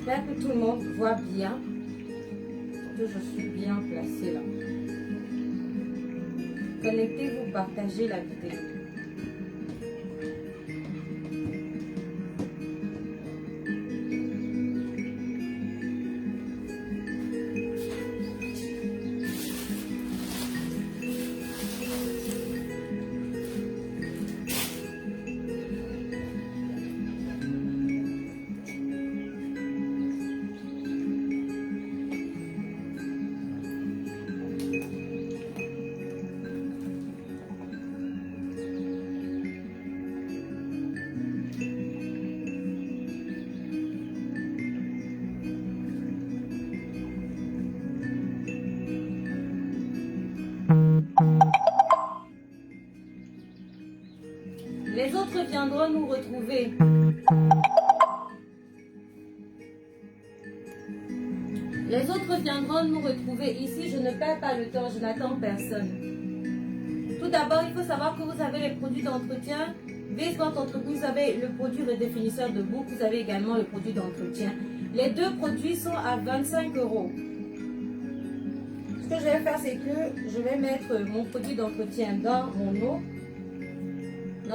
J'espère que tout le monde voit bien, que je suis bien placée là. Connectez-vous, partagez la vidéo. Les autres viendront nous retrouver. Les autres viendront nous retrouver. Ici, je ne perds pas le temps, je n'attends personne. Tout d'abord, il faut savoir que vous avez les produits d'entretien. Vise votre entreprise, vous avez le produit redéfinisseur de boucle, vous avez également le produit d'entretien. Les deux produits sont à 25 €. Ce que je vais faire, c'est que je vais mettre mon produit d'entretien dans mon eau.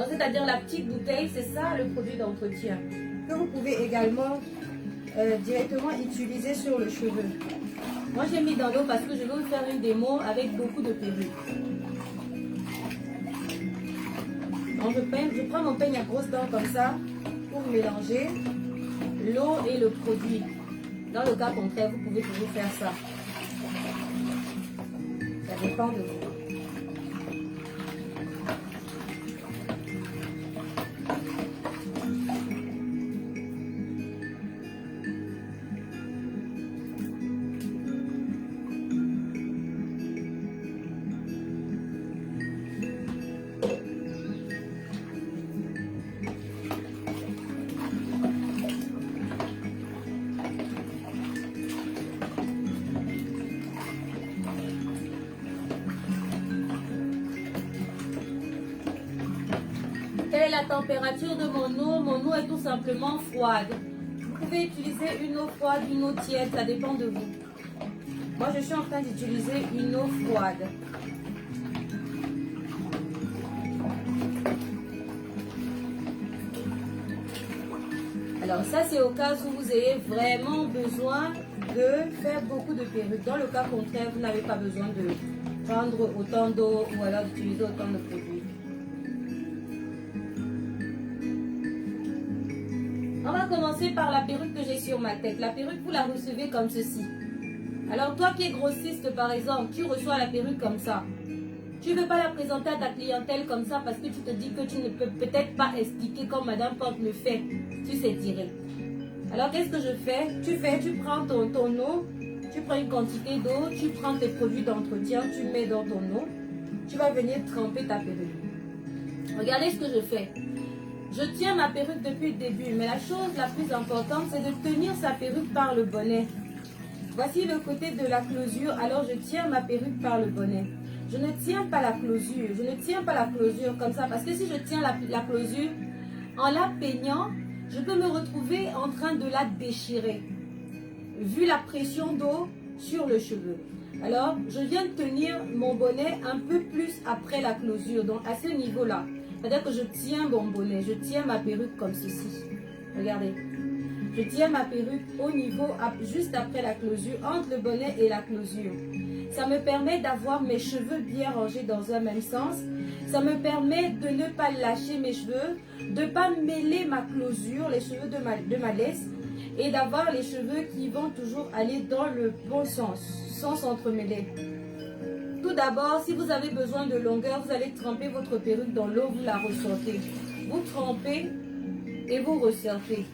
C'est-à-dire la petite bouteille, c'est ça le produit d'entretien que vous pouvez également directement utiliser sur le cheveu. Moi j'ai mis dans l'eau parce que je vais vous faire une démo avec beaucoup de perruques. Donc je prends mon peigne à grosses dents comme ça pour mélanger l'eau et le produit. Dans le cas contraire, vous pouvez toujours faire ça. Ça dépend de vous. Quelle est la température de mon eau? Mon eau est tout simplement froide. Vous pouvez utiliser une eau froide, une eau tiède, ça dépend de vous. Moi, je suis en train d'utiliser une eau froide. Alors ça, c'est au cas où vous ayez vraiment besoin de faire beaucoup de perruques. Dans le cas contraire, vous n'avez pas besoin de prendre autant d'eau ou alors d'utiliser autant de produits. On va commencer par la perruque que j'ai sur ma tête. La perruque, vous la recevez comme ceci. Alors toi qui es grossiste par exemple, tu reçois la perruque comme ça. Tu ne veux pas la présenter à ta clientèle comme ça parce que tu te dis que tu ne peux peut-être pas expliquer comme Madame Porte le fait. Tu sais direct. Alors qu'est-ce que je fais? Tu prends ton eau, tu prends une quantité d'eau, tu prends tes produits d'entretien, tu mets dans ton eau. Tu vas venir tremper ta perruque. Regardez ce que je fais. Je tiens ma perruque depuis le début, mais la chose la plus importante, c'est de tenir sa perruque par le bonnet. Voici le côté de la closure, alors je tiens ma perruque par le bonnet. Je ne tiens pas la closure, comme ça, parce que si je tiens la closure, en la peignant, je peux me retrouver en train de la déchirer, vu la pression d'eau sur le cheveu. Alors, je viens de tenir mon bonnet un peu plus après la closure, donc à ce niveau-là. C'est-à-dire que je tiens mon bonnet, je tiens ma perruque comme ceci. Regardez. Je tiens ma perruque au niveau, juste après la closure, entre le bonnet et la closure. Ça me permet d'avoir mes cheveux bien rangés dans un même sens. Ça me permet de ne pas lâcher mes cheveux, de ne pas mêler ma closure, les cheveux de ma laisse, et d'avoir les cheveux qui vont toujours aller dans le bon sens, sans s'entremêler. Tout d'abord, si vous avez besoin de longueur, vous allez tremper votre perruque dans l'eau, vous la ressortez. Vous trempez et vous ressortez.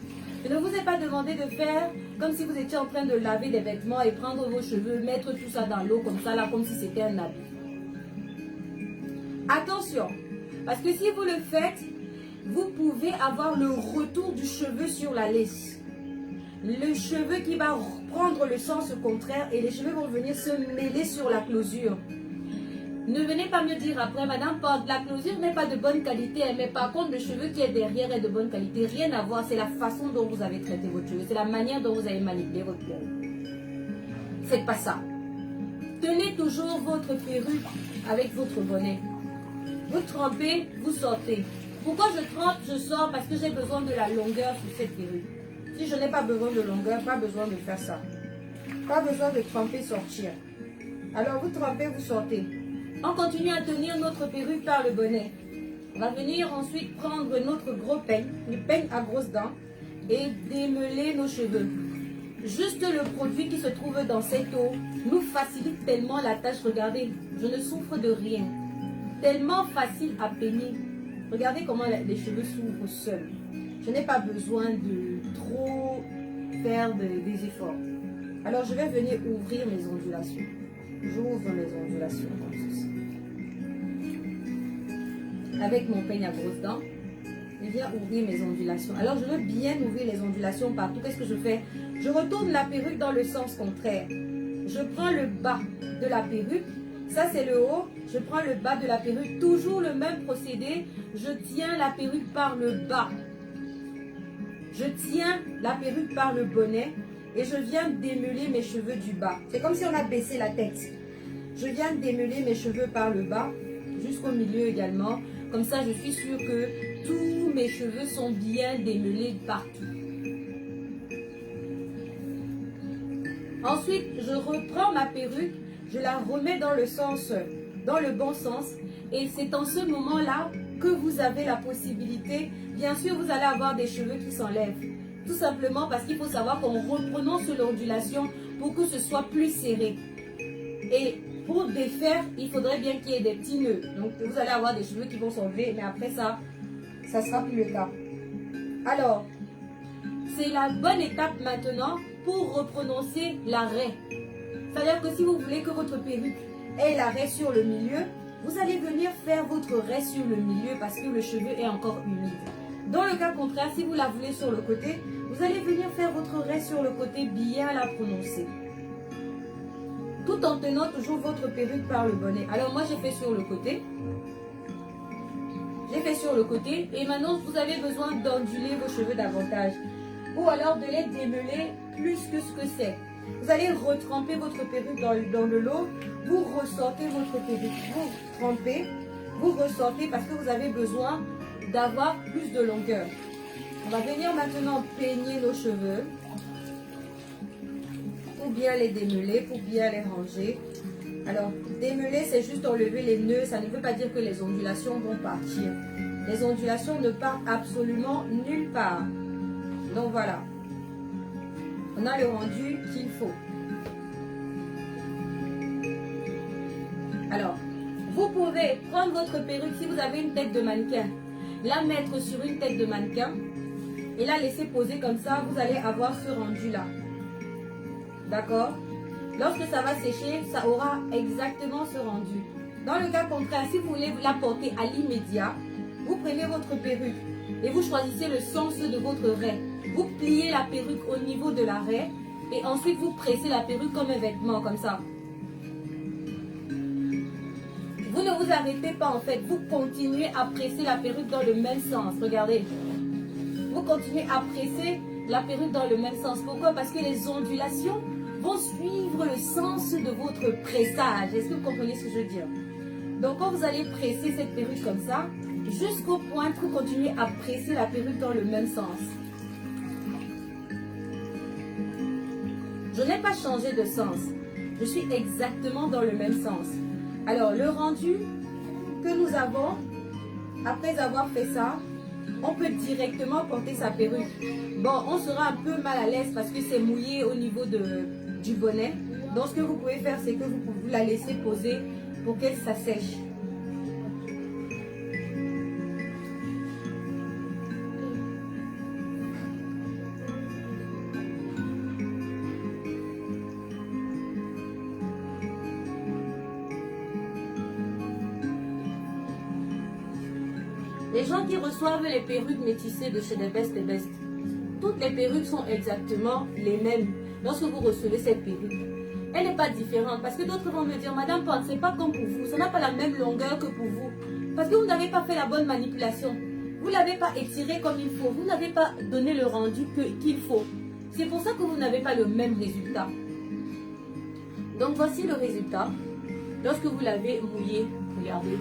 Je ne vous ai pas demandé de faire comme si vous étiez en train de laver des vêtements et prendre vos cheveux, mettre tout ça dans l'eau comme ça, là, comme si c'était un habit. Attention, parce que si vous le faites, vous pouvez avoir le retour du cheveu sur la laisse. Le cheveu qui va prendre le sens contraire et les cheveux vont venir se mêler sur la closure. Ne venez pas me dire après, madame, la closure n'est pas de bonne qualité, mais par contre, le cheveu qui est derrière est de bonne qualité. Rien à voir, c'est la façon dont vous avez traité votre cheveu, c'est la manière dont vous avez manipulé votre perruque. Faites pas ça. Tenez toujours votre perruque avec votre bonnet. Vous trempez, vous sortez. Pourquoi je trempe, je sors? Parce que j'ai besoin de la longueur sur cette perruque. Si je n'ai pas besoin de longueur, pas besoin de faire ça. Pas besoin de tremper, sortir. Alors vous trempez, vous sortez. On continue à tenir notre perruque par le bonnet. On va venir ensuite prendre notre gros peigne, le peigne à grosses dents, et démêler nos cheveux. Juste le produit qui se trouve dans cette eau nous facilite tellement la tâche. Regardez, je ne souffre de rien. Tellement facile à peigner. Regardez comment les cheveux s'ouvrent seuls. Je n'ai pas besoin de trop faire des efforts. Alors je vais venir ouvrir mes ondulations. J'ouvre mes ondulations comme ceci. Avec mon peigne à grosses dents, je viens ouvrir mes ondulations. Alors je veux bien ouvrir les ondulations partout. Qu'est-ce que je fais? Je retourne la perruque dans le sens contraire. Je prends le bas de la perruque. Ça c'est le haut. Je prends le bas de la perruque. Toujours le même procédé. Je tiens la perruque par le bas. Je tiens la perruque par le bonnet. Et je viens démêler mes cheveux du bas. C'est comme si on a baissé la tête. Je viens démêler mes cheveux par le bas, jusqu'au milieu également. Comme ça, je suis sûre que tous mes cheveux sont bien démêlés partout. Ensuite, je reprends ma perruque, je la remets dans le bon sens. Et c'est en ce moment-là que vous avez la possibilité. Bien sûr, vous allez avoir des cheveux qui s'enlèvent. Tout simplement parce qu'il faut savoir qu'on reprononce l'ondulation pour que ce soit plus serré. Et pour défaire, il faudrait bien qu'il y ait des petits nœuds. Donc vous allez avoir des cheveux qui vont s'enlever, mais après ça ne sera plus le cas. Alors, c'est la bonne étape maintenant pour reprononcer l'arrêt. C'est-à-dire que si vous voulez que votre perruque ait l'arrêt sur le milieu, vous allez venir faire votre raie sur le milieu parce que le cheveu est encore humide. Dans le cas contraire, si vous la voulez sur le côté, vous allez venir faire votre raie sur le côté, bien la prononcer. Tout en tenant toujours votre perruque par le bonnet. Alors moi j'ai fait sur le côté. J'ai fait sur le côté. Et maintenant vous avez besoin d'onduler vos cheveux davantage. Ou alors de les démêler plus que ce que c'est. Vous allez retremper votre perruque dans le lot. Vous ressortez votre perruque. Vous trempez. Vous ressortez parce que vous avez besoin d'avoir plus de longueur. On va venir maintenant peigner nos cheveux pour bien les démêler, pour bien les ranger. Alors, démêler, c'est juste enlever les nœuds. Ça ne veut pas dire que les ondulations vont partir. Les ondulations ne partent absolument nulle part. Donc voilà. On a le rendu qu'il faut. Alors, vous pouvez prendre votre perruque si vous avez une tête de mannequin, la mettre sur une tête de mannequin et la laisser poser comme ça, vous allez avoir ce rendu là. D'accord? Lorsque ça va sécher, ça aura exactement ce rendu. Dans le cas contraire, si vous voulez la porter à l'immédiat, vous prenez votre perruque et vous choisissez le sens de votre raie. Vous pliez la perruque au niveau de la raie et ensuite vous pressez la perruque comme un vêtement, comme ça. Vous ne vous arrêtez pas en fait, vous continuez à presser la perruque dans le même sens. Regardez. Vous continuez à presser la perruque dans le même sens. Pourquoi? Parce que les ondulations vont suivre le sens de votre pressage. Est-ce que vous comprenez ce que je veux dire? Donc quand vous allez presser cette perruque comme ça, jusqu'au point que vous continuez à presser la perruque dans le même sens. Je n'ai pas changé de sens. Je suis exactement dans le même sens. Alors, le rendu que nous avons, après avoir fait ça, on peut directement porter sa perruque. Bon, on sera un peu mal à l'aise parce que c'est mouillé au niveau du bonnet. Donc, ce que vous pouvez faire, c'est que vous pouvez la laisser poser pour qu'elle s'assèche. Les gens qui reçoivent les perruques métissées de chez The Best, toutes les perruques sont exactement les mêmes lorsque vous recevez cette perruque. Elle n'est pas différente. Parce que d'autres vont me dire, madame, pensez pas comme pour vous. Ça n'a pas la même longueur que pour vous. Parce que vous n'avez pas fait la bonne manipulation. Vous ne l'avez pas étiré comme il faut. Vous n'avez pas donné le rendu qu'il faut. C'est pour ça que vous n'avez pas le même résultat. Donc voici le résultat. Lorsque vous l'avez mouillé, regardez,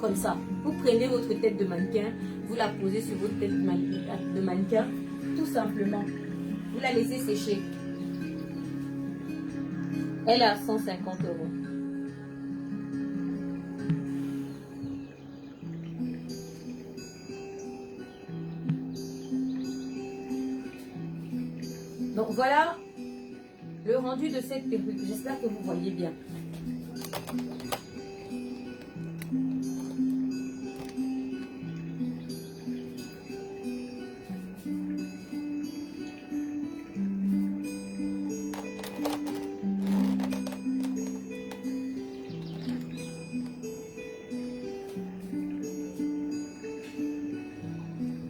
comme ça. Vous prenez votre tête de mannequin, vous la posez sur votre tête de mannequin, tout simplement. Vous la laissez sécher. Elle est à 150 €. Donc voilà le rendu de cette perruque. J'espère que vous voyez bien.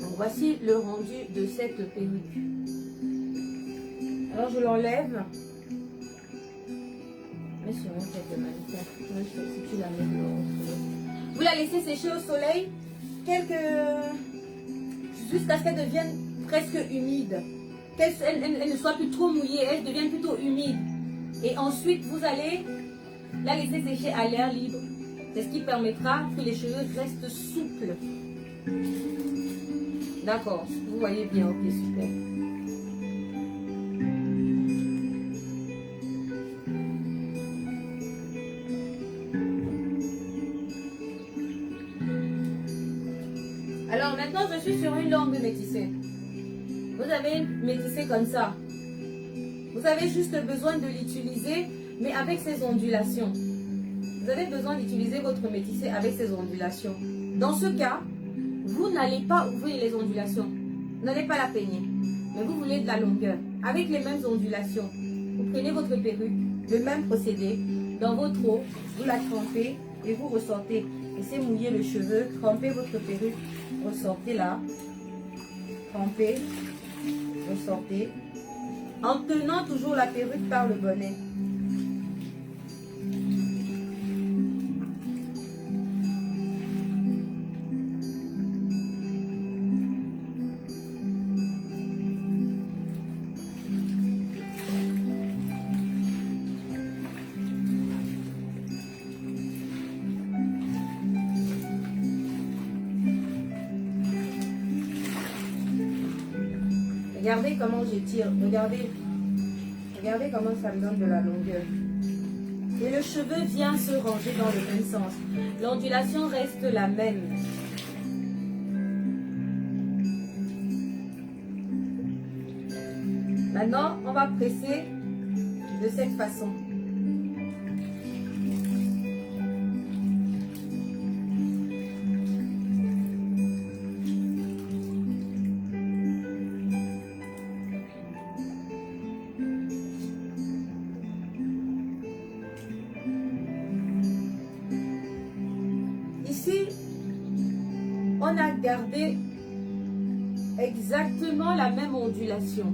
Donc voici le rendu de cette perruque. Alors je l'enlève. Mais sur une tête de mannequin. Si tu la mets dehors. Vous la laissez sécher au soleil jusqu'à ce qu'elle devienne presque humide. Elle ne soit plus trop mouillée, elle devienne plutôt humide. Et ensuite, vous allez la laisser sécher à l'air libre. C'est ce qui permettra que les cheveux restent souples. D'accord, vous voyez bien, ok, super. Alors maintenant, je suis sur une longue métissée. Vous avez métissé comme ça. Vous avez juste besoin de l'utiliser, mais avec ses ondulations. Vous avez besoin d'utiliser votre métissé avec ses ondulations. Dans ce cas, vous n'allez pas ouvrir les ondulations. Vous n'allez pas la peigner. Mais vous voulez de la longueur. Avec les mêmes ondulations. Vous prenez votre perruque, le même procédé. Dans votre eau, vous la trempez et vous ressortez. Laissez mouiller le cheveu. Trempez votre perruque. Ressortez là. Trempez. Ressortez. En tenant toujours la perruque par le bonnet. Regardez comment j'étire. Regardez comment ça me donne de la longueur. Et le cheveu vient se ranger dans le même sens. L'ondulation reste la même. Maintenant, on va presser de cette façon. Ici, on a gardé exactement la même ondulation.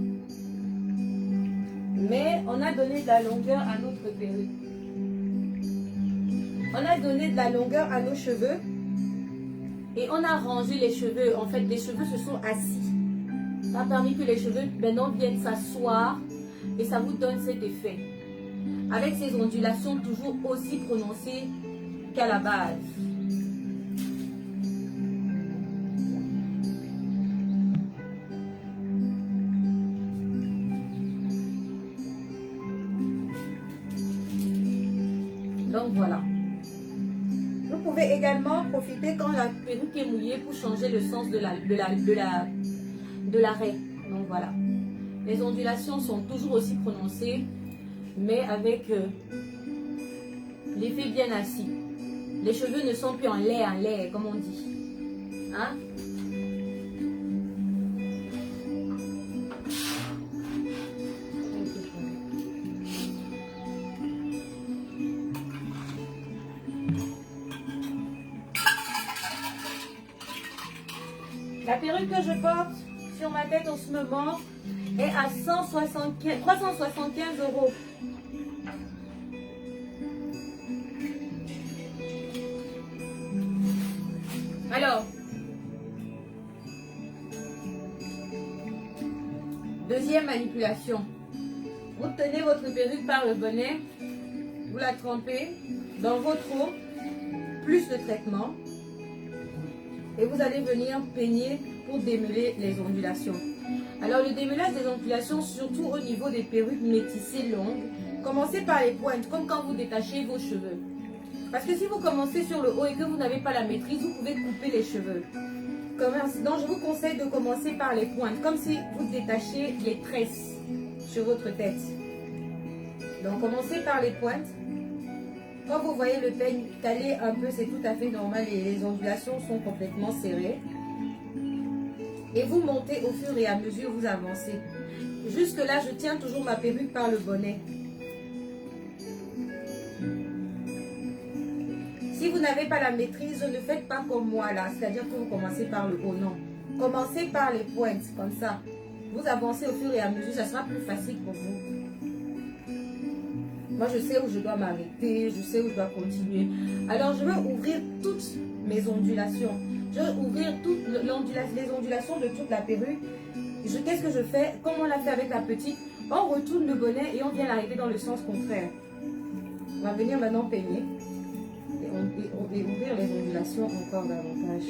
Mais on a donné de la longueur à notre perruque. On a donné de la longueur à nos cheveux. Et on a rangé les cheveux. En fait, les cheveux se sont assis. Ça a permis que les cheveux maintenant viennent s'asseoir. Et ça vous donne cet effet. Avec ces ondulations toujours aussi prononcées qu'à la base. Donc voilà. Vous pouvez également profiter quand la perruque est mouillée pour changer le sens de l'arrêt. Donc voilà. Les ondulations sont toujours aussi prononcées, mais avec l'effet bien assis. Les cheveux ne sont plus en lait, comme on dit. Hein? La perruque que je porte sur ma tête en ce moment est à 375 €. Deuxième manipulation. Vous tenez votre perruque par le bonnet, vous la trempez dans votre eau, plus de traitement, et vous allez venir peigner pour démêler les ondulations. Alors le démêlage des ondulations, surtout au niveau des perruques métissées longues, commencez par les pointes, comme quand vous détachez vos cheveux. Parce que si vous commencez sur le haut et que vous n'avez pas la maîtrise, vous pouvez couper les cheveux. Donc je vous conseille de commencer par les pointes, comme si vous détachiez les tresses sur votre tête. Donc commencez par les pointes. Quand vous voyez le peigne caler un peu, c'est tout à fait normal et les ondulations sont complètement serrées. Et vous montez au fur et à mesure, vous avancez. Jusque là, je tiens toujours ma perruque par le bonnet. Si vous n'avez pas la maîtrise, ne faites pas comme moi là, c'est-à-dire que vous commencez par le haut, non. Commencez par les pointes, comme ça. Vous avancez au fur et à mesure, ça sera plus facile pour vous. Moi, je sais où je dois m'arrêter, je sais où je dois continuer. Alors, je vais ouvrir toutes mes ondulations. Je vais ouvrir toutes les ondulations de toute la perruque. Qu'est-ce que je fais? Comme on l'a fait avec la petite, on retourne le bonnet et on vient l'arrêter dans le sens contraire. On va venir maintenant peigner. Et ouvrir les ondulations encore davantage.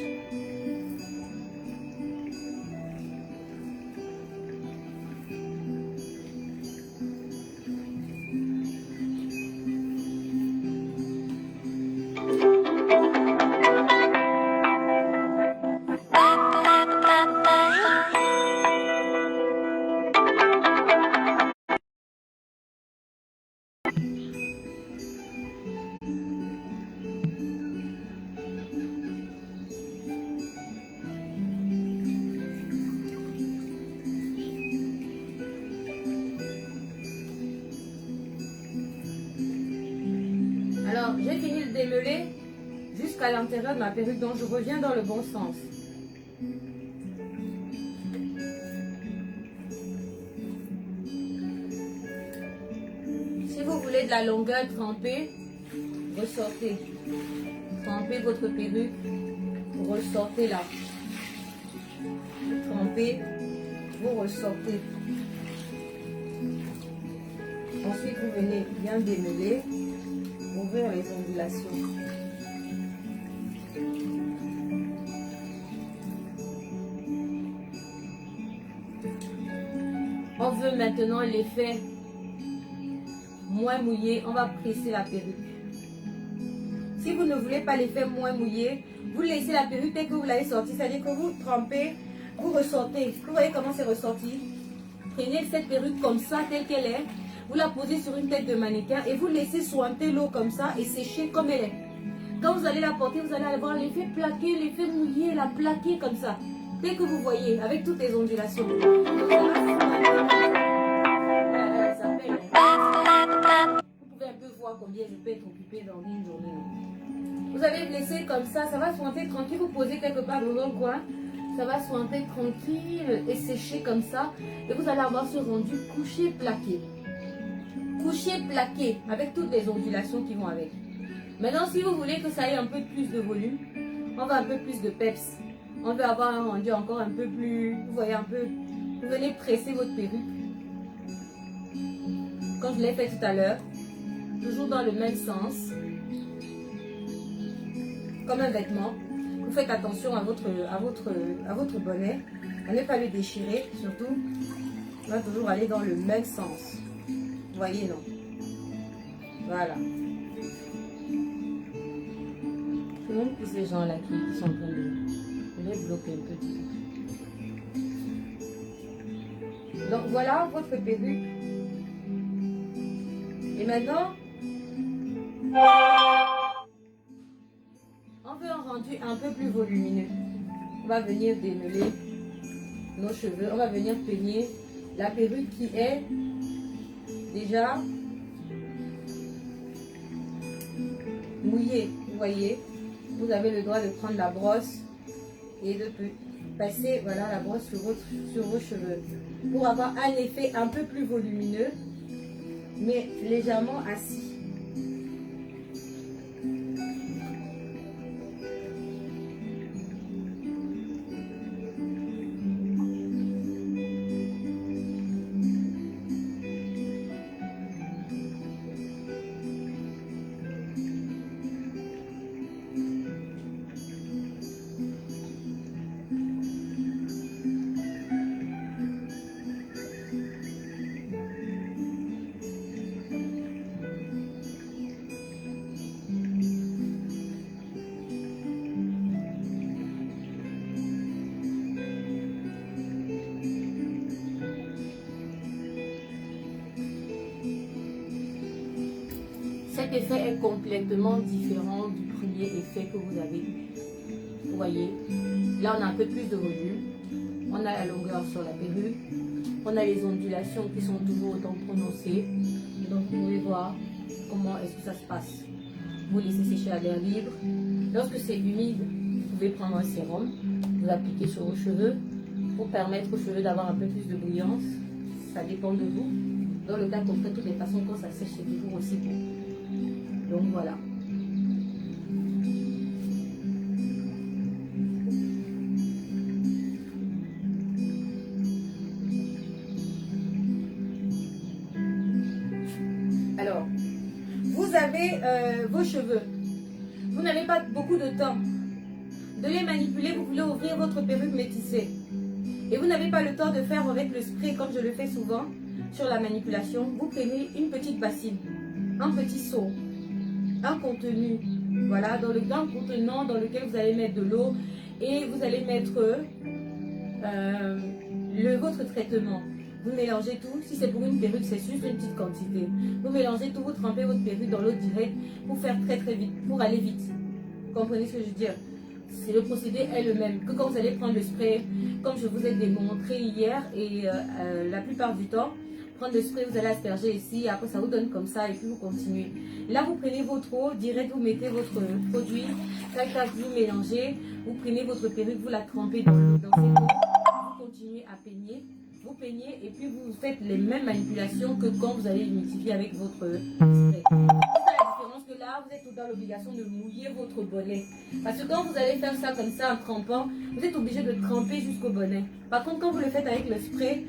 Alors, j'ai fini de démêler jusqu'à l'intérieur de ma perruque, donc je reviens dans le bon sens. Si vous voulez de la longueur trempée, ressortez. Trempez votre perruque, ressortez là. Trempez, vous ressortez. Ensuite, vous venez bien démêler. Ouvrir les ondulations. On veut maintenant l'effet moins mouillé. On va presser la perruque. Si vous ne voulez pas l'effet moins mouillé, vous laissez la perruque dès que vous l'avez sortie. C'est-à-dire que vous trempez, vous ressortez. Vous voyez comment c'est ressorti? Prenez cette perruque comme ça, telle qu'elle est. Vous la posez sur une tête de mannequin et vous laissez sointer l'eau comme ça et sécher comme elle est. Quand vous allez la porter, vous allez avoir l'effet plaqué, l'effet mouillé, la plaquer comme ça. Dès que vous voyez, avec toutes les ondulations. Vous pouvez un peu voir combien je peux être occupée dans une journée. Vous allez le laisser comme ça va sointer tranquille. Vous posez quelque part dans le coin. Ça va sointer tranquille et sécher comme ça. Et vous allez avoir ce rendu couché plaqué. Couché plaqué avec toutes les ondulations qui vont avec. Maintenant, si vous voulez que ça ait un peu plus de volume, on va un peu plus de peps. On veut avoir un rendu encore un peu plus, vous voyez un peu, vous venez presser votre perruque. Comme je l'ai fait tout à l'heure, toujours dans le même sens, comme un vêtement. Vous faites attention à votre bonnet, à ne pas le déchirer, surtout. On va toujours aller dans le même sens. Vous voyez, non? Voilà. Je vais même plus ces gens-là qui sont en train de... Je vais bloquer un peu. Donc voilà votre perruque. Et maintenant, on veut un rendu un peu plus volumineux. On va venir démêler nos cheveux. On va venir peigner la perruque qui est déjà mouillée. Vous voyez, vous avez le droit de prendre la brosse et de passer voilà, la brosse sur vos cheveux pour avoir un effet un peu plus volumineux mais légèrement assis. Cet effet est complètement différent du premier effet que vous avez eu. Vous voyez, là on a un peu plus de volume, on a la longueur sur la perruque, on a les ondulations qui sont toujours autant prononcées. Donc vous pouvez voir comment est-ce que ça se passe. Vous laissez sécher à l'air libre. Lorsque c'est humide, vous pouvez prendre un sérum, vous appliquer sur vos cheveux pour permettre aux cheveux d'avoir un peu plus de brillance. Ça dépend de vous. Dans le cas concret, de toutes les façons, quand ça sèche, c'est toujours aussi beau. Donc voilà. Alors, vous avez vos cheveux. Vous n'avez pas beaucoup de temps de les manipuler. Vous voulez ouvrir votre perruque métissée. Et vous n'avez pas le temps de faire avec le spray comme je le fais souvent sur la manipulation. Vous prenez une petite bassine, un petit seau, un contenu, voilà, dans le grand contenant dans lequel vous allez mettre de l'eau et vous allez mettre votre traitement. Vous mélangez tout. Si c'est pour une perruque, c'est juste une petite quantité. Vous mélangez tout, vous trempez votre perruque dans l'eau directe pour faire très très vite, pour aller vite. Vous comprenez ce que je veux dire? C'est le procédé est le même que quand vous allez prendre le spray, comme je vous ai démontré hier, et la plupart du temps, prendre le spray, vous allez asperger ici, après ça vous donne comme ça, et puis vous continuez. Là, vous prenez votre eau, direct, vous mettez votre produit, tac, tac, vous mélangez, vous prenez votre perruque, vous la trempez dans l'eau, dans cette eau, vous continuez à peigner, vous peignez, et puis vous faites les mêmes manipulations que quand vous allez humidifier avec votre spray. Que là, vous êtes dans l'obligation de mouiller votre bonnet. Parce que quand vous allez faire ça comme ça en trempant, vous êtes obligé de tremper jusqu'au bonnet. Par contre, quand vous le faites avec le spray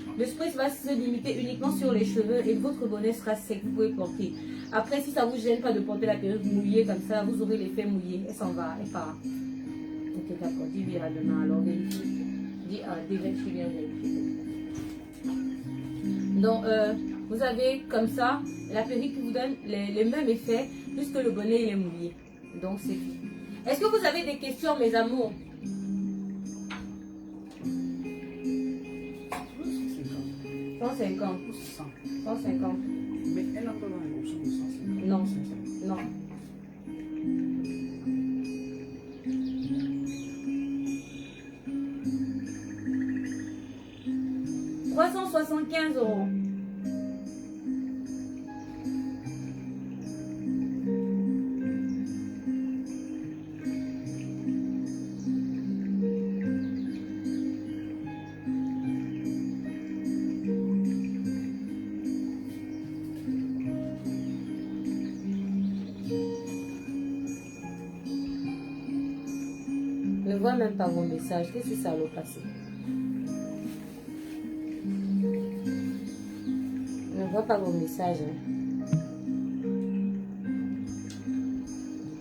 va se limiter uniquement sur les cheveux et votre bonnet sera sec. Vous pouvez porter. Après, si ça vous gêne pas de porter la perruque mouillée comme ça, vous aurez l'effet mouillé. Elle s'en va, elle part. Ok, d'accord. Dis oui à demain, alors vérifie. Dis déjà que je suis bien vérifié. Donc, vous avez comme ça la perruque qui vous donne les mêmes effets puisque le bonnet il est mouillé. Donc c'est fait. Est-ce que vous avez des questions, mes amours? 150. 150. Mais elle a pas l'option de 150. Non. Non. €375. Ne vois même pas vos messages. Qu'est-ce que ça va passer? Ne vois pas vos messages.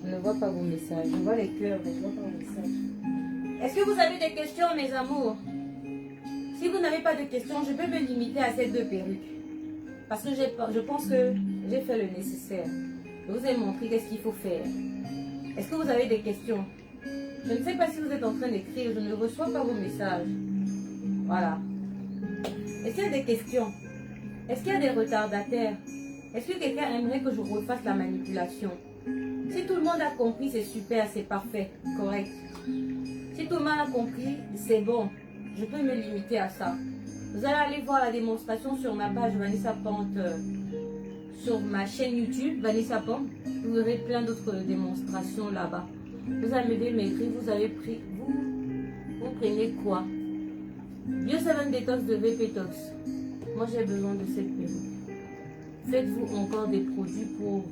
Ne vois pas vos messages. Je vois les cœurs, mais je vois pas vos messages. Est-ce que vous avez des questions, mes amours? Si vous n'avez pas de questions, je peux me limiter à ces deux perruques. Parce que je pense que j'ai fait le nécessaire. Je vous ai montré qu'est-ce qu'il faut faire. Est-ce que vous avez des questions? Je ne sais pas si vous êtes en train d'écrire, je ne reçois pas vos messages. Voilà. Est-ce qu'il y a des questions? Est-ce qu'il y a des retardataires? Est-ce que quelqu'un aimerait que je refasse la manipulation? Si tout le monde a compris, c'est super, c'est parfait, correct. Si tout le monde a compris, c'est bon. Je peux me limiter à ça. Vous allez aller voir la démonstration sur ma page Vanessa Pente, sur ma chaîne YouTube Vanessa Pente. Vous verrez plein d'autres démonstrations là-bas. Vous avez maigri, vous avez pris, vous prenez quoi? Bio 7 Detox de VPtox. Moi j'ai besoin de cette perruque. Faites-vous encore des produits pour...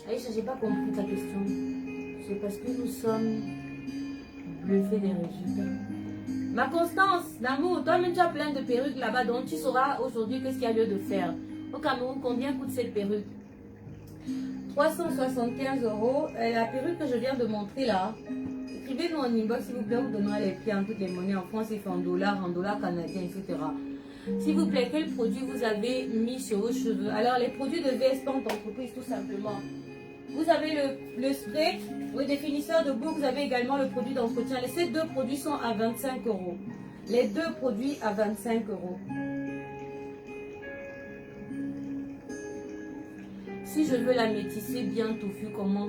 Aïcha, j'ai pas compris ta question. C'est parce que nous sommes bluffés des résultats. Ma Constance, d'amour, toi-même tu as plein de perruques là-bas, donc tu sauras aujourd'hui qu'est-ce qu'il y a lieu de faire. Au Cameroun, combien coûte cette perruque? 375 €. La perruque que je viens de montrer là, écrivez-nous en inbox s'il vous plaît, on vous donnera les prix en toutes les monnaies. En France, c'est fait en dollars canadiens, etc. S'il vous plaît, quel produit vous avez mis sur vos cheveux? Alors, les produits de VS Pente Entreprise, tout simplement. Vous avez le spray, le définisseur de boucle, vous avez également le produit d'entretien. Ces deux produits sont à 25 €. Les deux produits à 25 €. Si je veux la métisser bien touffue, comment?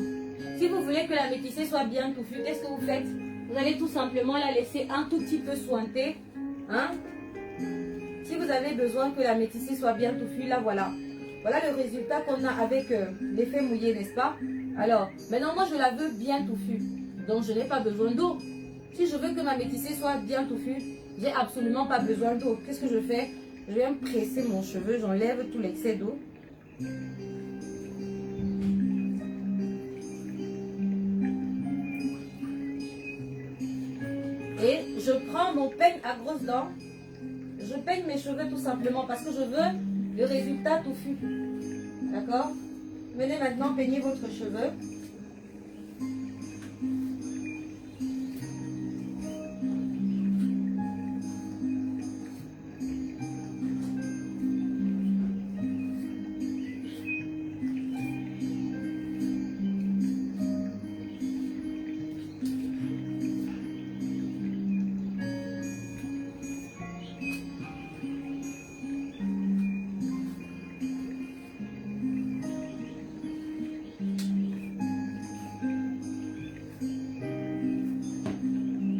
Si vous voulez que la métissée soit bien touffue, qu'est-ce que vous faites? Vous allez tout simplement la laisser un tout petit peu sointer. Hein? Si vous avez besoin que la métissée soit bien touffue, là voilà. Voilà le résultat qu'on a avec l'effet mouillé, n'est-ce pas? Alors, maintenant moi je la veux bien touffue. Donc je n'ai pas besoin d'eau. Si je veux que ma métissée soit bien touffue, j'ai absolument pas besoin d'eau. Qu'est-ce que je fais? Je viens presser mon cheveu, j'enlève tout l'excès d'eau. Et je prends mon peigne à grosses dents. Je peigne mes cheveux tout simplement parce que je veux le résultat touffu. D'accord? Venez maintenant peigner votre cheveu.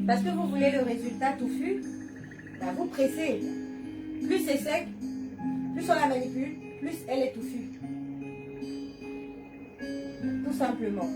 Parce que vous voulez le résultat touffu, ben vous pressez. Plus c'est sec, plus on la manipule, plus elle est touffue. Tout simplement.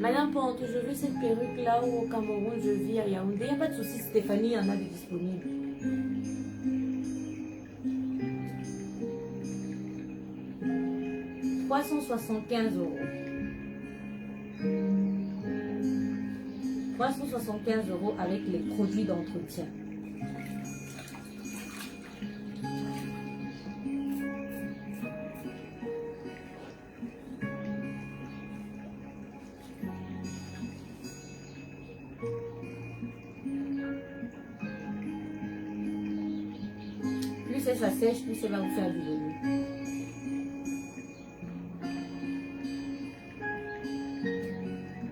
Madame Pente, je veux cette perruque là où au Cameroun je vis à Yaoundé. Il n'y a pas de souci, Stéphanie en a de disponibles. « 375 €. 375 € avec les produits d'entretien. Plus ça sèche, plus ça va vous faire du volume.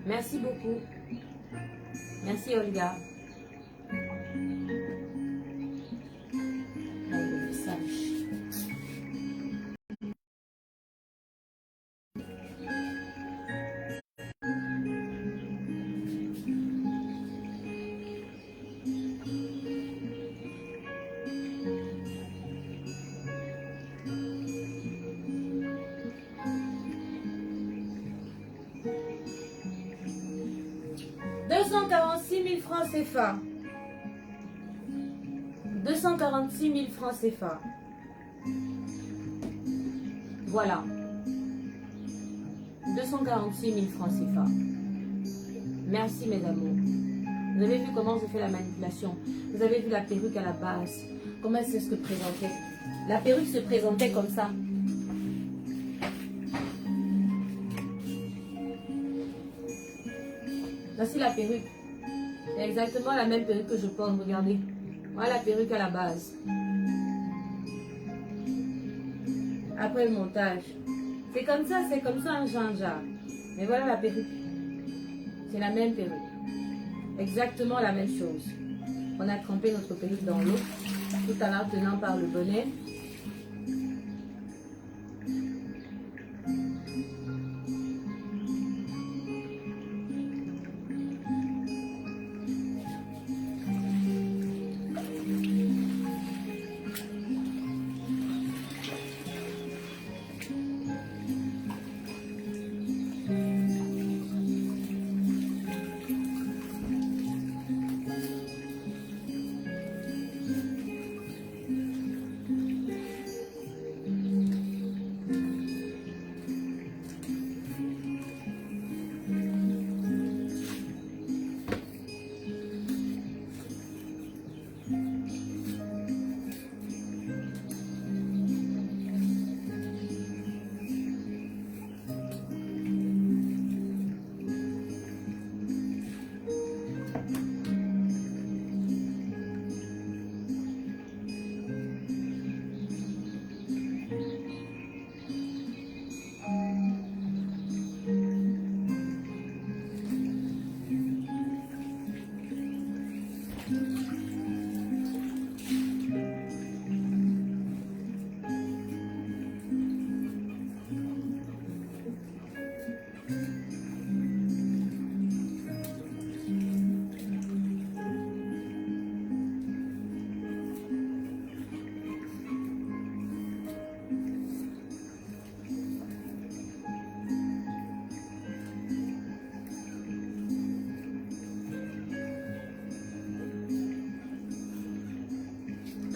Merci beaucoup. Merci Olga. Allez, le message. Francs CFA. 246 000 francs CFA. Voilà. 246 000 francs CFA. Merci mes amours. Vous avez vu comment je fais la manipulation. Vous avez vu la perruque à la base. Comment c'est ce que présentait. La perruque se présentait comme ça. Voici la perruque. C'est exactement la même perruque que je porte, regardez. Voilà la perruque à la base. Après le montage. C'est comme ça un Jean-Jacques. Mais voilà la perruque. C'est la même perruque. Exactement la même chose. On a trempé notre perruque dans l'eau. Tout en la tenant par le bonnet.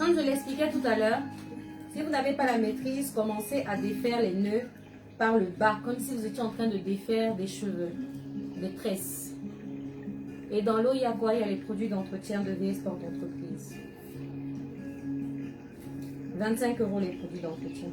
Comme je l'expliquais tout à l'heure, si vous n'avez pas la maîtrise, commencez à défaire les nœuds par le bas, comme si vous étiez en train de défaire des cheveux, des tresses. Et dans l'eau, il y a quoi? Il y a les produits d'entretien de VS Sport Entreprise. 25 € les produits d'entretien.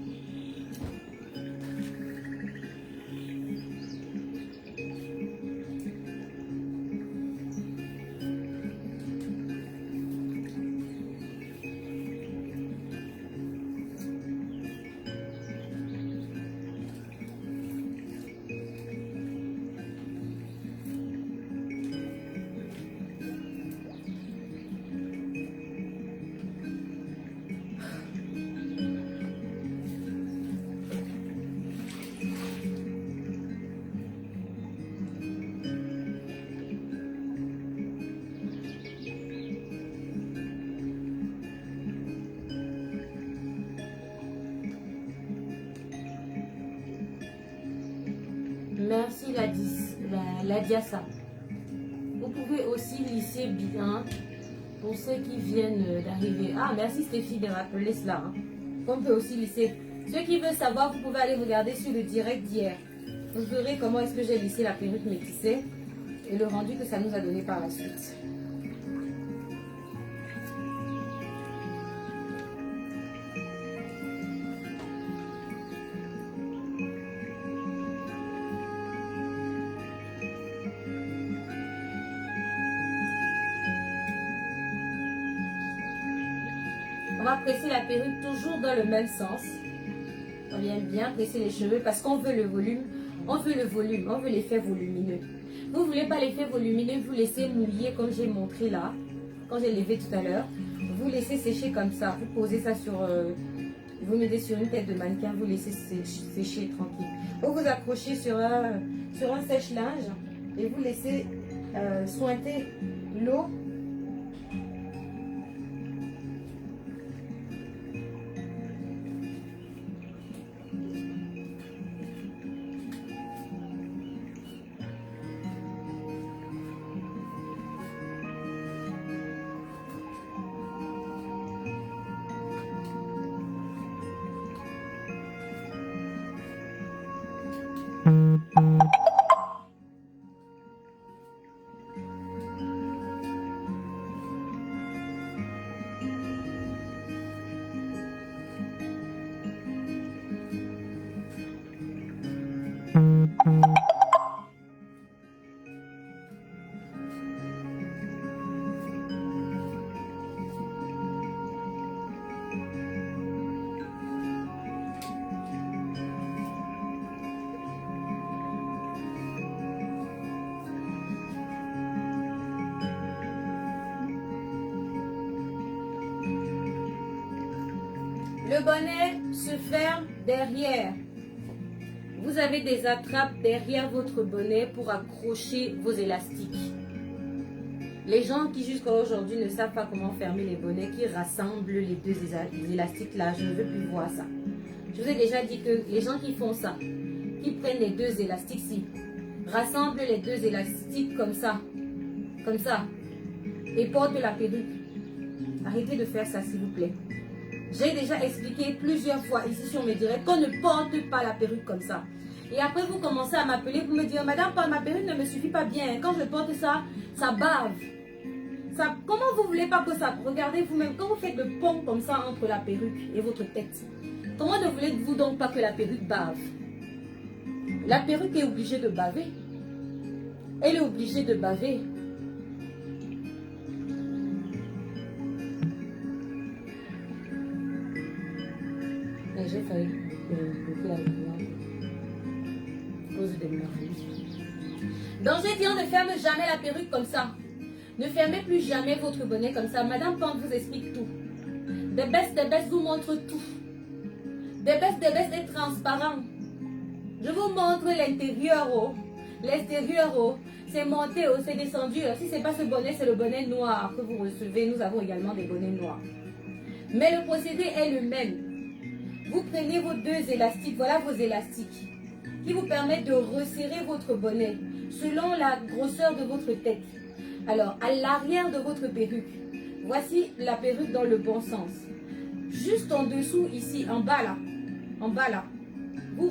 Merci la Diassa. Vous pouvez aussi lisser bien pour ceux qui viennent d'arriver. Ah, merci Stéphie de rappeler cela. Hein. On peut aussi lisser. Ceux qui veulent savoir, vous pouvez aller regarder sur le direct d'hier. Vous verrez comment est-ce que j'ai lissé la perruque métissée et le rendu que ça nous a donné par la suite. On va presser la perruque toujours dans le même sens. On vient bien presser les cheveux parce qu'on veut le volume. On veut le volume, on veut l'effet volumineux. Vous ne voulez pas l'effet volumineux, vous laissez mouiller comme j'ai montré là. Quand j'ai levé tout à l'heure. Vous laissez sécher comme ça. Vous posez ça sur... vous mettez sur une tête de mannequin, vous laissez sécher tranquille. Ou vous accrochez sur un sèche-linge et vous laissez sointer l'eau. Le bonnet se ferme derrière. Vous avez des attrapes derrière votre bonnet pour accrocher vos élastiques. Les gens qui jusqu'à aujourd'hui ne savent pas comment fermer les bonnets, qui rassemblent les deux élastiques là, je ne veux plus voir ça. Je vous ai déjà dit que les gens qui font ça, qui prennent les deux élastiques-ci, rassemblent les deux élastiques comme ça, et portent la perruque. Arrêtez de faire ça s'il vous plaît. J'ai déjà expliqué plusieurs fois ici sur mes directs qu'on ne porte pas la perruque comme ça. Et après, vous commencez à m'appeler pour me dire, Madame Paul, ma perruque ne me suffit pas bien. Quand je porte ça, ça bave. Ça, comment vous voulez pas que ça... Regardez vous-même, quand vous faites le pont comme ça entre la perruque et votre tête, comment ne voulez-vous donc pas que la perruque bave? La perruque est obligée de baver. Elle est obligée de baver. J'ai failli bloquer la lumière. Cause de donc j'ai dit on ne ferme jamais la perruque comme ça. Ne fermez plus jamais votre bonnet comme ça. Madame Pante vous explique tout. Des baisses vous montre tout. Des baisses est transparent. Je vous montre l'intérieur haut. L'extérieur haut. C'est monté haut, c'est descendu. Si ce n'est pas ce bonnet, c'est le bonnet noir que vous recevez. Nous avons également des bonnets noirs. Mais le procédé est le même. Vous prenez vos deux élastiques, voilà vos élastiques, qui vous permettent de resserrer votre bonnet selon la grosseur de votre tête. Alors, à l'arrière de votre perruque, voici la perruque dans le bon sens. Juste en dessous, ici, en bas là, vous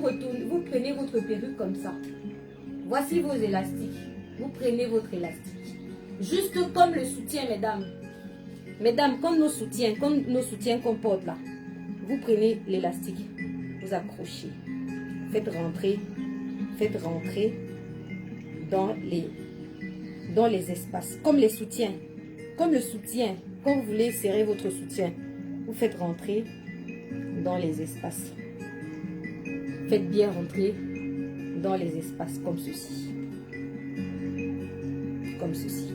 prenez votre perruque comme ça. Voici vos élastiques. Vous prenez votre élastique. Juste comme le soutien, mesdames. Mesdames, comme nos soutiens qu'on porte là. Vous prenez l'élastique. Vous accrochez. Faites rentrer dans les espaces. Comme les soutiens. Comme le soutien. Quand vous voulez serrer votre soutien, vous faites rentrer dans les espaces. Faites bien rentrer dans les espaces comme ceci. Comme ceci.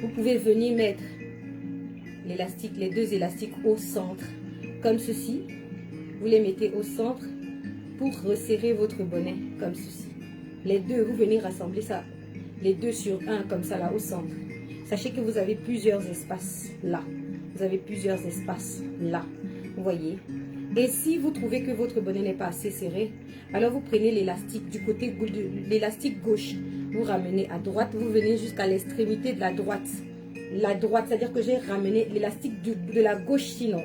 Vous pouvez venir mettre l'élastique, les deux élastiques au centre. Comme ceci. Vous les mettez au centre pour resserrer votre bonnet. Comme ceci. Les deux, vous venez rassembler ça. Les deux sur un comme ça là au centre. Sachez que vous avez plusieurs espaces là. Vous avez plusieurs espaces là. Vous voyez. Et si vous trouvez que votre bonnet n'est pas assez serré, alors vous prenez l'élastique du côté de l'élastique gauche. Vous ramenez à droite. Vous venez jusqu'à l'extrémité de la droite. La droite, c'est-à-dire que j'ai ramené l'élastique de la gauche sinon.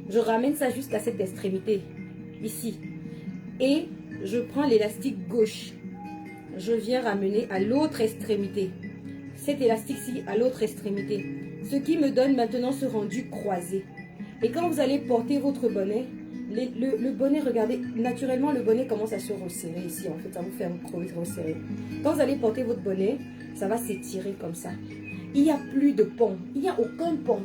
Je ramène ça jusqu'à cette extrémité. Ici. Et je prends l'élastique gauche. Je viens ramener à l'autre extrémité. Cet élastique-ci à l'autre extrémité. Ce qui me donne maintenant ce rendu croisé. Et quand vous allez porter votre bonnet, le bonnet, regardez, naturellement le bonnet commence à se resserrer ici. En fait, ça vous fait un creux resserré. Quand vous allez porter votre bonnet, ça va s'étirer comme ça. Il n'y a plus de pont. Il n'y a aucun pont.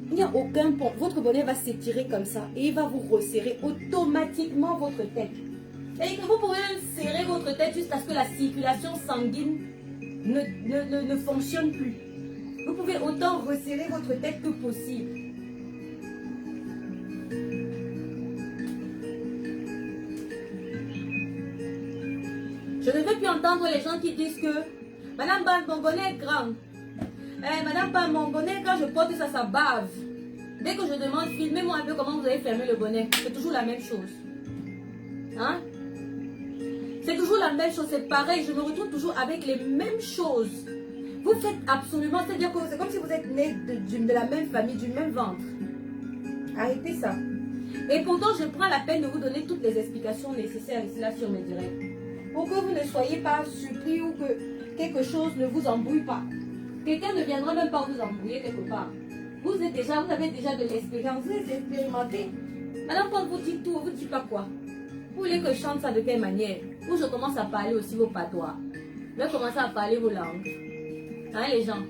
Il n'y a aucun pont. Votre bonnet va s'étirer comme ça. Et il va vous resserrer automatiquement votre tête. Et que vous pouvez serrer votre tête jusqu'à ce que la circulation sanguine ne fonctionne plus. Vous pouvez autant resserrer votre tête que possible. Je ne veux plus entendre les gens qui disent que Madame Ban, mon bonnet est grand. Madame Ban, mon bonnet, quand je porte ça, ça bave. Dès que je demande, filmez-moi un peu comment vous avez fermé le bonnet. C'est toujours la même chose. Hein? C'est toujours la même chose, c'est pareil. Je me retrouve toujours avec les mêmes choses. Vous faites absolument, c'est-à-dire que c'est comme si vous êtes nés de la même famille, du même ventre. Arrêtez ça. Et pourtant, je prends la peine de vous donner toutes les explications nécessaires ici là sur mes directs. Pour que vous ne soyez pas surpris ou que quelque chose ne vous embrouille pas. Quelqu'un ne viendra même pas vous embrouiller quelque part. Vous avez déjà de l'expérience, vous êtes expérimenté. Madame Paul vous dit tout, vous ne dit pas quoi. Vous voulez que je chante ça de quelle manière? Ou je commence à parler aussi vos patois. Je vais commencer à parler vos langues. Hein les gens?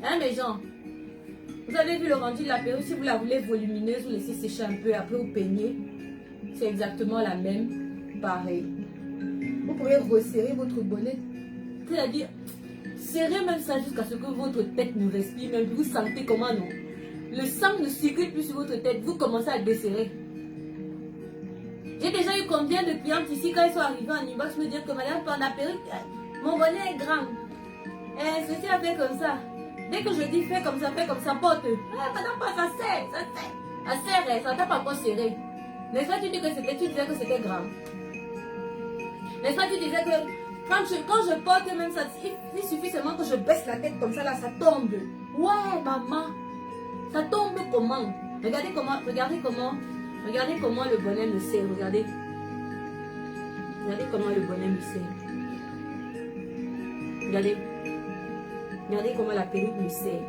Hein mes gens? Vous avez vu le rendu de la perruque, si vous la voulez volumineuse, vous laissez sécher un peu, après vous peignez. C'est exactement la même, pareil. Vous pouvez resserrer votre bonnet, c'est-à-dire serrez même ça jusqu'à ce que votre tête ne respire même plus. Vous sentez comment non? Le sang ne circule plus sur votre tête, vous commencez à desserrer. J'ai déjà eu combien de clientes ici quand ils sont arrivés en inbox me dire que madame, pendant la perruque, mon bonnet est grand. Ceci a fait comme ça. Dès que je dis fais comme ça, porte. Madame, pas ça serre, ça serre. Ça serre, ça t'a pas encore serré. N'est-ce pas, tu disais que c'était grand. N'est-ce pas, tu disais que quand je porte même ça, il suffit seulement que je baisse la tête comme ça, là, ça tombe. Ouais, maman. Ça tombe comment? Regardez comment le bonnet me serre, regardez. Regardez comment le bonnet me serre. Regardez. Regardez comment la perruque me serre.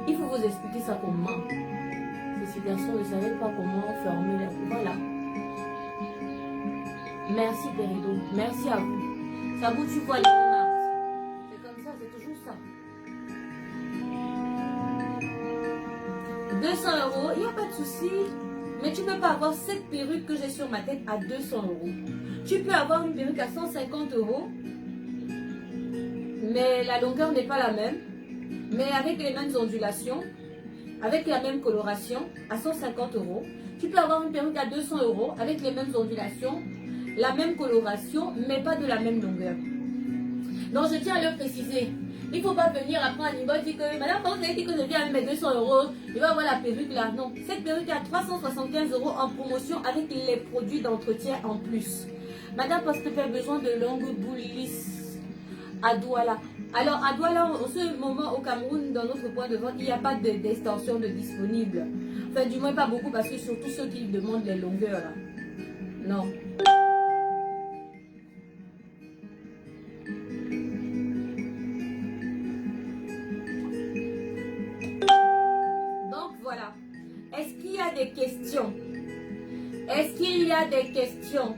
Il faut vous expliquer ça comment. Ces garçons ne savaient pas comment fermer la... Voilà. Merci Perido. Merci à vous. Ça vous, tu vois les remarques. C'est comme ça, c'est toujours ça. 200 €, il n'y a pas de souci. Mais tu ne peux pas avoir cette perruque que j'ai sur ma tête à 200 €. Tu peux avoir une perruque à 150 €. Mais la longueur n'est pas la même. Mais avec les mêmes ondulations, avec la même coloration, à 150 €. Tu peux avoir une perruque à 200 € avec les mêmes ondulations, la même coloration, mais pas de la même longueur. Donc je tiens à le préciser. Il ne faut pas venir après un niveau et dire que madame, vous avez dit que je viens avec mes 200 €, il va avoir la perruque là. Non, cette perruque est à 375 € en promotion avec les produits d'entretien en plus. Madame, parce que tu as besoin de longues boules lisses à Douala. Alors, à Douala, en ce moment, au Cameroun, dans notre point de vente, il n'y a pas d'extension de disponible. Enfin, du moins, pas beaucoup, parce que surtout ceux qui demandent les longueurs. Là. Non. Donc, voilà. Est-ce qu'il y a des questions? Est-ce qu'il y a des questions?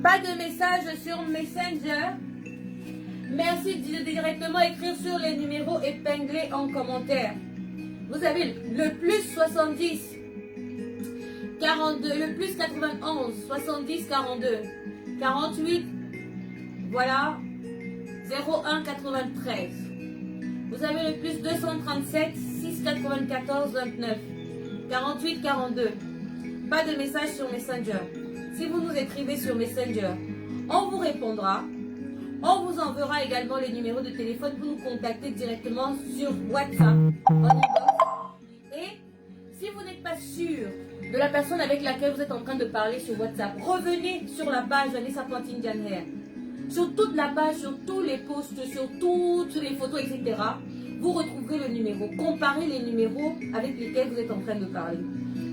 Pas de message sur Messenger. Merci de directement écrire sur les numéros épinglés en commentaire. Vous avez le plus 70 42, le plus 91 70 42 48, voilà, 01 93. Vous avez le plus 237 6 94 29 48 42. Pas de message sur Messenger. Si vous nous écrivez sur Messenger, on vous répondra. On vous enverra également les numéros de téléphone pour nous contacter directement sur WhatsApp en inbox. Et si vous n'êtes pas sûr de la personne avec laquelle vous êtes en train de parler sur WhatsApp, revenez sur la page Vanessa Pontine Diane Hair. Sur toute la page, sur tous les posts, sur toutes les photos, etc. Vous retrouverez le numéro. Comparez les numéros avec lesquels vous êtes en train de parler.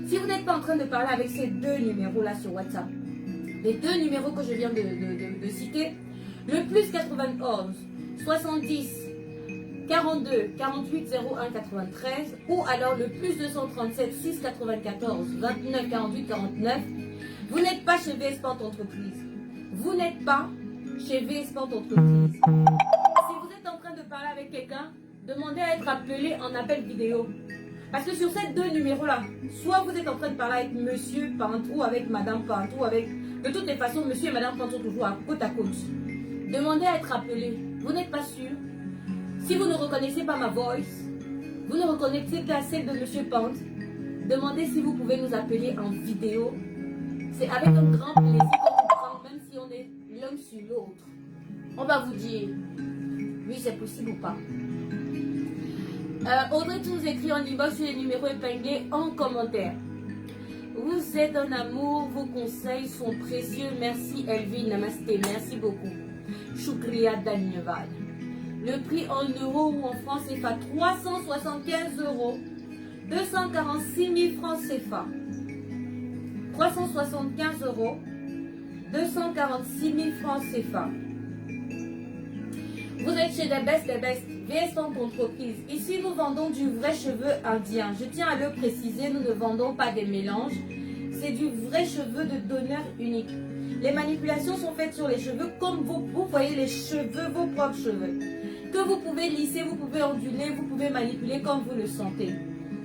Si vous n'êtes pas en train de parler avec ces deux numéros-là sur WhatsApp, les deux numéros que je viens de citer, le plus 91 70 42 48 01 93 ou alors le plus 237 6 94 29 48 49. Vous n'êtes pas chez VS Sport Entreprise. Vous n'êtes pas chez VS Sport Entreprise. Si vous êtes en train de parler avec quelqu'un, demandez à être appelé en appel vidéo. Parce que sur ces deux numéros-là, soit vous êtes en train de parler avec Monsieur Pante ou avec Madame Pante ou avec... De toutes les façons, Monsieur et Madame Pante sont toujours côte à côte. Demandez à être appelé. Vous n'êtes pas sûr. Si vous ne reconnaissez pas ma voice, vous ne reconnaissez pas celle de Monsieur Pante, demandez si vous pouvez nous appeler en vidéo. C'est avec un grand plaisir qu'on vous prend, même si on est l'un sur l'autre. On va vous dire, oui, c'est possible ou pas. Audrey, tu nous écris en inbox sur les numéros épinglés en commentaire. Vous êtes un amour, vos conseils sont précieux. Merci Elvin, namasté, merci beaucoup. Shukriya Danyeval. Le prix en euros ou en francs CFA, 375 euros, 246 000 francs CFA. 375 euros, 246 000 francs CFA. Vous êtes chez des bestes, VS Entreprise. Ici, nous vendons du vrai cheveu indien. Je tiens à le préciser, nous ne vendons pas des mélanges. C'est du vrai cheveu de donneur unique. Les manipulations sont faites sur les cheveux comme vous voyez les cheveux, vos propres cheveux. Que vous pouvez lisser, vous pouvez onduler, vous pouvez manipuler comme vous le sentez.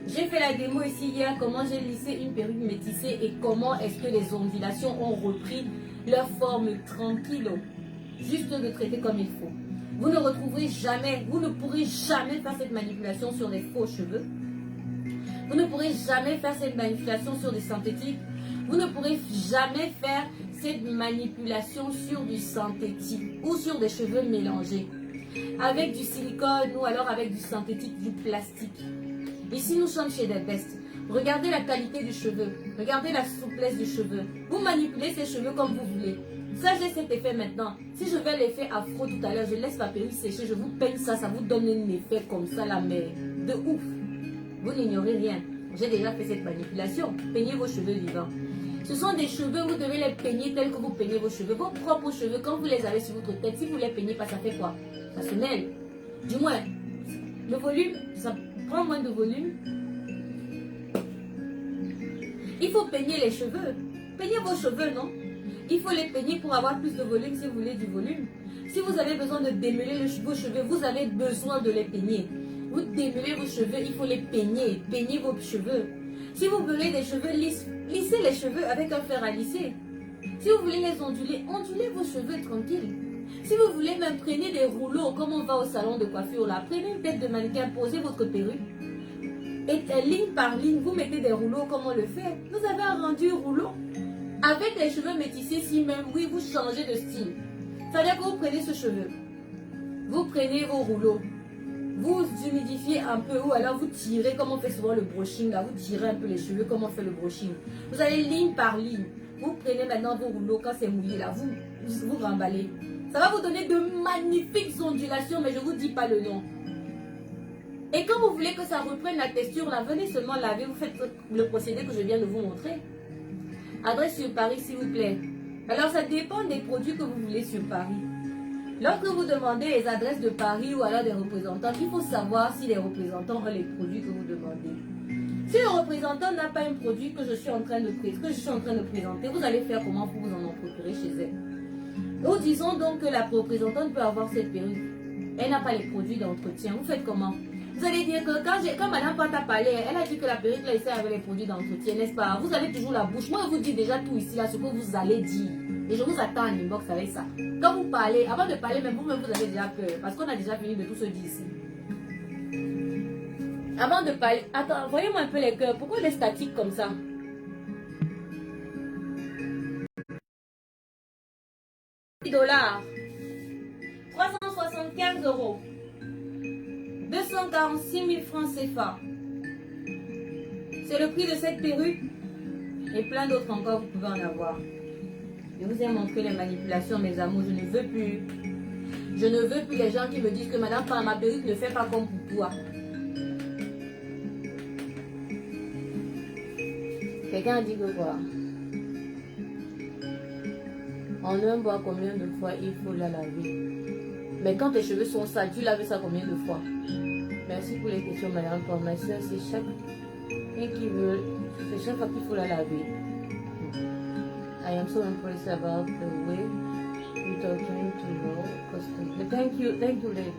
J'ai fait la démo ici hier, comment j'ai lissé une perruque métissée et comment est-ce que les ondulations ont repris leur forme tranquille. Juste de traiter comme il faut. Vous ne retrouverez jamais, vous ne pourrez jamais faire cette manipulation sur des faux cheveux. Vous ne pourrez jamais faire cette manipulation sur des synthétiques. Vous ne pourrez jamais faire cette manipulation sur du synthétique ou sur des cheveux mélangés. Avec du silicone ou alors avec du synthétique, du plastique. Ici, nous sommes chez des bestes. Regardez la qualité du cheveu. Regardez la souplesse du cheveu. Vous manipulez ces cheveux comme vous voulez. Ça, j'ai cet effet maintenant. Si je fais l'effet afro tout à l'heure, je laisse ma perruque sécher, je vous peigne ça, ça vous donne un effet comme ça, là, mais de ouf. Vous n'ignorez rien. J'ai déjà fait cette manipulation. Peignez vos cheveux vivants. Ce sont des cheveux, vous devez les peigner tels que vous peignez vos cheveux. Vos propres cheveux, quand vous les avez sur votre tête, si vous les peignez pas, ça fait quoi? Ça se mêle. Du moins, le volume, ça prend moins de volume. Il faut peigner les cheveux. Peignez vos cheveux, non? Il faut les peigner pour avoir plus de volume si vous voulez du volume. Si vous avez besoin de démêler vos cheveux, vous avez besoin de les peigner. Vous démêlez vos cheveux, il faut les peigner. Peignez vos cheveux. Si vous voulez des cheveux lisses, lissez les cheveux avec un fer à lisser. Si vous voulez les onduler, ondulez vos cheveux tranquilles. Si vous voulez même prenez des rouleaux, comme on va au salon de coiffure là, prenez une tête de mannequin, posez votre perruque. Et ligne par ligne, vous mettez des rouleaux comme on le fait. Vous avez un rendu rouleau. Avec les cheveux métissés, si même, oui, vous changez de style. C'est-à-dire que vous prenez ce cheveu, vous prenez vos rouleaux, vous humidifiez un peu ou alors vous tirez, comme on fait souvent le brushing, là, vous tirez un peu les cheveux, comme on fait le brushing. Vous allez ligne par ligne. Vous prenez maintenant vos rouleaux, quand c'est mouillé, là, vous remballez. Ça va vous donner de magnifiques ondulations, mais je ne vous dis pas le nom. Et quand vous voulez que ça reprenne la texture, là, venez seulement laver, vous faites le procédé que je viens de vous montrer. Adresse sur Paris, s'il vous plaît. Alors, ça dépend des produits que vous voulez sur Paris. Lorsque vous demandez les adresses de Paris ou alors des représentants, il faut savoir si les représentants ont les produits que vous demandez. Si le représentant n'a pas un produit que je suis en train de présenter, vous allez faire comment pour vous en procurer chez elle. Nous disons donc que la représentante peut avoir cette perruque. Elle n'a pas les produits d'entretien. Vous faites comment? Vous allez dire que quand Madame Pat a parlé, elle a dit que la perruque là ici avait les produits d'entretien, n'est-ce pas? Vous avez toujours la bouche. Moi, je vous dis déjà tout ici, là, ce que vous allez dire. Et je vous attends en inbox avec ça. Quand vous parlez, avant de parler, même vous-même, vous avez déjà peur. Parce qu'on a déjà fini de tout se dire ici. Avant de parler, attends, voyez-moi un peu les cœurs. Pourquoi les statiques comme ça? $, 375 €, 246 000 francs CFA. C'est le prix de cette perruque et plein d'autres encore, vous pouvez en avoir. Je vous ai montré les manipulations, mes amours. Je ne veux plus. Je ne veux plus les gens qui me disent que madame, ma perruque ne fait pas comme pour toi. Quelqu'un a dit que quoi? En un mois, combien de fois il faut la laver? Mais quand tes cheveux sont sales, tu laves ça combien de fois? Merci pour les questions, madame. Pour ma soeur, c'est chaque fois qu'il faut la laver. I am so impressed about the way you're talking to your customer. Thank you, lady.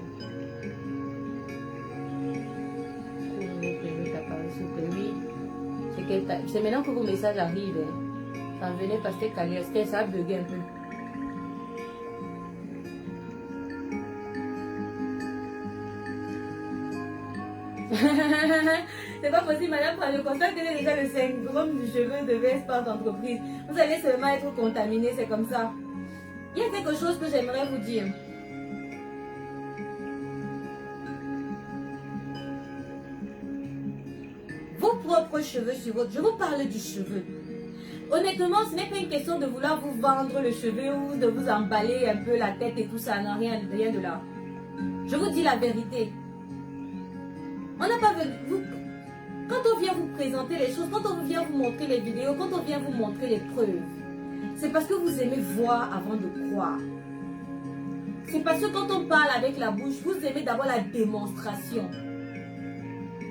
C'est maintenant que vos messages arrivent. Ça venait parce que calé, ça a bugué un peu. C'est pas possible, madame, pour le constat que déjà le syndrome du cheveu de Vesport d'entreprise. Vous allez seulement être contaminé, c'est comme ça. Il y a quelque chose que j'aimerais vous dire. Vos propres cheveux sur votre... Je vous parle du cheveu. Honnêtement, ce n'est pas une question de vouloir vous vendre le cheveu ou de vous emballer un peu la tête et tout ça. Non, rien de là. Je vous dis la vérité. On n'a pas venu... Quand on vient vous présenter les choses, quand on vient vous montrer les vidéos, quand on vient vous montrer les preuves, c'est parce que vous aimez voir avant de croire. C'est parce que quand on parle avec la bouche, vous aimez d'abord la démonstration.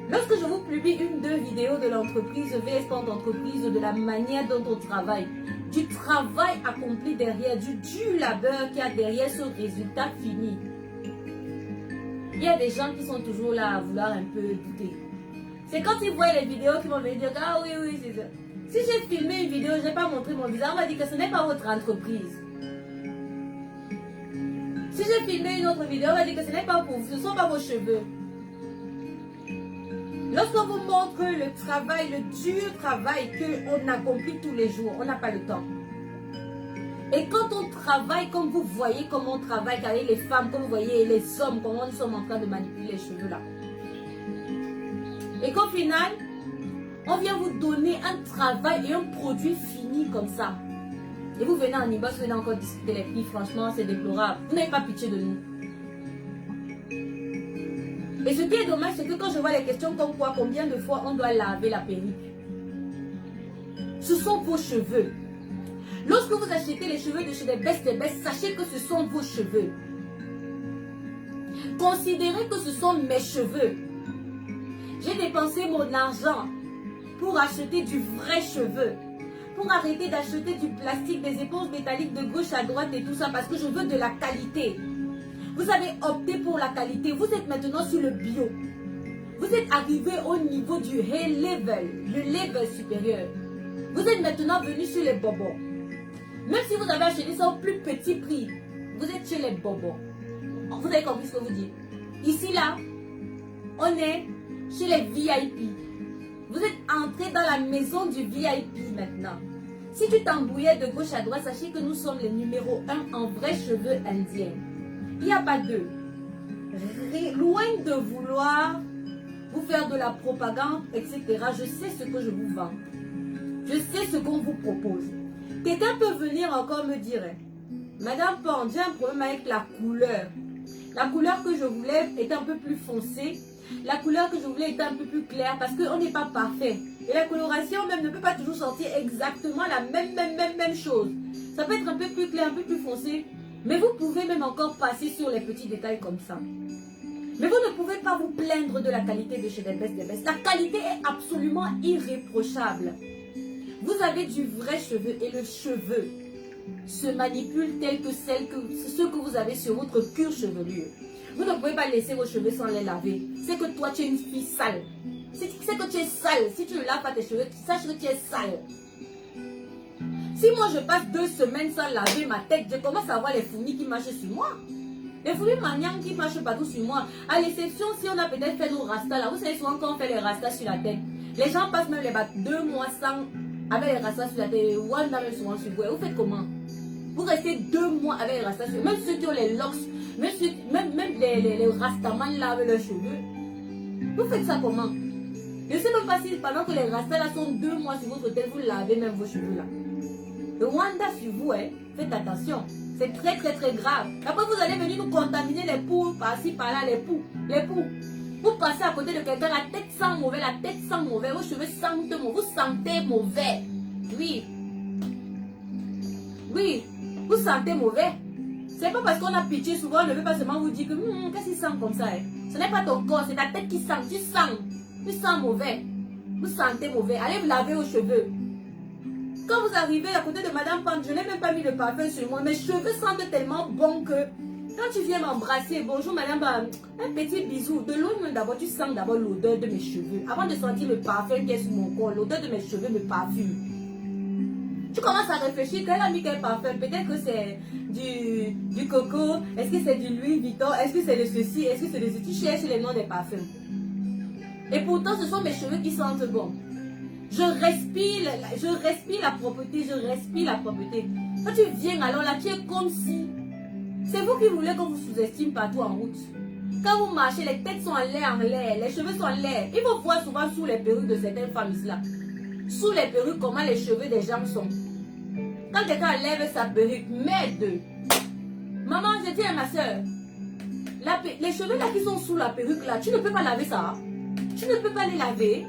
Lorsque je vous publie 1-2 vidéos de l'entreprise VS d'entreprise, de la manière dont on travaille, du travail accompli derrière, du dur labeur qu'il y a derrière ce résultat fini. Il y a des gens qui sont toujours là à vouloir un peu douter. C'est quand ils voient les vidéos qu'ils vont venir dire ah oui, c'est ça. Si j'ai filmé une vidéo, je n'ai pas montré mon visage, on va dire que ce n'est pas votre entreprise. Si j'ai filmé une autre vidéo, on va dire que ce n'est pas pour vous, ce ne sont pas vos cheveux. Lorsqu'on vous montre le travail, le dur travail qu'on accomplit tous les jours, on n'a pas le temps. Et quand on travaille, comme vous voyez comment on travaille avec les femmes, comme vous voyez les hommes, comment nous sommes en train de manipuler les cheveux là. Et qu'au final, on vient vous donner un travail et un produit fini comme ça. Et vous venez en inbox, vous venez encore discuter les prix, franchement c'est déplorable. Vous n'avez pas pitié de nous. Et ce qui est dommage, c'est que quand je vois les questions comme quoi, combien de fois on doit laver la perruque, ce sont vos cheveux. Lorsque vous achetez les cheveux de chez les Best, sachez que ce sont vos cheveux. Considérez que ce sont mes cheveux. J'ai dépensé mon argent pour acheter du vrai cheveu. Pour arrêter d'acheter du plastique, des éponges métalliques de gauche à droite et tout ça parce que je veux de la qualité. Vous avez opté pour la qualité. Vous êtes maintenant sur le bio. Vous êtes arrivé au niveau du high level, le level supérieur. Vous êtes maintenant venu sur les bobos. Même si vous avez acheté ça au plus petit prix, vous êtes chez les bobos. Vous avez compris ce que vous dites. Ici, là, on est chez les VIP. Vous êtes entré dans la maison du VIP maintenant. Si tu t'embrouillais de gauche à droite, sachez que nous sommes les numéros 1 en vrais cheveux indiens. Il n'y a pas deux. Loin de vouloir vous faire de la propagande, etc. Je sais ce que je vous vends. Je sais ce qu'on vous propose. Quelqu'un peut venir encore me dire, Madame Pond, j'ai un problème avec la couleur. La couleur que je voulais était un peu plus foncée. La couleur que je voulais était un peu plus claire parce qu'on n'est pas parfait. Et la coloration même ne peut pas toujours sortir exactement la même chose. Ça peut être un peu plus clair, un peu plus foncé. Mais vous pouvez même encore passer sur les petits détails comme ça. Mais vous ne pouvez pas vous plaindre de la qualité de chez Delbès Delbès. La qualité est absolument irréprochable. Vous avez du vrai cheveu et le cheveu se manipule tel que ce que vous avez sur votre cuir chevelu. Vous ne pouvez pas laisser vos cheveux sans les laver. C'est que toi tu es une fille sale. C'est que tu es sale. Si tu ne laves pas tes cheveux, sache que tu es sale. Si moi je passe 2 semaines sans laver ma tête, je commence à voir les fourmis qui marchent sur moi. Les fourmis maniantes qui marchent partout sur moi. À l'exception si on a peut-être fait nos rastas là. Vous savez souvent quand on fait les rastas sur la tête. Les gens passent même les 2 mois sans avec les rastas sur la tête. Wanda même souvent sur vous. Vous faites comment? Vous restez 2 mois avec les rastas sur. Même ceux qui ont les locks, même les rastamans lavent leurs cheveux. Vous faites ça comment? Je ne sais même pas si pendant que les rastas là sont 2 mois sur votre tête, vous lavez même vos cheveux là. Le Wanda sur vous, faites attention. C'est très grave. Après, vous allez venir nous contaminer les poux, par-ci, par-là, les poux. Vous passez à côté de quelqu'un, la tête sent mauvais, vos cheveux sentent mauvais, vous sentez mauvais. Oui. Oui, vous sentez mauvais. C'est pas parce qu'on a pitié, souvent on ne veut pas seulement vous dire que qu'est-ce qu'il sent comme ça. Ce n'est pas ton corps, c'est ta tête qui sent. Tu sens mauvais. Vous sentez mauvais. Allez vous laver vos cheveux. Quand vous arrivez à côté de Madame Pond, je n'ai même pas mis de parfum sur moi. Mes cheveux sentent tellement bon que quand tu viens m'embrasser, bonjour Madame, un petit bisou. De loin d'abord, tu sens d'abord l'odeur de mes cheveux. Avant de sentir le parfum qui est sur mon corps, l'odeur de mes cheveux me parfume. Tu commences à réfléchir, qu'elle a mis quel parfum? Peut-être que c'est du coco, est-ce que c'est du Louis Vuitton, est-ce que c'est de ceci, est-ce que c'est de ceci? Tu cherches les noms des parfums. Et pourtant, ce sont mes cheveux qui sentent bon. Je respire la propreté, Quand tu viens alors là, tu es comme si... C'est vous qui voulez qu'on vous sous-estime partout en route. Quand vous marchez, les têtes sont en l'air, les cheveux sont en l'air. Il faut voir souvent sous les perruques de certaines femmes là. Sous les perruques, comment les cheveux des gens sont. Quand quelqu'un enlève sa perruque, merde. Maman, je dis à ma soeur, les cheveux là qui sont sous la perruque là, tu ne peux pas laver ça. Tu ne peux pas les laver.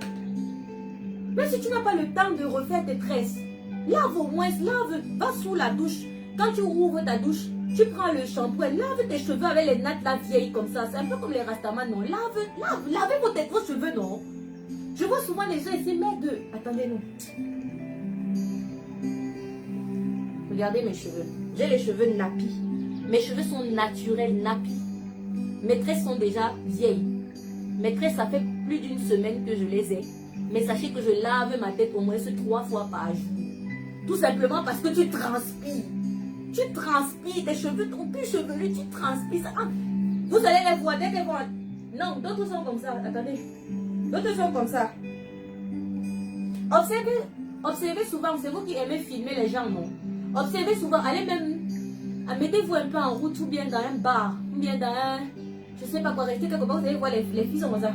Même si tu n'as pas le temps de refaire tes tresses, lave au moins, va sous la douche. Quand tu ouvres ta douche, tu prends le shampoing, lave tes cheveux avec les nattes là vieilles comme ça. C'est un peu comme les rastamans, non? Lavez vos cheveux, non? Je vois souvent les gens ici, merde. Attendez-nous. Regardez mes cheveux. J'ai les cheveux nappis. Mes cheveux sont naturels, nappis. Mes tresses sont déjà vieilles. Mes tresses, ça fait plus d'1 semaine que je les ai. Mais sachez que je lave ma tête au moins 3 fois par jour. Tout simplement parce que tu transpires. Tu transpires, tes cheveux, ton plus chevelu, tu transpires. Ça. Ah, vous allez les voir dès qu'elles vont... Non, d'autres sont comme ça. Attendez. D'autres sont comme ça. Observez souvent, c'est vous qui aimez filmer les gens, non? Observez souvent, allez même... Mettez-vous un peu en route ou bien dans un bar. Ou bien dans un... Je sais pas quoi, restez quelque part, vous allez voir les filles sont comme ça.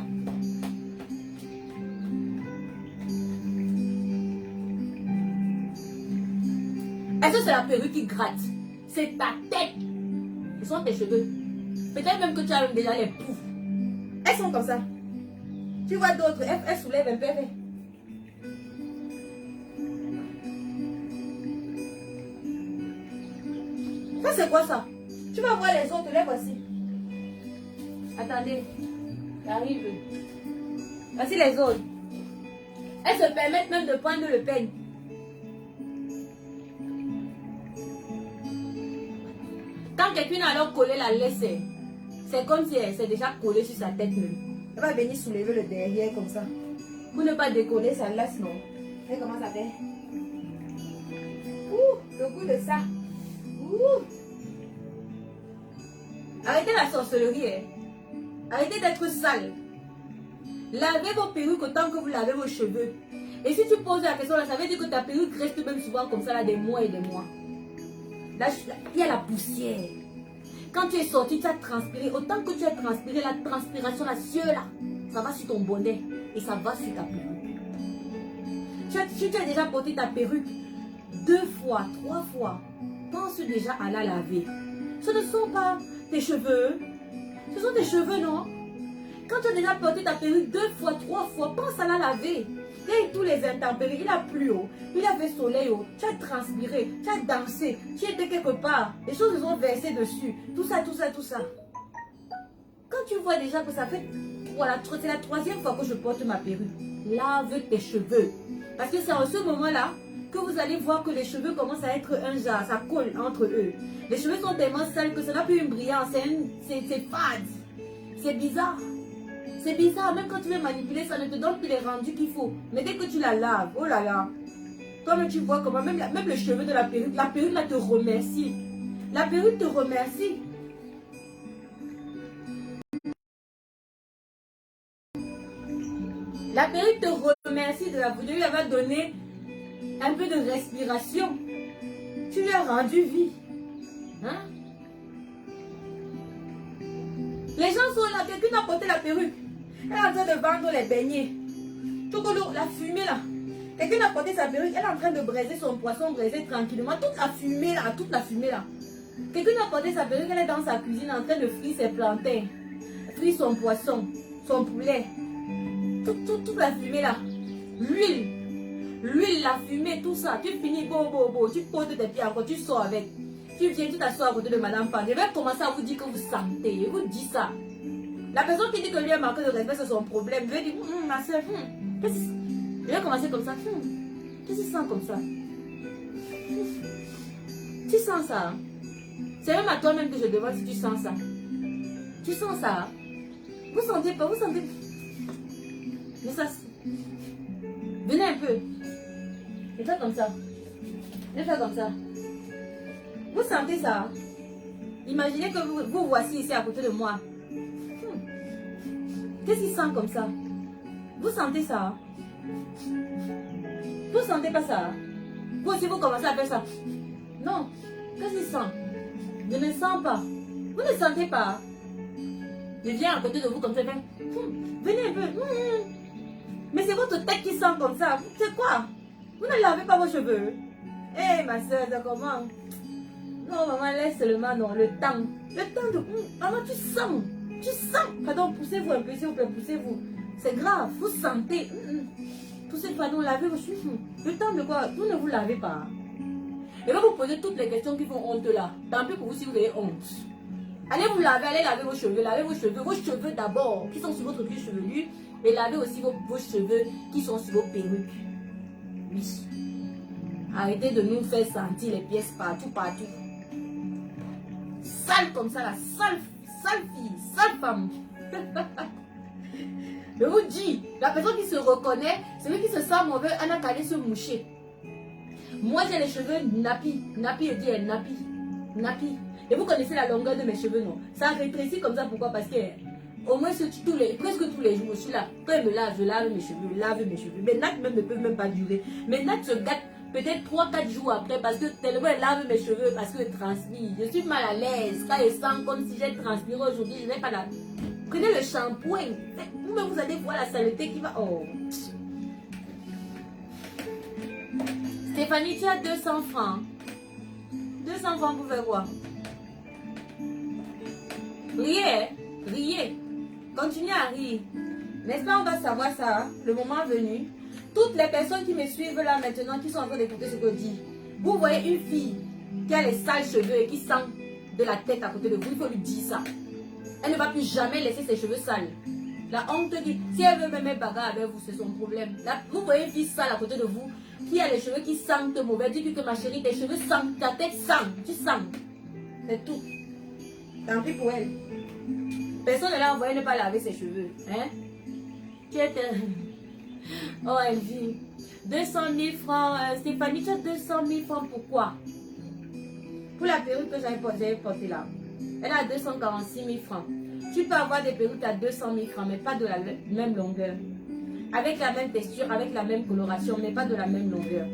Est-ce que c'est la perruque qui gratte? C'est ta tête. Ce sont tes cheveux. Peut-être même que tu as déjà les poufs. Elles sont comme ça. Tu vois d'autres, elles soulèvent un peu. Ça c'est quoi ça? Tu vas voir les autres, les voici. Attendez. J'arrive. Voici les autres. Elles se permettent même de prendre le peigne. Quand quelqu'un a alors collé la laisse, c'est comme si elle s'est déjà collée sur sa tête même. Elle va venir soulever le derrière comme ça. Pour ne pas décoller sa laisse, non. Elle commence à faire. Ouh, le goût de ça. Ouh. Arrêtez la sorcellerie. Arrêtez d'être sale. Lavez vos perruques autant que vous lavez vos cheveux. Et si tu poses la question là, ça veut dire que ta perruque reste même souvent comme ça là des mois et des mois. Là, il y a la poussière. Quand tu es sorti, tu as transpiré. Autant que tu as transpiré, la transpiration, la sueur là, ça va sur ton bonnet et ça va sur ta perruque. Tu as déjà porté ta perruque 2 fois, 3 fois. Pense déjà à la laver. Ce ne sont pas tes cheveux. Ce sont tes cheveux, non? Quand tu as déjà porté ta perruque 2 fois, 3 fois, pense à la laver. Il y a eu tous les intempéries, il a plu haut, il a fait soleil haut, tu as transpiré, tu as dansé, tu étais quelque part, les choses ont versé dessus, tout ça, tout ça, tout ça. Quand tu vois déjà que ça fait, voilà, c'est la 3e fois que je porte ma perruque, lave tes cheveux. Parce que c'est en ce moment-là que vous allez voir que les cheveux commencent à être un jar, ça colle entre eux. Les cheveux sont tellement sales que ça n'a plus une brillance, c'est fade, c'est bizarre. C'est bizarre, même quand tu veux manipuler, ça ne te donne plus les rendus qu'il faut. Mais dès que tu la laves, oh là là, toi-même tu vois comment, même le cheveu de la perruque là te remercie. La perruque te remercie. La perruque te remercie de lui avoir donné un peu de respiration. Tu lui as rendu vie. Hein? Les gens sont là, quelqu'un a porté la perruque. Elle est en train de vendre les beignets. La fumée là. Quelqu'un a porté sa perruque. Elle est en train de braiser son poisson, braiser tranquillement. Toute la fumée là. Quelqu'un a porté sa perruque. Elle est dans sa cuisine en train de frire ses plantains. Frire son poisson, son poulet. Toute la fumée là. L'huile, la fumée, tout ça. Tu finis, tu poses tes pieds encore, tu sors avec. Tu viens, tu t'assois à côté de Madame Pan. Je vais commencer à vous dire que vous sentez. Je vous dis ça. La personne qui dit que lui a manqué de respect, c'est son problème. Je vais dire, ma soeur, je vais commencer comme ça. Qu'est-ce que tu sens comme ça? Tu sens ça? Hein? C'est même à toi-même que je demande si tu sens ça. Tu sens ça? Hein? Vous sentez pas? Vous sentez? Mais ça... Venez un peu. Je fais comme ça. Je fais comme ça. Vous sentez ça? Hein? Imaginez que vous voici ici à côté de moi. Qu'est-ce qu'il sent comme ça? Vous sentez ça? Hein? Vous sentez pas ça? Hein? Vous aussi vous commencez à faire ça? Non. Qu'est-ce qu'il sent? Je ne sens pas. Vous ne sentez pas? Je viens à côté de vous comme ça. Venez un peu. Mais c'est votre tête qui sent comme ça. C'est quoi? Vous ne lavez pas vos cheveux? Eh ma soeur, c'est comment? Non maman, laisse seulement non, le temps. Le temps de... Maman, tu sens. Tu sens. Pardon, poussez-vous un peu, s'il vous plaît, poussez-vous. C'est grave, vous sentez. Poussez, pardon, lavez vos cheveux. Le temps de quoi? Vous ne vous lavez pas. Et va vous poser toutes les questions qui font honte là. Tant pis pour vous si vous avez honte. Allez vous laver, allez laver vos cheveux. Lavez vos cheveux d'abord, qui sont sur votre cuir chevelu. Et lavez aussi vos cheveux qui sont sur vos perruques. Oui. Arrêtez de nous faire sentir les pièces partout, partout. Sale comme ça, la sale fille, sale femme. Je vous dis, la personne qui se reconnaît, celui qui se sent mauvais, elle a qu'à aller se moucher. Moi, j'ai les cheveux nappis. Nappis, je dis nappis. Nappis. Et vous connaissez la longueur de mes cheveux, non? Ça rétrécit comme ça, pourquoi? Parce que au moins presque tous les jours, je suis là. Quand je me lave, je lave mes cheveux. Mes nattes même ne peuvent même pas durer. Mes nattes se gâtent peut-être 3-4 jours après parce que tellement elle lave mes cheveux, parce que je transpire. Je suis mal à l'aise. Quand je sens comme si j'ai transpiré aujourd'hui, je n'ai pas la... Prenez le shampoing. Vous-même, vous allez voir la saleté qui va... Oh. Stéphanie, tu as 200 francs. 200 francs pour faire quoi? Riez. Continuez à rire. N'est-ce pas, on va savoir ça, hein? Le moment venu. Toutes les personnes qui me suivent là maintenant, qui sont en train d'écouter ce que je dis, vous voyez une fille qui a les sales cheveux et qui sent de la tête à côté de vous, il faut lui dire ça. Elle ne va plus jamais laisser ses cheveux sales. La honte dit, si elle veut même bagarre avec vous, c'est son problème. Là, vous voyez une fille sale à côté de vous, qui a les cheveux qui sentent mauvais. Dis-lui que ma chérie, tes cheveux sentent, ta tête sent, tu sens. C'est tout. Tant pis pour elle. Personne ne l'a envoyé ne pas laver ses cheveux. Hein? Tu es... Oh, elle dit 200 000 francs. Stéphanie, tu as 200 000 francs pourquoi? Pour la perruque que j'avais portée là. Elle a 246 000 francs. Tu peux avoir des perruques à 200 000 francs, mais pas de la même longueur. avec la même texture, avec la même coloration, mais pas de la même longueur.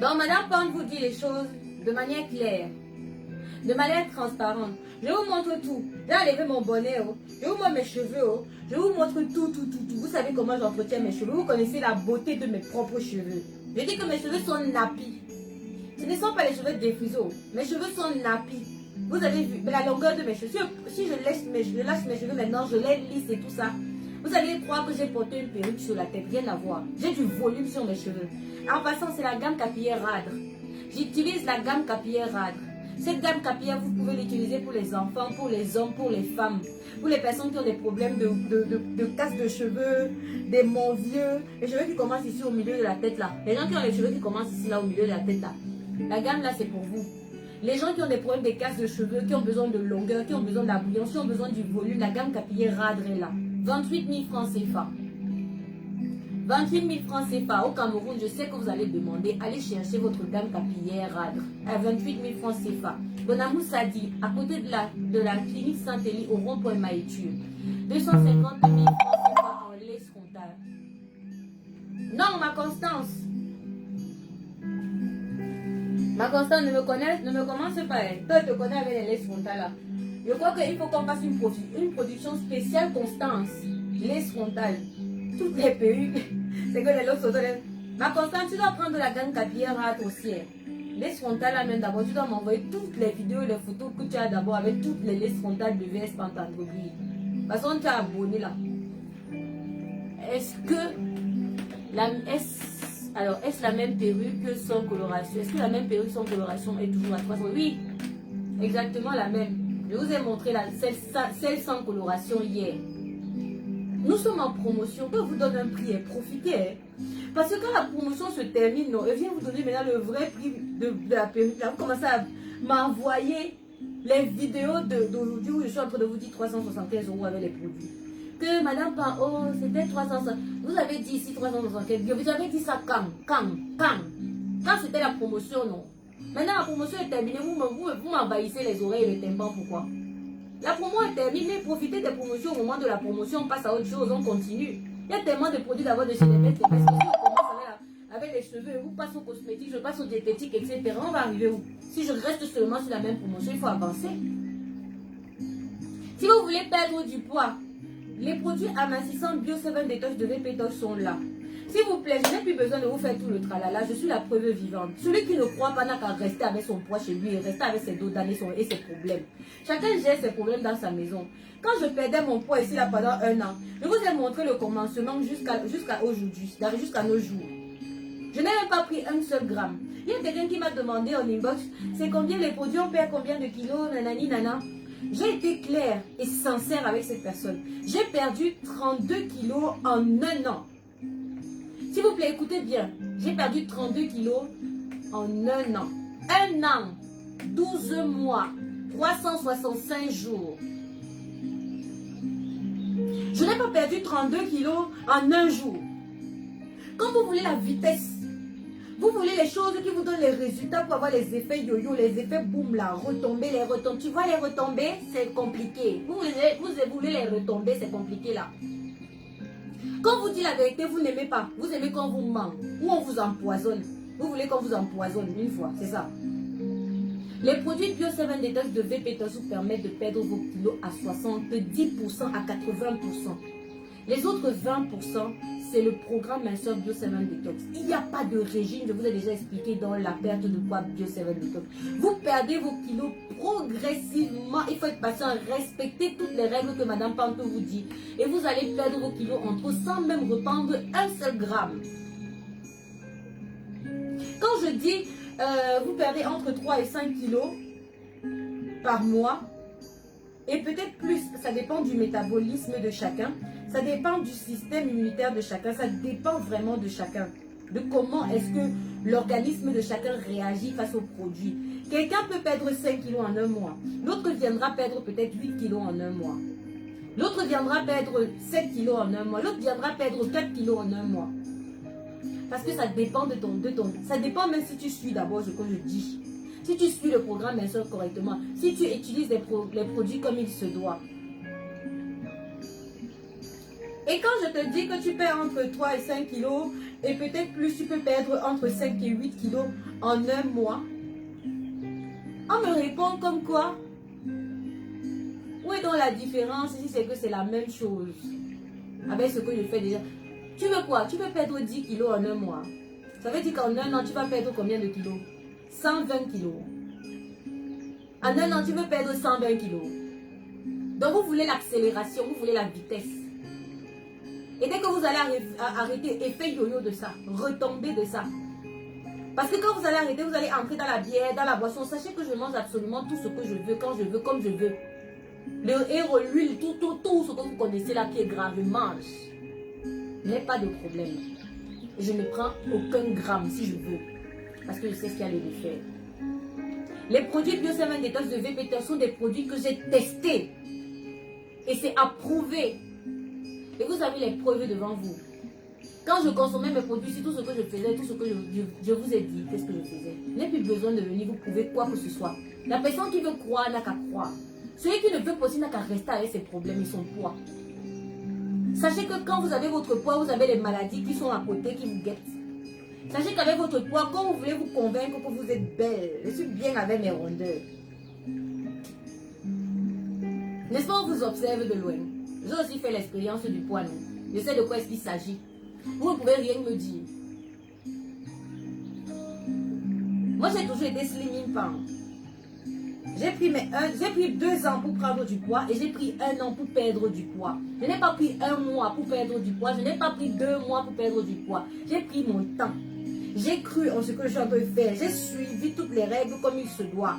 Donc, Madame Pante vous dit les choses de manière claire, de manière transparente. Je vous montre tout. J'ai enlevé mon bonnet, oh. Je vous montre mes cheveux, oh. Je vous montre tout. Vous savez comment j'entretiens mes cheveux. Vous connaissez la beauté de mes propres cheveux. Je dis que mes cheveux sont nappis. Ce ne sont pas les cheveux défrisés. Mes cheveux sont nappis. Vous avez vu la longueur de mes cheveux. Si je lâche mes cheveux maintenant, je les lisse et tout ça. Vous allez croire que j'ai porté une perruque sur la tête. Rien à voir. J'ai du volume sur mes cheveux. En passant, c'est la gamme capillaire Radre. J'utilise la gamme capillaire Radre. Cette gamme capillaire, vous pouvez l'utiliser pour les enfants, pour les hommes, pour les femmes. Pour les personnes qui ont des problèmes de casse de cheveux, des monts vieux. Les cheveux qui commencent ici au milieu de la tête là. Les gens qui ont les cheveux qui commencent ici là au milieu de la tête là. La gamme là, c'est pour vous. Les gens qui ont des problèmes de casse de cheveux, qui ont besoin de longueur, qui ont besoin d'abouillance, qui ont besoin du volume, la gamme capillaire Radre est là. 28 000 francs CFA. 28 000 francs CFA au Cameroun, je sais que vous allez demander, allez chercher votre gamme capillaire Radre à 28 000 francs CFA. Bonamou Sadi, à côté de la clinique Saint-Élie au rond-point Maïtur. 250 000 francs CFA en laisse frontale. Non, ma Constance. Ma Constance ne me commence pas. Toi, tu te connais avec les laisses frontales là. Je crois qu'il faut qu'on fasse une production spéciale Constance. Laisse frontale. Toutes les perruques. C'est que les autres sont... Ma Constance, tu dois prendre la gamme capillaire Radre aussi. Laisse frontale là même d'abord. Tu dois m'envoyer toutes les vidéos et les photos que tu as d'abord avec toutes les laisses frontales de VS Pantandrobie. De toute façon, tu as abonné là. Est-ce la même perruque sans coloration? Est-ce que la même perruque sans coloration est toujours à 300? Oui, exactement la même. Je vous ai montré celle sans coloration hier. Nous sommes en promotion. Quand je vous donne un prix, profitez. Hein. Parce que quand la promotion se termine, non, elle vient vous donner maintenant le vrai prix de la perruque. Là, vous commencez à m'envoyer les vidéos d'aujourd'hui où je suis en train de vous dire 375 € avec les produits. Que Madame Pao, c'était 300. Vous avez dit ici 375. Vous avez dit ça quand c'était la promotion, non. Maintenant la promotion est terminée, vous m'envahissez les oreilles et le tympan, pourquoi? La promo est terminée, profitez des promotions au moment de la promotion, on passe à autre chose, on continue. Il y a tellement de produits d'abord de chez les maîtres, parce que si on commence avec les cheveux, vous passez aux cosmétiques, je passe aux diététiques, etc. On va arriver où? Si je reste seulement sur la même promotion, il faut avancer. Si vous voulez perdre du poids, les produits amincissants Bio 7 Detox de VP sont là. S'il vous plaît, je n'ai plus besoin de vous faire tout le tralala. Je suis la preuve vivante. Celui qui ne croit pas n'a qu'à rester avec son poids chez lui et rester avec ses dos d'années et ses problèmes. Chacun gère ses problèmes dans sa maison. Quand je perdais mon poids ici là pendant 1 an, je vous ai montré le commencement jusqu'à aujourd'hui, jusqu'à nos jours. Je n'ai même pas pris un seul gramme. Il y a quelqu'un qui m'a demandé en inbox, c'est combien les produits, on perd combien de kilos, nanani, nana. J'ai été claire et sincère avec cette personne. J'ai perdu 32 kilos en 1 an. S'il vous plaît, écoutez bien. J'ai perdu 32 kilos en 1 an. 1 an, 12 mois, 365 jours. Je n'ai pas perdu 32 kilos en 1 jour. Quand vous voulez la vitesse, vous voulez les choses qui vous donnent les résultats pour avoir les effets yo-yo, les effets boum là, retomber, les retombées. Tu vois les retombées, c'est compliqué. Vous voulez les retombées, c'est compliqué là. Quand vous dites la vérité, vous n'aimez pas. Vous aimez quand on vous ment ou on vous empoisonne. Vous voulez qu'on vous empoisonne une fois, c'est ça. Les produits Bio 7 Detox de VP vous permettent de perdre vos kilos à 70%, à 80%. Les autres 20%, c'est le programme minceur Bio 7 Detox. Il n'y a pas de régime, je vous ai déjà expliqué dans la perte de poids Bio 7 Detox. Vous perdez vos kilos progressivement. Il faut être patient, respecter toutes les règles que Madame Panto vous dit. Et vous allez perdre vos kilos entre sans même reprendre un seul gramme. Quand je dis vous perdez entre 3 et 5 kilos par mois, et peut-être plus, ça dépend du métabolisme de chacun, ça dépend du système immunitaire de chacun, ça dépend vraiment de chacun, de comment est-ce que l'organisme de chacun réagit face aux produits. Quelqu'un peut perdre 5 kilos en 1 mois, l'autre viendra perdre peut-être 8 kilos en 1 mois, l'autre viendra perdre 7 kilos en 1 mois, l'autre viendra perdre 4 kilos en 1 mois. Parce que ça dépend de ton... Ça dépend même si tu suis d'abord ce que je dis. Si tu suis le programme minceur correctement, si tu utilises les produits comme il se doit. Et quand je te dis que tu perds entre 3 et 5 kilos, et peut-être plus, tu peux perdre entre 5 et 8 kilos en un mois, on me répond comme quoi? Où est donc la différence si c'est que c'est la même chose avec ce que je fais déjà? Tu veux quoi? Tu veux perdre 10 kilos en un mois. Ça veut dire qu'en un an, tu vas perdre combien de kilos? 120 kilos. En un an, tu veux perdre 120 kilos. Donc, vous voulez l'accélération, vous voulez la vitesse. Et dès que vous allez arrêter, effet yo-yo de ça, retomber de ça. Parce que quand vous allez arrêter, vous allez entrer dans la bière, dans la boisson. Sachez que je mange absolument tout ce que je veux, quand je veux, comme je veux. Le héros, l'huile, tout ce que vous connaissez là qui est grave, je mange. Je n'ai pas de problème. Je ne prends aucun gramme si je veux. Parce que je sais ce qu'il y a de faire. Les produits Bio7 Detox de VPTOX sont des produits que j'ai testés. Et c'est approuvé. Et vous avez les preuves devant vous. Quand je consommais mes produits, c'est tout ce que je faisais, tout ce que je vous ai dit, qu'est-ce que je faisais. Je n'ai plus besoin de venir vous prouver quoi que ce soit. La personne qui veut croire n'a qu'à croire. Celui qui ne veut pas aussi n'a qu'à rester avec ses problèmes et son poids. Sachez que quand vous avez votre poids, vous avez les maladies qui sont à côté, qui vous guettent. Sachez qu'avec votre poids, quand vous voulez vous convaincre que vous êtes belle, je suis bien avec mes rondeurs. N'est-ce pas, on vous observe de loin. J'ai aussi fait l'expérience du poids, non? Je sais de quoi est-ce qu'il s'agit. Vous ne pouvez rien me dire. Moi, j'ai toujours été slimming pan. J'ai pris 2 ans pour prendre du poids et j'ai pris 1 an pour perdre du poids. Je n'ai pas pris 1 mois pour perdre du poids. Je n'ai pas pris 2 mois pour perdre du poids. J'ai pris mon temps. J'ai cru en ce que je suis en train de faire. J'ai suivi toutes les règles comme il se doit.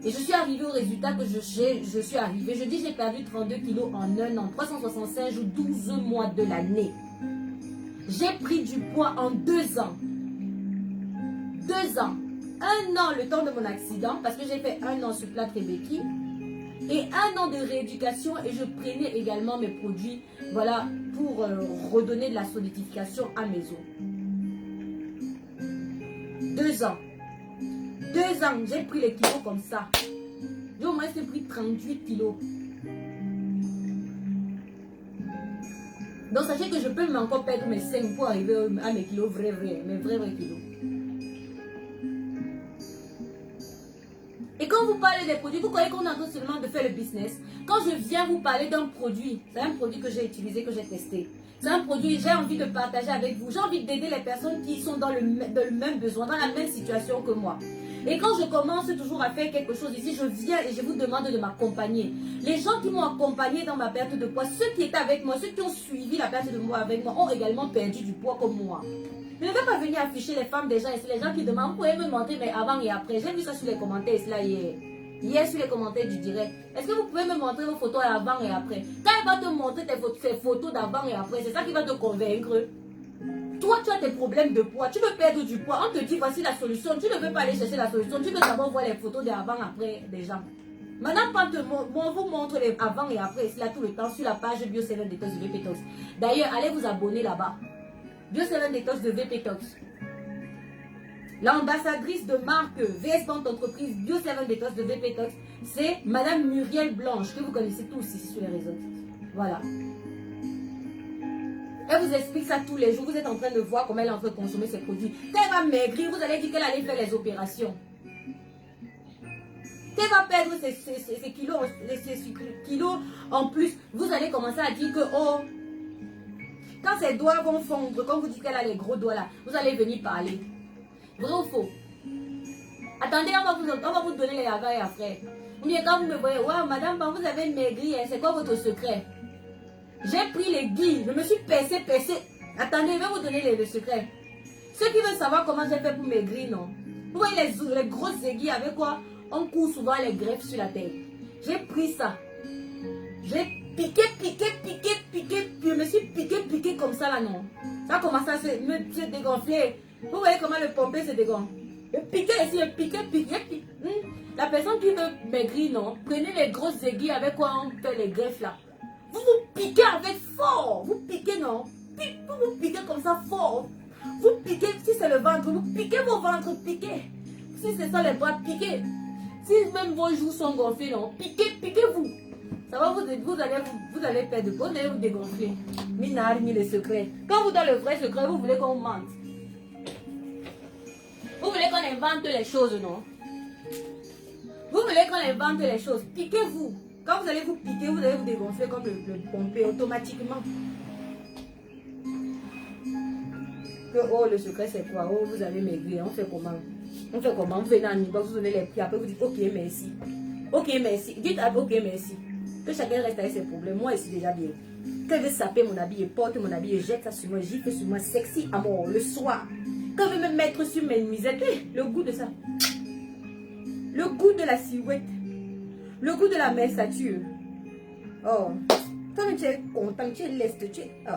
Et je suis arrivée au résultat que je suis arrivée. Je dis j'ai perdu 32 kilos en 1 an, 365 jours, 12 mois de l'année. J'ai pris du poids en 2 ans. 2 ans. 1 an le temps de mon accident, parce que j'ai fait 1 an sur plate Rebeki. Et 1 an de rééducation et je prenais également mes produits, voilà, pour redonner de la solidification à mes os. 2 ans. 2 ans, j'ai pris les kilos comme ça. J'ai au moins pris 38 kilos. Donc sachez que je peux encore perdre mes 5 pour arriver à mes kilos mes vrais kilos. Et quand vous parlez des produits, vous croyez qu'on est en train seulement de faire le business. Quand je viens vous parler d'un produit, c'est un produit que j'ai utilisé, que j'ai testé. C'est un produit, j'ai envie de partager avec vous. J'ai envie d'aider les personnes qui sont dans le même besoin, dans la même situation que moi. Et quand je commence toujours à faire quelque chose ici, je viens et je vous demande de m'accompagner. Les gens qui m'ont accompagné dans ma perte de poids, ceux qui étaient avec moi, ceux qui ont suivi la perte de poids avec moi, ont également perdu du poids comme moi. Je ne vais pas venir afficher les femmes des gens ici, les gens qui demandent, vous pouvez me montrer mais avant et après. J'ai vu ça sur les commentaires là hier. Hier sur les commentaires du direct. Est-ce que vous pouvez me montrer vos photos avant et après? Quand elle va te montrer tes photos d'avant et après, c'est ça qui va te convaincre. Toi, tu as tes problèmes de poids, tu veux perdre du poids, on te dit voici la solution, tu ne veux pas aller chercher la solution, tu veux d'abord voir les photos d'avant et après des gens. Maintenant, quand on vous montre les avant et après, c'est là tout le temps sur la page Bio7 Detox de VPTOX. D'ailleurs, allez vous abonner là-bas. Bio7 Detox de VPTOX. L'ambassadrice de marque VS Banque Entreprise Bio7 Detox de VPTOX, c'est Madame Muriel Blanche, que vous connaissez tous ici sur les réseaux. Voilà. Elle vous explique ça tous les jours. Vous êtes en train de voir comment elle est en train de consommer ses produits. Quand elle va maigrir, vous allez dire qu'elle allait faire les opérations. Quand elle va perdre ses kilos en plus, vous allez commencer à dire que, oh, quand ses doigts vont fondre, quand vous dites qu'elle a les gros doigts là, vous allez venir parler. Vrai ou faux? Attendez, on va vous donner les avant et après. Ou bien quand vous me voyez, waouh, madame, vous avez maigri, c'est quoi votre secret? J'ai pris les guides, je me suis percé. Attendez, je vais vous donner le secret. Ceux qui veulent savoir comment j'ai fait pour maigrir, non? Vous voyez les grosses aiguilles avec quoi on court souvent les greffes sur la tête. J'ai pris ça. J'ai piqué. Je me suis piqué comme ça là, non? Ça a commencé à se dégonfler. Vous voyez comment le pompier se dégonfle? Je piqué ici, je piqué. La personne qui veut maigrir, non? Prenez les grosses aiguilles avec quoi on fait les greffes là. Vous piquez avec fort. Vous piquez, non? Vous piquez comme ça fort. Vous piquez, si c'est le ventre, vous piquez vos ventres, piquez. Si c'est ça les bras, piquez. Si même vos joues sont gonflées, non? Piquez-vous. Ça va, vous allez perdre, vous allez vous dégonfler. Minard, mis les secrets. Quand vous donnez le vrai secret, vous voulez qu'on mente. Vous voulez qu'on invente les choses, non? Vous voulez qu'on invente les choses. Piquez-vous. Quand vous allez vous piquer, vous allez vous dégonfler comme le pompier automatiquement. Que, oh, le secret c'est quoi? Oh, vous avez maigri. On fait comment? On fait comment? Vous venez en inbox, vous donnez les prix. Après, vous dites ok, merci. Ok, merci. Dites ok, merci. Que chacun reste avec ses problèmes. Moi, ici déjà bien. Quand je veux saper mon habit et porte mon habit et jette ça sur moi, gifle sur moi, sexy à mort le soir. Quand je veux me mettre sur mes nuisettes, le goût de ça. Le goût de la silhouette. Le goût de la messature. Oh. Quand tu es content, tu es leste, tu es. Oh.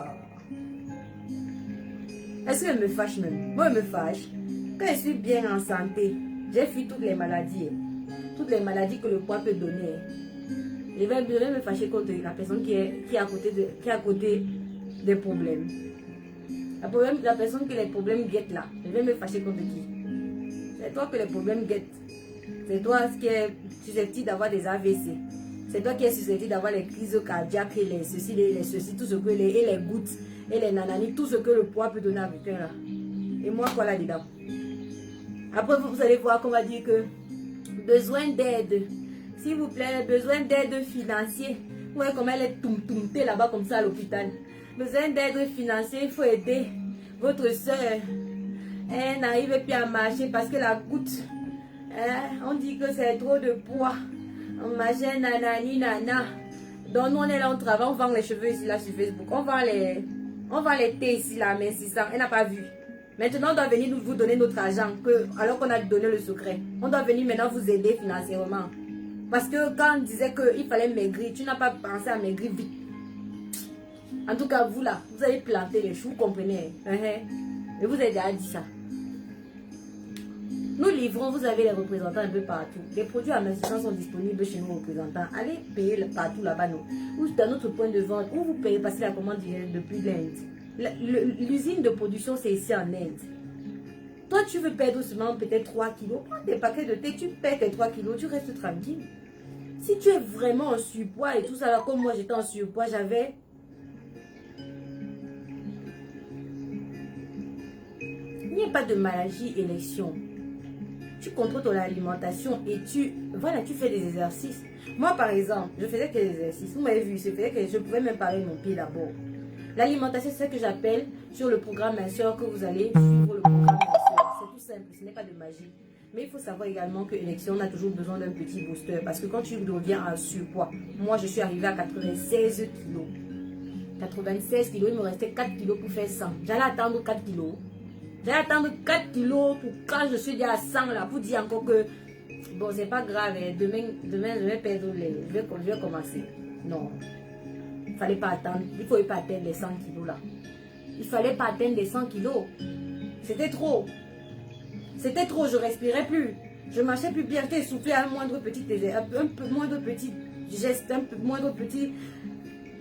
Est-ce qu'elle me fâche même? Moi, elle me fâche. Quand je suis bien en santé, j'ai fui toutes les maladies. Toutes les maladies que le poids peut donner. Je vais me fâcher contre la personne qui est à côté des problèmes. La personne que les problèmes guettent là. Je vais me fâcher contre qui? C'est toi que les problèmes guettent. C'est toi qui est susceptible d'avoir des AVC. C'est toi qui est susceptible d'avoir les crises cardiaques et les ceci, tout ce que et les gouttes et les nananis, tout ce que le poids peut donner à quelqu'un là. Et moi quoi là-dedans? Après vous allez voir qu'on va dire que besoin d'aide. S'il vous plaît, besoin d'aide financière. Vous voyez comment elle est toumtoumtée là-bas comme ça à l'hôpital. Besoin d'aide financière, il faut aider votre soeur. Elle n'arrive plus à marcher parce que la goutte, on dit que c'est trop de poids. Machin, nanani, nana. Donc nous on est là, on travaille, on vend les cheveux ici là sur Facebook. On vend les thés ici là, mais c'est ça, elle n'a pas vu. Maintenant on doit venir vous donner notre argent, alors qu'on a donné le secret. On doit venir maintenant vous aider financièrement. Parce que quand on disait qu'il fallait maigrir, tu n'as pas pensé à maigrir vite. En tout cas, vous là, vous avez planté les choux, vous comprenez. Et vous avez déjà dit ça. Nous livrons, vous avez les représentants un peu partout. Les produits à manutention sont disponibles chez nos représentants. Allez payer partout là-bas, ou dans notre point de vente, où vous payez passer la commande depuis l'Inde. L'usine de production, c'est ici en Inde. Toi, tu veux perdre seulement peut-être 3 kilos. Prends des paquets de thé, tu perds tes 3 kilos, tu restes tranquille. Si tu es vraiment en surpoids et tout ça, alors comme moi j'étais en surpoids, j'avais... Il n'y a pas de maladie élection. Tu contrôles ton alimentation et tu fais des exercices. Moi, par exemple, je faisais que des exercices. Vous m'avez vu, je pouvais même parler mon pied d'abord. L'alimentation, c'est ce que j'appelle sur le programme minceur que vous allez suivre le programme minceur. C'est tout simple, ce n'est pas de magie. Mais il faut savoir également que l'élection, on a toujours besoin d'un petit booster. Parce que quand tu deviens en surpoids, moi, je suis arrivée à 96 kilos. 96 kilos, il me restait 4 kilos pour faire 100. J'allais attendre 4 kilos. J'allais attendre 4 kilos pour quand je suis déjà à 100 là, pour dire encore que bon, c'est pas grave, demain je vais perdre je vais commencer. Non, il fallait pas attendre, il faut pas atteindre les 100 kilos là. Il fallait pas atteindre les 100 kilos. C'était trop. C'était trop, je respirais plus. Je marchais plus bien, j'étais essoufflée à un moindre petit geste, un peu moindre petit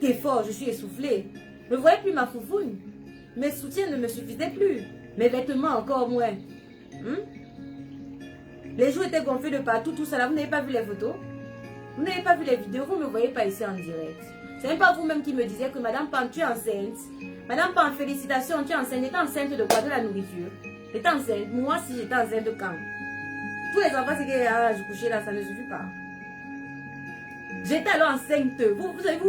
effort, je suis essoufflée. Je ne voyais plus ma foufoune. Mes soutiens ne me suffisaient plus. Mes vêtements encore moins. Les joues étaient gonflés de partout, tout ça là. Vous n'avez pas vu les photos? Vous n'avez pas vu les vidéos? Vous ne me voyez pas ici en direct. C'est même pas vous-même qui me disiez que Madame Pam, tu es enceinte. Madame Pam, félicitations, tu es enceinte. J'étais enceinte de quoi? De la nourriture. J'étais enceinte. Moi, si j'étais enceinte de quand? Tous les enfants, c'est que je couchais là, ça ne suffit pas. J'étais alors enceinte. Vous avez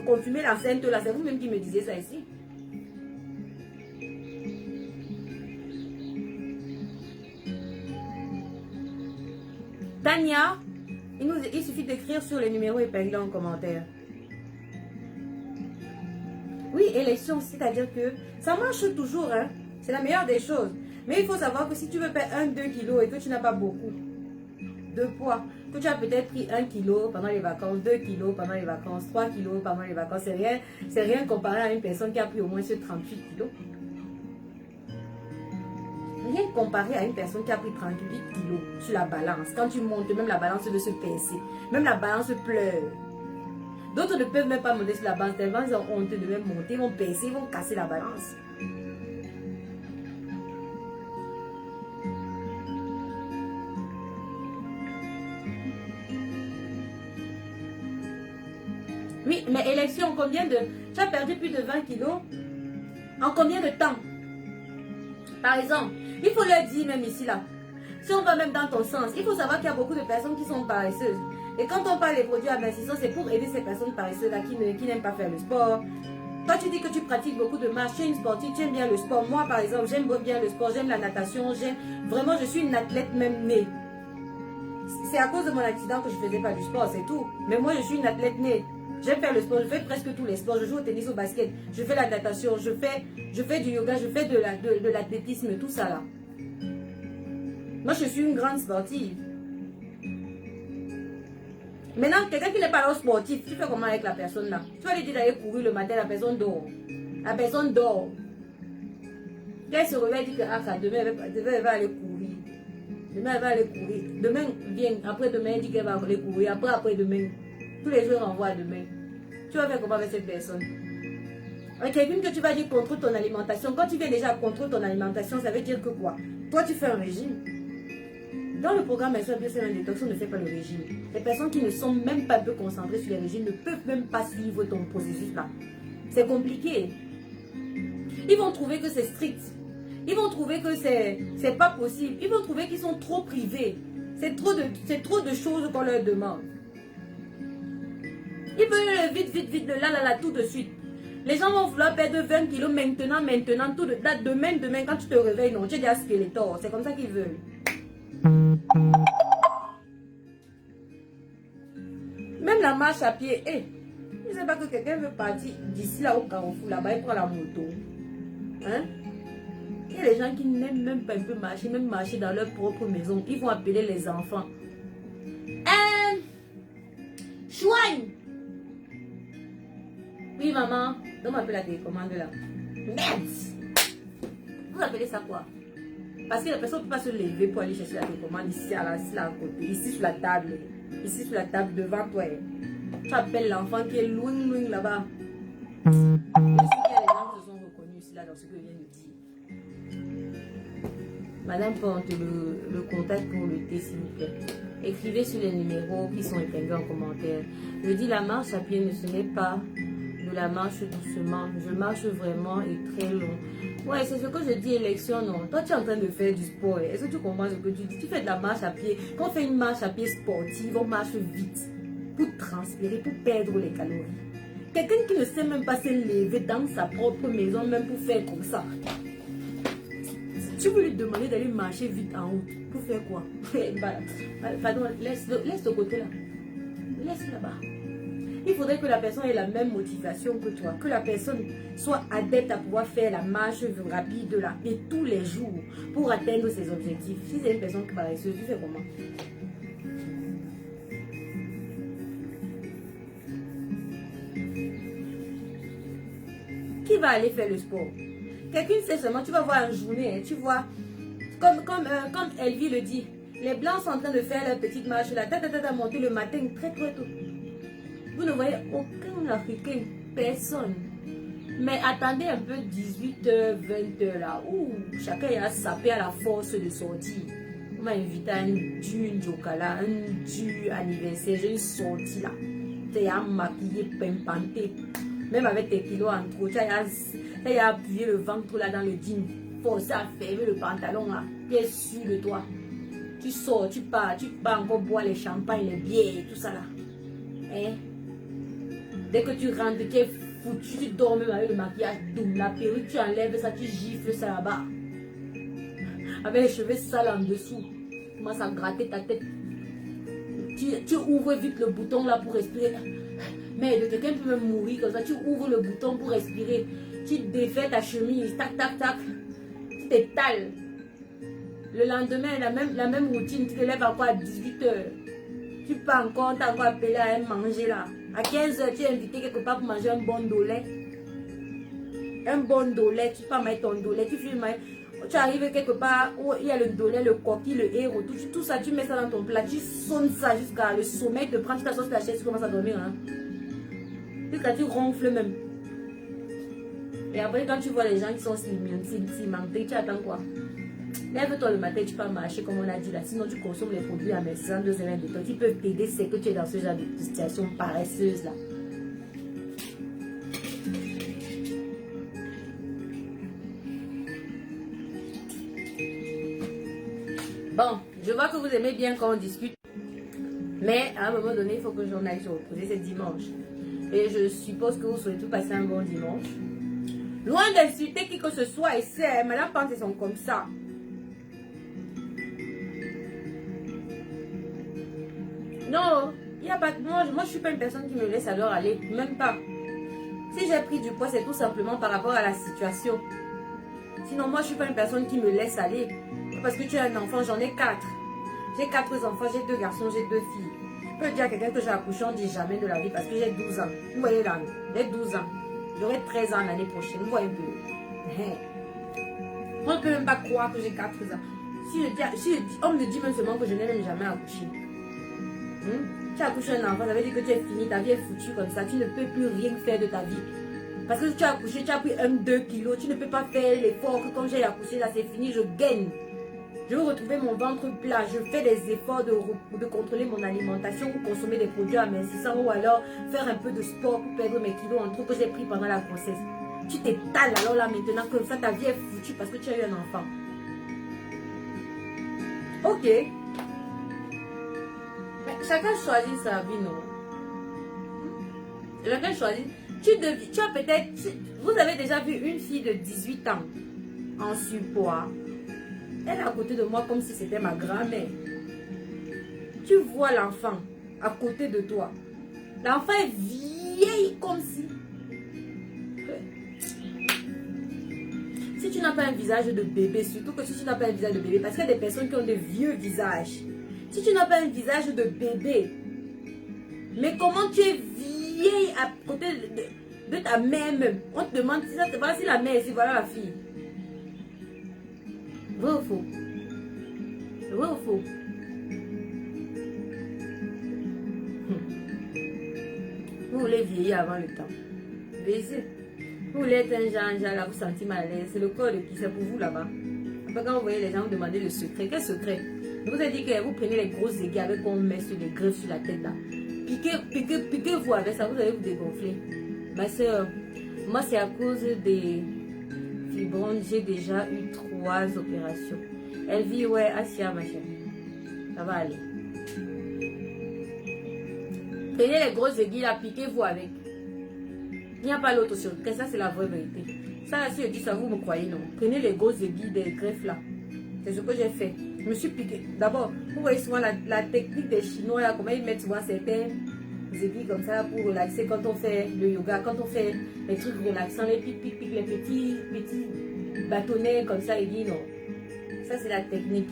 confirmé l'enceinte là. C'est vous-même qui me disiez ça ici. Tania, il suffit d'écrire sur les numéros épinglés en commentaire. Oui, élection, c'est-à-dire que ça marche toujours, hein. C'est la meilleure des choses. Mais il faut savoir que si tu veux perdre 1-2 kilos et que tu n'as pas beaucoup de poids, que tu as peut-être pris 1 kilo pendant les vacances, 2 kilos pendant les vacances, 3 kilos pendant les vacances, c'est rien comparé à une personne qui a pris au moins ce 38 kilos. Rien comparé à une personne qui a pris 38 kilos sur la balance. Quand tu montes, même la balance veut se pincer. Même la balance pleure. D'autres ne peuvent même pas monter sur la balance. Tellement ils ont honte de même monter. Ils vont pincer, ils vont casser la balance. Oui, mais élection, combien de... Tu as perdu plus de 20 kilos en combien de temps? Par exemple, il faut leur dire même ici là. Si on va même dans ton sens, il faut savoir qu'il y a beaucoup de personnes qui sont paresseuses. Et quand on parle des produits amincissants, c'est pour aider ces personnes paresseuses là qui n'aiment pas faire le sport. Toi, tu dis que tu pratiques beaucoup de marche, tu es une sportive, tu aimes bien le sport. Moi, par exemple, j'aime bien le sport, j'aime la natation, vraiment, je suis une athlète même née. C'est à cause de mon accident que je ne faisais pas du sport, c'est tout. Mais moi, je suis une athlète née. J'aime faire le sport, je fais presque tous les sports. Je joue au tennis, au basket, je fais la natation, je fais du yoga, je fais de l'athlétisme, tout ça là. Moi, je suis une grande sportive. Maintenant, quelqu'un qui n'est pas là sportif, tu fais comment avec la personne là? Tu vas lui dire d'aller courir le matin, la personne dort. La personne dort. Quand elle se réveille, elle dit que demain, elle va aller courir. Demain, elle va aller courir. Demain vient, après-demain, elle dit qu'elle va aller courir. Après-demain. Tous les jours, on renvoie demain. Tu vas faire comment avec cette personne? Avec quelqu'un que tu vas dire contrôle ton alimentation. Quand tu viens déjà contrôler ton alimentation, ça veut dire que quoi? Toi, tu fais un régime. Dans le programme SOS Détox, on ne fait pas le régime. Les personnes qui ne sont même pas un peu concentrées sur les régimes ne peuvent même pas suivre ton processus là. C'est compliqué. Ils vont trouver que c'est strict. Ils vont trouver que c'est pas possible. Ils vont trouver qu'ils sont trop privés. C'est trop de choses qu'on leur demande. Ils veulent vite, là, tout de suite. Les gens vont vouloir perdre 20 kilos maintenant, tout de date, demain, quand tu te réveilles, non, tu es déjà squelettor. C'est comme ça qu'ils veulent. Même la marche à pied, je ne sais pas que quelqu'un veut partir d'ici là au Carrefour, là-bas, il prend la moto. Hein? Il y a des gens qui n'aiment même pas un peu marcher, même marcher dans leur propre maison. Ils vont appeler les enfants. Chouagne! Oui, maman. Donne-moi un peu la télécommande là. Merde! Vous appelez ça quoi? Parce que la personne ne peut pas se lever pour aller chercher la télécommande ici à côté, ici sur la table. Ici sur la table devant toi. Tu appelles l'enfant qui est loin là-bas. Je sais qu'il y a des gens qui se sont reconnus ici là dans ce que je viens de dire. Madame, porte le contact pour le thé s'il vous plaît. Écrivez sur les numéros qui sont épinglés en commentaire. Je dis la marche à pied, ce n'est pas de la marche doucement. Je marche vraiment et très long. Ouais, c'est ce que je dis, élection, non. Toi, tu es en train de faire du sport. Est-ce que tu comprends ce que tu dis? Tu fais de la marche à pied. Quand on fait une marche à pied sportive, on marche vite pour transpirer, pour perdre les calories. Quelqu'un qui ne sait même pas se lever dans sa propre maison, même pour faire comme ça. Tu veux lui demander d'aller marcher vite en route. Pour faire quoi? Pardon, laisse ce côté-là. Laisse là-bas. Il faudrait que la personne ait la même motivation que toi. Que la personne soit adepte à pouvoir faire la marche rapide là. Et tous les jours pour atteindre ses objectifs. Si c'est une personne qui paresseuse, tu fais comment? Qui va aller faire le sport? Quelqu'un sait seulement, tu vas voir en journée, tu vois, comme Elvie le dit, les blancs sont en train de faire leur petite marche là, monter le matin très tôt. Vous ne voyez aucun Africain, personne. Mais attendez un peu 18h, 20h là, où chacun a sapé à la force de sortir. On m'a invité à une Jokala, un anniversaire, j'ai une sortie là. Tu es maquillé, pimpanté. Même avec tes kilos en trop, tu as appuyé le ventre là dans le jean, forcé à fermer le pantalon là, pied sur de toi. Tu sors, tu pars encore boire les champagnes, les bières, tout ça là. Hein? Dès que tu rentres, tu es foutu, tu dors même avec le maquillage, doum, la perruque, tu enlèves ça, tu gifles ça là-bas. Avec les cheveux sales en dessous, tu commences à gratter ta tête. Tu ouvres vite le bouton là pour respirer. Mais quelqu'un peut même mourir comme ça. Tu ouvres le bouton pour respirer. Tu défais ta chemise. Tac, tac, tac. Tu t'étales. Le lendemain, la même routine. Tu te lèves encore à 18h. Tu pars encore, tu as encore appelé à manger là. À 15h, tu es invité quelque part pour manger un bon dolet. Un bon dolet. Tu peux mettre ton dolet. Tu arrives quelque part où il y a le dolet, le coquille, le héros. Tout ça, tu mets ça dans ton plat. Tu sonnes ça jusqu'à le sommeil te prend. Tu t'assois sur la chaise, tu commences à dormir. Hein. Quand tu ronfles même. Et après, quand tu vois les gens qui sont cimentés, tu attends quoi? Lève-toi le matin, tu peux marcher comme on a dit là. Sinon, tu consommes les produits à 2 semaines de temps. Ils peuvent t'aider, c'est que tu es dans ce genre de situation paresseuse là. Bon, je vois que vous aimez bien quand on discute. Mais à un moment donné, il faut que j'en aille se reposer, c'est dimanche. Et je suppose que vous souhaitez passer un bon dimanche. Loin d'insulter qui que ce soit, et c'est, madame pense qu'ils sont comme ça. Non, il n'y a pas, moi je ne suis pas une personne qui me laisse alors aller, même pas. Si j'ai pris du poids, c'est tout simplement par rapport à la situation. Sinon, moi je ne suis pas une personne qui me laisse aller. Parce que tu as un enfant, j'en ai 4. J'ai 4 enfants, j'ai 2 garçons, j'ai 2 filles. Je peux dire à quelqu'un que j'ai accouché, on ne dit jamais de la vie parce que j'ai 12 ans. Vous voyez là, j'ai 12 ans. J'aurai 13 ans l'année prochaine, vous voyez un peu. On ne peut même pas croire que j'ai 4 ans. On me dit même seulement que je n'ai même jamais accouché. Tu as accouché un enfant, ça veut dire que tu es fini, ta vie est foutue comme ça. Tu ne peux plus rien faire de ta vie. Parce que tu as accouché, tu as pris 1-2 kilos. Tu ne peux pas faire l'effort que quand j'ai accouché, là c'est fini, je gagne. Je veux retrouver mon ventre plat. Je fais des efforts de contrôler mon alimentation ou consommer des produits amincissants ou alors faire un peu de sport pour perdre mes kilos en trop que j'ai pris pendant la grossesse. Tu t'étales alors là maintenant comme ça ta vie est foutue parce que tu as eu un enfant. Ok. Mais chacun choisit sa vie, non? Chacun choisit. Tu as peut-être... Vous avez déjà vu une fille de 18 ans en surpoids. Elle est à côté de moi comme si c'était ma grand-mère. Tu vois l'enfant à côté de toi. L'enfant est vieille comme si... Si tu n'as pas un visage de bébé, surtout que si tu n'as pas un visage de bébé, parce qu'il y a des personnes qui ont des vieux visages. Si tu n'as pas un visage de bébé, mais comment tu es vieille à côté de ta mère même? On te demande si ça te va, si la mère, si voilà la fille. Vrai ou faux? Vrai ou faux? Vous voulez vieillir avant le temps. Baisez. Vous voulez être un genre là, vous sentez mal à l'aise. C'est le corps de qui? C'est pour vous là-bas. Après, quand vous voyez les gens vous demander le secret. Quel secret? Je vous ai dit que vous prenez les grosses aiguilles avec qu'on met sur les greffes sur la tête là. Piquez-vous avec ça, vous allez vous dégonfler. Ma soeur, moi c'est à cause des fibromes, j'ai déjà eu 3 opérations. Elle vit, ouais, Asia, ma chérie. Ça va aller. Prenez les grosses aiguilles là, piquez-vous avec. Il n'y a pas l'autre chose. Ça, c'est la vraie vérité. Ça, si je dis ça, vous me croyez, non? Prenez les grosses aiguilles des greffes là. C'est ce que j'ai fait. Je me suis piqué. D'abord, vous voyez souvent la technique des Chinois là, comment ils mettent souvent certaines aiguilles comme ça pour relaxer quand on fait le yoga, quand on fait les trucs relaxants, les pics, les petits bâtonnets comme ça, aiguilles, non. Ça, c'est la technique.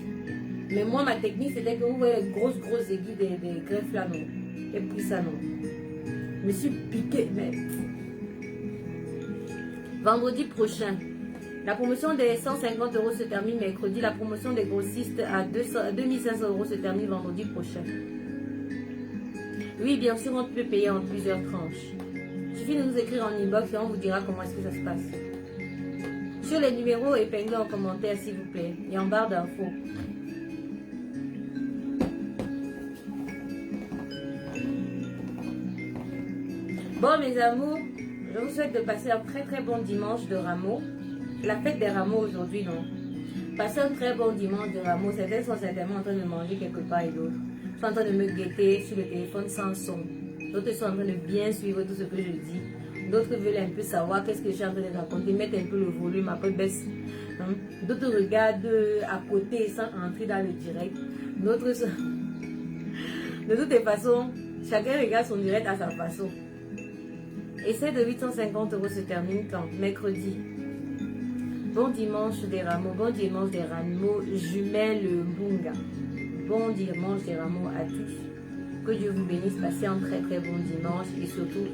Mais moi, ma technique, c'était que vous voyez les grosses aiguilles des greffes là, non. Et puis ça, non. Je me suis piqué, mais... Vendredi prochain, la promotion des 150 € se termine mercredi. La promotion des grossistes à 2500 € se termine vendredi prochain. Oui, bien sûr, on peut payer en plusieurs tranches. Il suffit de nous écrire en inbox et on vous dira comment est-ce que ça se passe. Sur les numéros, épinglez en commentaire, s'il vous plaît, et en barre d'infos. Bon, mes amours, je vous souhaite de passer un très bon dimanche de Rameaux. La fête des Rameaux aujourd'hui, non? Passez un très bon dimanche de Rameaux. Certains sont certainement en train de manger quelque part et d'autres sont en train de me guetter sur le téléphone sans son. D'autres sont en train de bien suivre tout ce que je dis. D'autres veulent un peu savoir qu'est-ce que je suis en train de raconter, mettre un peu le volume, après baisse. D'autres regardent à côté sans entrer dans le direct. D'autres sont... De toutes les façons, chacun regarde son direct à sa façon. Et celle de 850 € se termine quand? Mercredi. Bon dimanche des Rameaux, bon dimanche des Rameaux, jumelles Mbunga. Bon dimanche des Rameaux à tous. Que Dieu vous bénisse, passez un très bon dimanche et surtout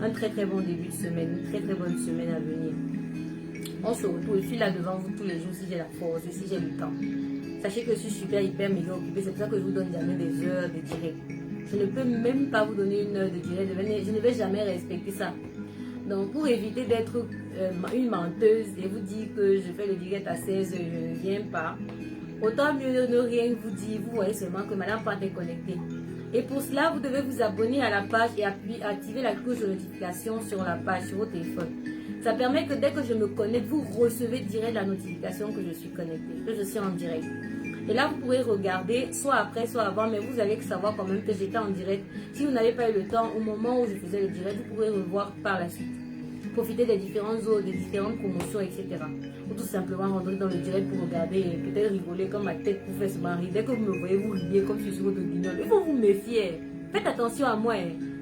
un très bon début de semaine, une très bonne semaine à venir. On se retrouve, je suis là devant vous tous les jours si j'ai la force et si j'ai le temps. Sachez que je suis super hyper méga occupée, c'est pour ça que je vous donne jamais des heures de direct. Je ne peux même pas vous donner une heure de direct, je ne vais jamais respecter ça. Donc pour éviter d'être une menteuse et vous dire que je fais le direct à 16h, je ne viens pas, autant mieux ne rien vous dire, vous voyez seulement que Madame Pante est connectée. Et pour cela, vous devez vous abonner à la page et activer la cloche de notification sur la page, sur votre téléphone. Ça permet que dès que je me connecte, vous recevez direct la notification que je suis connectée, que je suis en direct. Et là, vous pourrez regarder, soit après, soit avant, mais vous allez savoir quand même que j'étais en direct. Si vous n'avez pas eu le temps, au moment où je faisais le direct, vous pourrez revoir par la suite. Profiter des différentes zones, des différentes promotions, etc. Ou tout simplement rentrer dans le direct pour regarder et peut-être rigoler comme ma tête pour faire se marier. Dès que vous me voyez, vous riez comme si je suis votre guignol. Il faut vous méfier. Faites attention à moi.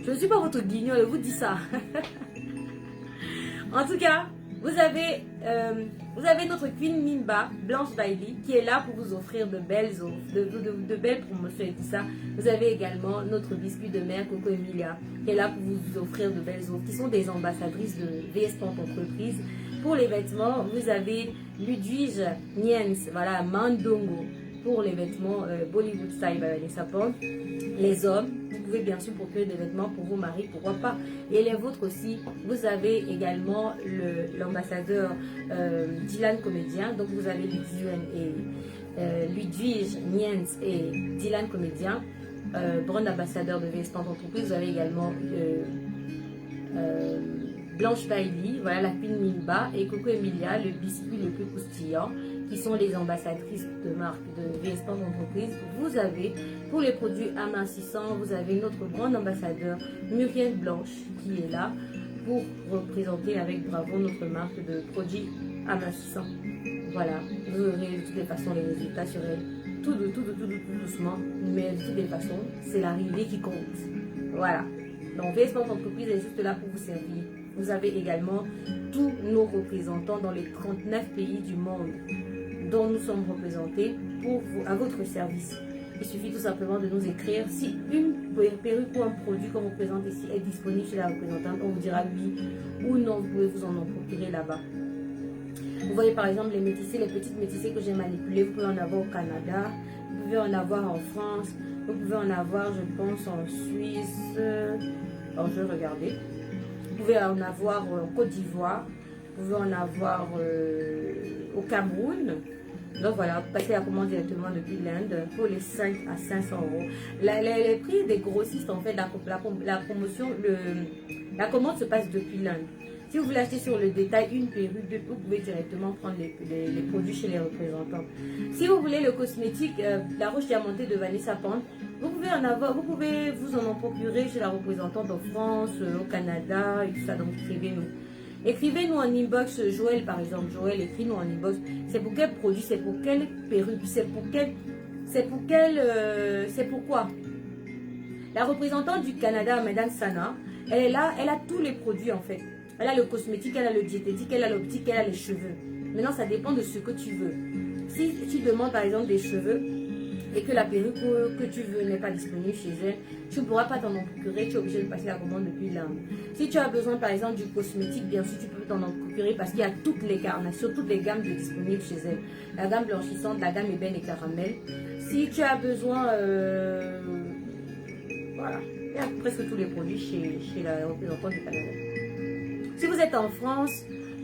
Je ne suis pas votre guignol, je vous dis ça. En tout cas, vous avez notre Queen Mimba, Blanche Bailey, qui est là pour vous offrir de belles offres, de belles promotions et tout ça. Vous avez également notre biscuit de mer, Coco Emilia, qui est là pour vous offrir de belles offres, qui sont des ambassadrices de VS Pente Entreprise. Pour les vêtements, vous avez Ludwige Niens, voilà, Mandongo, pour les vêtements Bollywood Style Vanessa Pente. Les hommes, vous pouvez bien sûr procurer des vêtements pour vos maris, pourquoi pas. Et les vôtres aussi, vous avez également l'ambassadeur Dylan Comédien. Donc vous avez Ludwige Niens et Dylan Comédien, brand ambassadeur de VS Pente Entreprise. Vous avez également Blanche Bailey, voilà la Queen Mimba, et Coco Emilia, le biscuit le plus croustillant, qui sont les ambassadrices de marque de VS Pente Entreprise. Vous avez, pour les produits amincissants, vous avez notre grande ambassadeur Muriel Blanche qui est là pour représenter avec bravo notre marque de produits amincissants. Voilà, vous aurez de toutes les façons les résultats sur elle, tout doucement, mais de toutes les façons, c'est l'arrivée qui compte. Voilà, donc VS Pente Entreprise est juste là pour vous servir. Vous avez également tous nos représentants dans les 39 pays du monde dont nous sommes représentés pour vous, à votre service. Il suffit tout simplement de nous écrire. Si une perruque ou un produit qu'on vous présente ici est disponible chez la représentante, on vous dira oui ou non, vous pouvez vous en procurer là-bas. Vous voyez par exemple les métissés, les petites métissées que j'ai manipulées, vous pouvez en avoir au Canada, vous pouvez en avoir en France, vous pouvez en avoir je pense en Suisse, alors je vais regarder. Vous pouvez en avoir en Côte d'Ivoire, vous pouvez en avoir au Cameroun. Donc voilà, passez la commande directement depuis l'Inde pour les 5 à 500 euros. Les prix des grossistes, en fait, la promotion, la commande se passe depuis l'Inde. Si vous voulez acheter sur le détail une perruque, vous pouvez directement prendre les produits chez les représentants. Si vous voulez le cosmétique, la roche diamantée de Vanessa Pente, vous pouvez en avoir, vous pouvez vous en procurer chez la représentante en France, au Canada et tout ça. Donc écrivez-nous. Écrivez-nous en inbox, Joël par exemple. Joël, écris-nous en inbox. C'est pour quel produit, c'est pour quelle perruque, c'est pourquoi. La représentante du Canada, Madame Sana, elle est là, elle a tous les produits en fait. Elle a le cosmétique, elle a le diététique, elle a l'optique, elle a les cheveux. Maintenant, ça dépend de ce que tu veux. Si tu demandes par exemple des cheveux et que la perruque que tu veux n'est pas disponible chez elle, tu ne pourras pas t'en procurer, tu es obligé de passer la commande depuis l'Inde. Si tu as besoin par exemple du cosmétique, bien sûr tu peux t'en procurer parce qu'il y a toutes les carnations, toutes les gammes de disponibles chez elle. La gamme blanchissante, la gamme ébène et caramel. Si tu as besoin, voilà, il y a presque tous les produits chez la représentante du Canada. Si vous êtes en France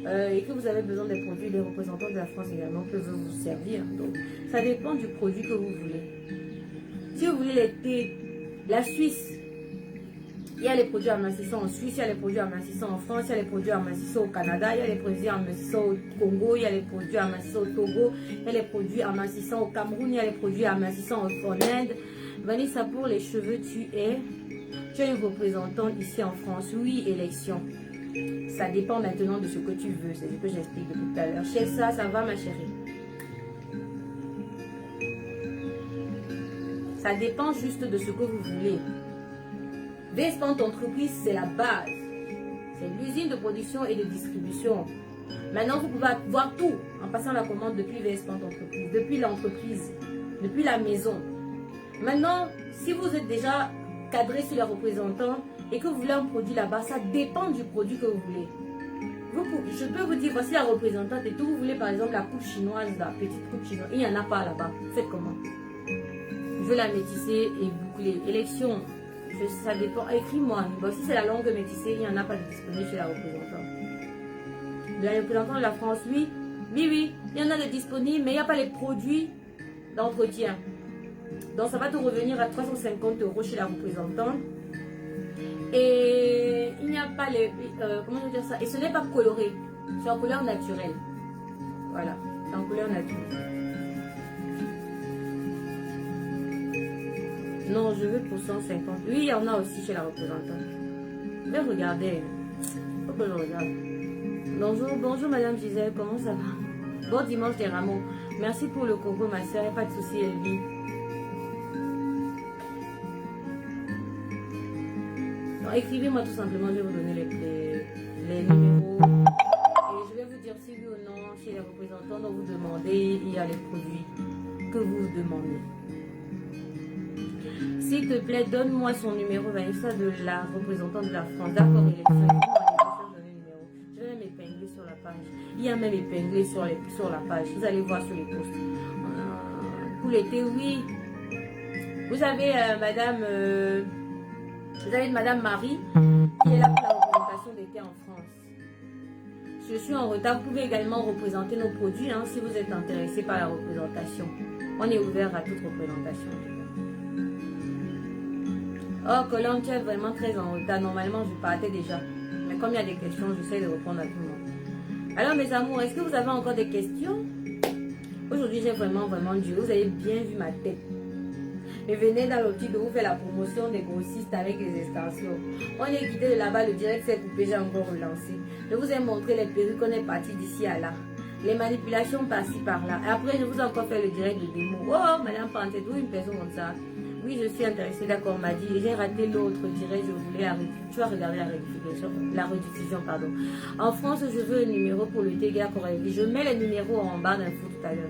et que vous avez besoin des produits, les représentants de la France également peuvent vous servir. Donc, ça dépend du produit que vous voulez. Si vous voulez les thés, la Suisse, il y a les produits amincissants en Suisse, il y a les produits amincissants en France, il y a les produits amincissants au Canada, il y a les produits amincissants au Congo, il y a les produits amincissants au Togo, il y a les produits amincissants au Cameroun, il y a les produits amincissants en Inde. Vanessa, pour les cheveux, tu es une représentante ici en France. Oui, élection. Ça dépend maintenant de ce que tu veux. C'est ce que j'explique depuis tout à l'heure. Chez ça va ma chérie. Ça dépend juste de ce que vous voulez. VS Pente Entreprise, c'est la base. C'est l'usine de production et de distribution. Maintenant, vous pouvez voir tout en passant la commande depuis VS Pente Entreprise, depuis l'entreprise, depuis la maison. Maintenant, si vous êtes déjà cadré sur les représentants et que vous voulez un produit là-bas, ça dépend du produit que vous voulez. Je peux vous dire, voici la représentante et tout. Vous voulez par exemple la coupe chinoise, la petite coupe chinoise. Il n'y en a pas là-bas. Faites comment? Je veux la métisser et boucler. Élection, ça dépend. Écris-moi. Si c'est la longue métissée, il n'y en a pas de disponible chez la représentante. La représentante de la France, oui. Oui, il y en a de disponibles, mais il n'y a pas les produits d'entretien. Donc ça va te revenir à 350 € chez la représentante. Et il n'y a pas les... comment je veux dire ça? Et ce n'est pas coloré. C'est en couleur naturelle. Voilà. C'est en couleur naturelle. Non, je veux pour 150. Oui, il y en a aussi chez la représentante. Je vais regarder. Faut que je regarde. Bonjour, bonjour Madame Gisèle, comment ça va? Bon dimanche des rameaux. Merci pour le coco, ma soeur. Pas de souci, Elvie. Écrivez-moi tout simplement, je vais vous donner les numéros. Et je vais vous dire si oui ou non, chez les représentants dont vous demandez, il y a les produits que vous demandez. S'il te plaît, donne-moi son numéro, Vanessa, de la représentante de la France. D'accord, élection. Je vais même épingler sur la page. Il y a même épinglé sur la page. Vous allez voir sur les posts. Pour l'été, oui. Vous avez Madame Marie qui est là pour la représentation d'été en France. Je suis en retard. Vous pouvez également représenter nos produits hein, si vous êtes intéressé par la représentation. On est ouvert à toute représentation. Oh, Colombe, tu es vraiment très en retard. Normalement, je partais déjà. Mais comme il y a des questions, j'essaie de répondre à tout le monde. Alors, mes amours, est-ce que vous avez encore des questions? Aujourd'hui, j'ai vraiment dur. Vous avez bien vu ma tête. Et venez dans l'optique de vous faire la promotion des grossistes avec les extensions. On est quitté de là-bas, le direct s'est coupé, j'ai encore relancé. Je vous ai montré les perruques, on est parti d'ici à là. Les manipulations par-ci par-là. Après, je vous ai encore fait le direct de démo. Oh, Madame Pantet, vous une personne comme ça. Oui, je suis intéressée, d'accord, on m'a dit. J'ai raté l'autre direct, je voulais arrêter. Tu vas regarder la rediffusion, pardon. En France, je veux un numéro pour le dégât Coralie. Je mets les numéros en bas d'info tout à l'heure.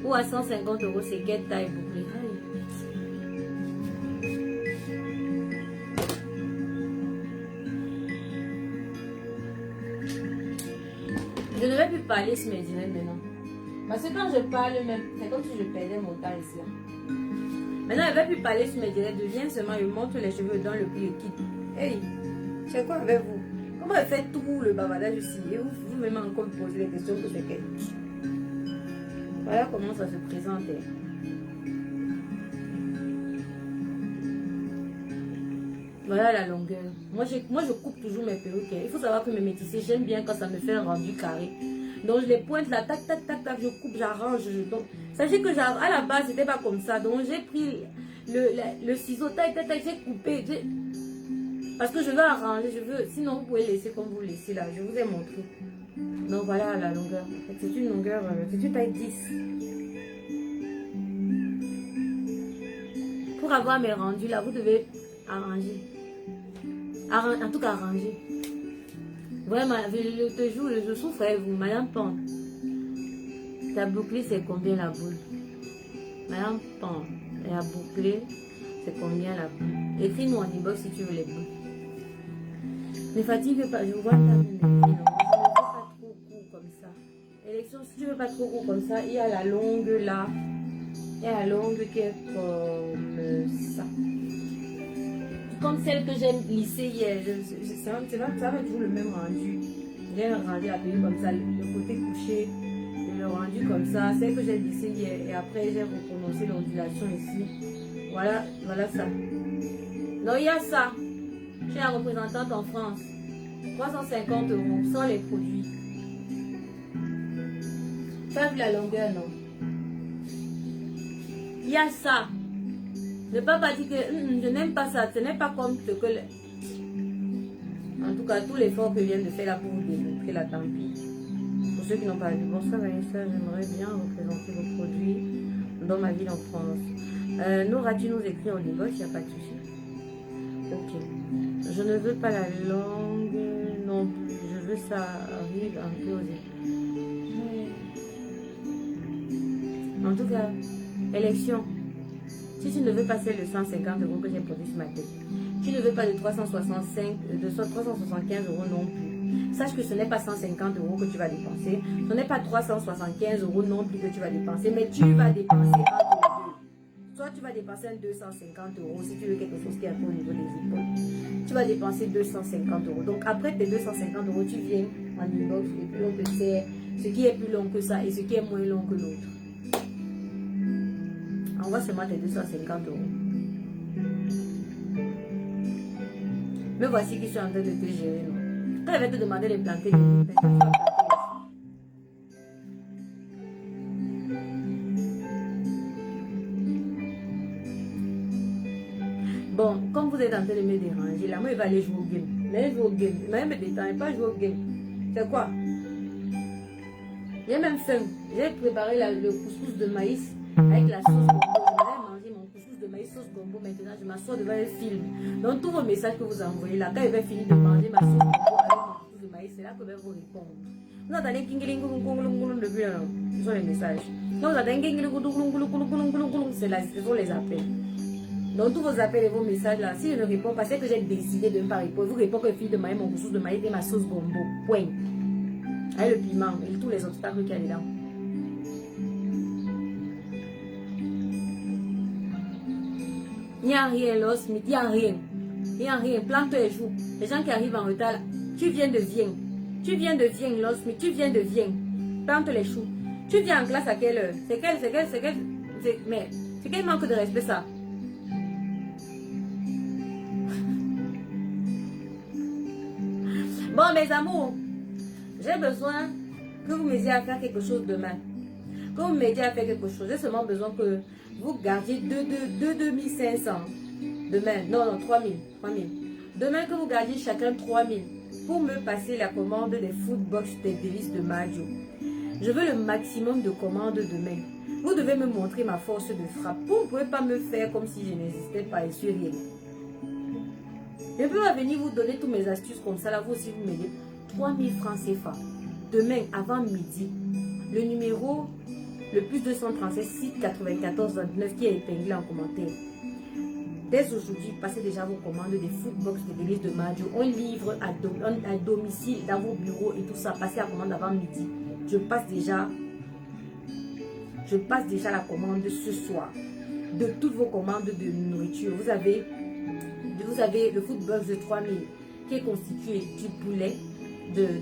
Ou à 150 €, c'est quelle taille bouclée. Je ne vais plus parler sur mes directs maintenant. Parce que quand je parle même, c'est comme si je perdais mon temps ici. Maintenant, je ne vais plus parler sur mes directs. Je viens seulement, je montre les cheveux dans le plus kit. Hey, c'est quoi avec vous? Comment je fais tout le bavardage ici? Et vous-même encore me posez les questions que c'est que. Voilà comment ça se présente. Voilà la longueur. Moi, je coupe toujours mes perruques. Il faut savoir que mes métissés, j'aime bien quand ça me fait un rendu carré. Donc, je les pointe là, tac, tac, tac, tac, je coupe, j'arrange. Donc, sachez que à la base, c'était pas comme ça. Donc, j'ai pris le ciseau, tac, tac, tac, j'ai coupé. Parce que je veux arranger, sinon, vous pouvez laisser comme vous laissez là. Je vous ai montré. Donc, voilà la longueur. C'est une longueur, c'est une taille 10. Pour avoir mes rendus là, vous devez arranger. En tout cas, arranger. Vraiment, je souffre avec vous, Madame Pan. Ta bouclée, c'est combien la boule? Madame Pan, la bouclée, c'est combien la boule? Écris-nous en inbox si tu veux les boules. Ne fatigue pas, je vois ta mine. Je ne veux pas trop court comme ça. Élection, si tu veux pas trop court comme ça, il y a la longue là. Il y a la longue qui est comme ça. Comme celle que j'aime lisser hier. Ça va toujours le même rendu. J'ai rendu la perruque comme ça, le côté couché, le rendu comme ça. Celle que j'ai lissée hier. Et après, j'ai recommencé l'ondulation ici. Voilà ça. Donc, il y a ça. Chez la représentante en France. 350 € sans les produits. Tu as vu la longueur, non? Il y a ça. Ne pas dire que je n'aime pas ça. Ce n'est pas comme ce que... En tout cas, tout l'effort que je viens de faire là pour vous démontrer la tant pis. Pour ceux qui n'ont pas vu. Bonsoir Vanessa, j'aimerais bien représenter vos produits dans ma ville en France. Nora, tu nous écris en inbox, il n'y a pas de souci. Ok. Je ne veux pas la langue non plus. Je veux ça arrive un peu aux yeux. En tout cas, élection. Si tu ne veux pas celle de 150 € que j'ai produit sur ma tête, tu ne veux pas de 375 € non plus. Sache que ce n'est pas 150 € que tu vas dépenser. Ce n'est pas 375 € non plus que tu vas dépenser, mais tu vas dépenser entre les deux. Soit tu vas dépenser un 250 € si tu veux quelque chose qui est un peu au niveau des épaules. Tu vas dépenser 250 €. Donc après tes 250 €, tu viens en inbox et puis on te sert ce qui est plus long que ça et ce qui est moins long que l'autre. Envoie seulement tes 250 €. Me voici qui sont en train de te gérer. Non? Quand je vais te demander de planter des Bon, comme vous êtes en train de me déranger, là, moi, il va aller jouer au game. Mais jouer au game. Mais me détendre, pas jouer au game. C'est quoi? J'ai même faim. J'ai préparé le couscous de maïs avec la sauce gombo. Je vais manger mon couscous de maïs sauce gombo. Maintenant, je m'assois devant un film. Donc, tous vos messages que vous envoyez là, quand il va finir de manger ma sauce gombo avec mon couscous de maïs, c'est là que je vais vous répondre. Vous entendez depuis là, ce sont les messages. Non, vous entendez ce sont les appels. Donc, tous vos appels et vos messages là, si je ne réponds pas, c'est que j'ai décidé de ne pas répondre. Vous répondez que je finis de manger mon couscous de maïs et ma sauce gombo. Point. Avec le piment et tous les obstacles qu'il y a dedans. Il n'y a rien, Lost Smith, il n'y a rien. Il n'y a rien. Plante les joues. Les gens qui arrivent en retard, là, tu viens de Vienne. Tu viens de Vienne, Lost Smith, tu viens de Vienne. Plante les choux. Tu viens en classe à quelle heure? C'est quel manque de respect ça? Bon, mes amours, j'ai besoin que vous m'aidiez à faire quelque chose demain. Que vous m'aidiez à faire quelque chose. J'ai seulement besoin que vous gardiez 2500 demain. Non, 3000. Demain, que vous gardiez chacun 3000 pour me passer la commande des Foodbox des délices de Maggio. Je veux le maximum de commandes demain. Vous devez me montrer ma force de frappe. Vous ne pouvez pas me faire comme si je n'existais pas et suis rien. Je peux venir vous donner toutes mes astuces comme ça. Là, vous aussi, vous m'aidez. 3000 francs CFA. Demain, avant midi, le numéro le plus 236 6 94 29 qui est épinglé en commentaire. Dès aujourd'hui, passez déjà vos commandes des Foodbox des délices de Maggio. On livre à domicile dans vos bureaux et tout ça. Passez la commande avant midi. Je passe déjà la commande ce soir de toutes vos commandes de nourriture. Vous avez le Foodbox de 3000 qui est constitué du poulet,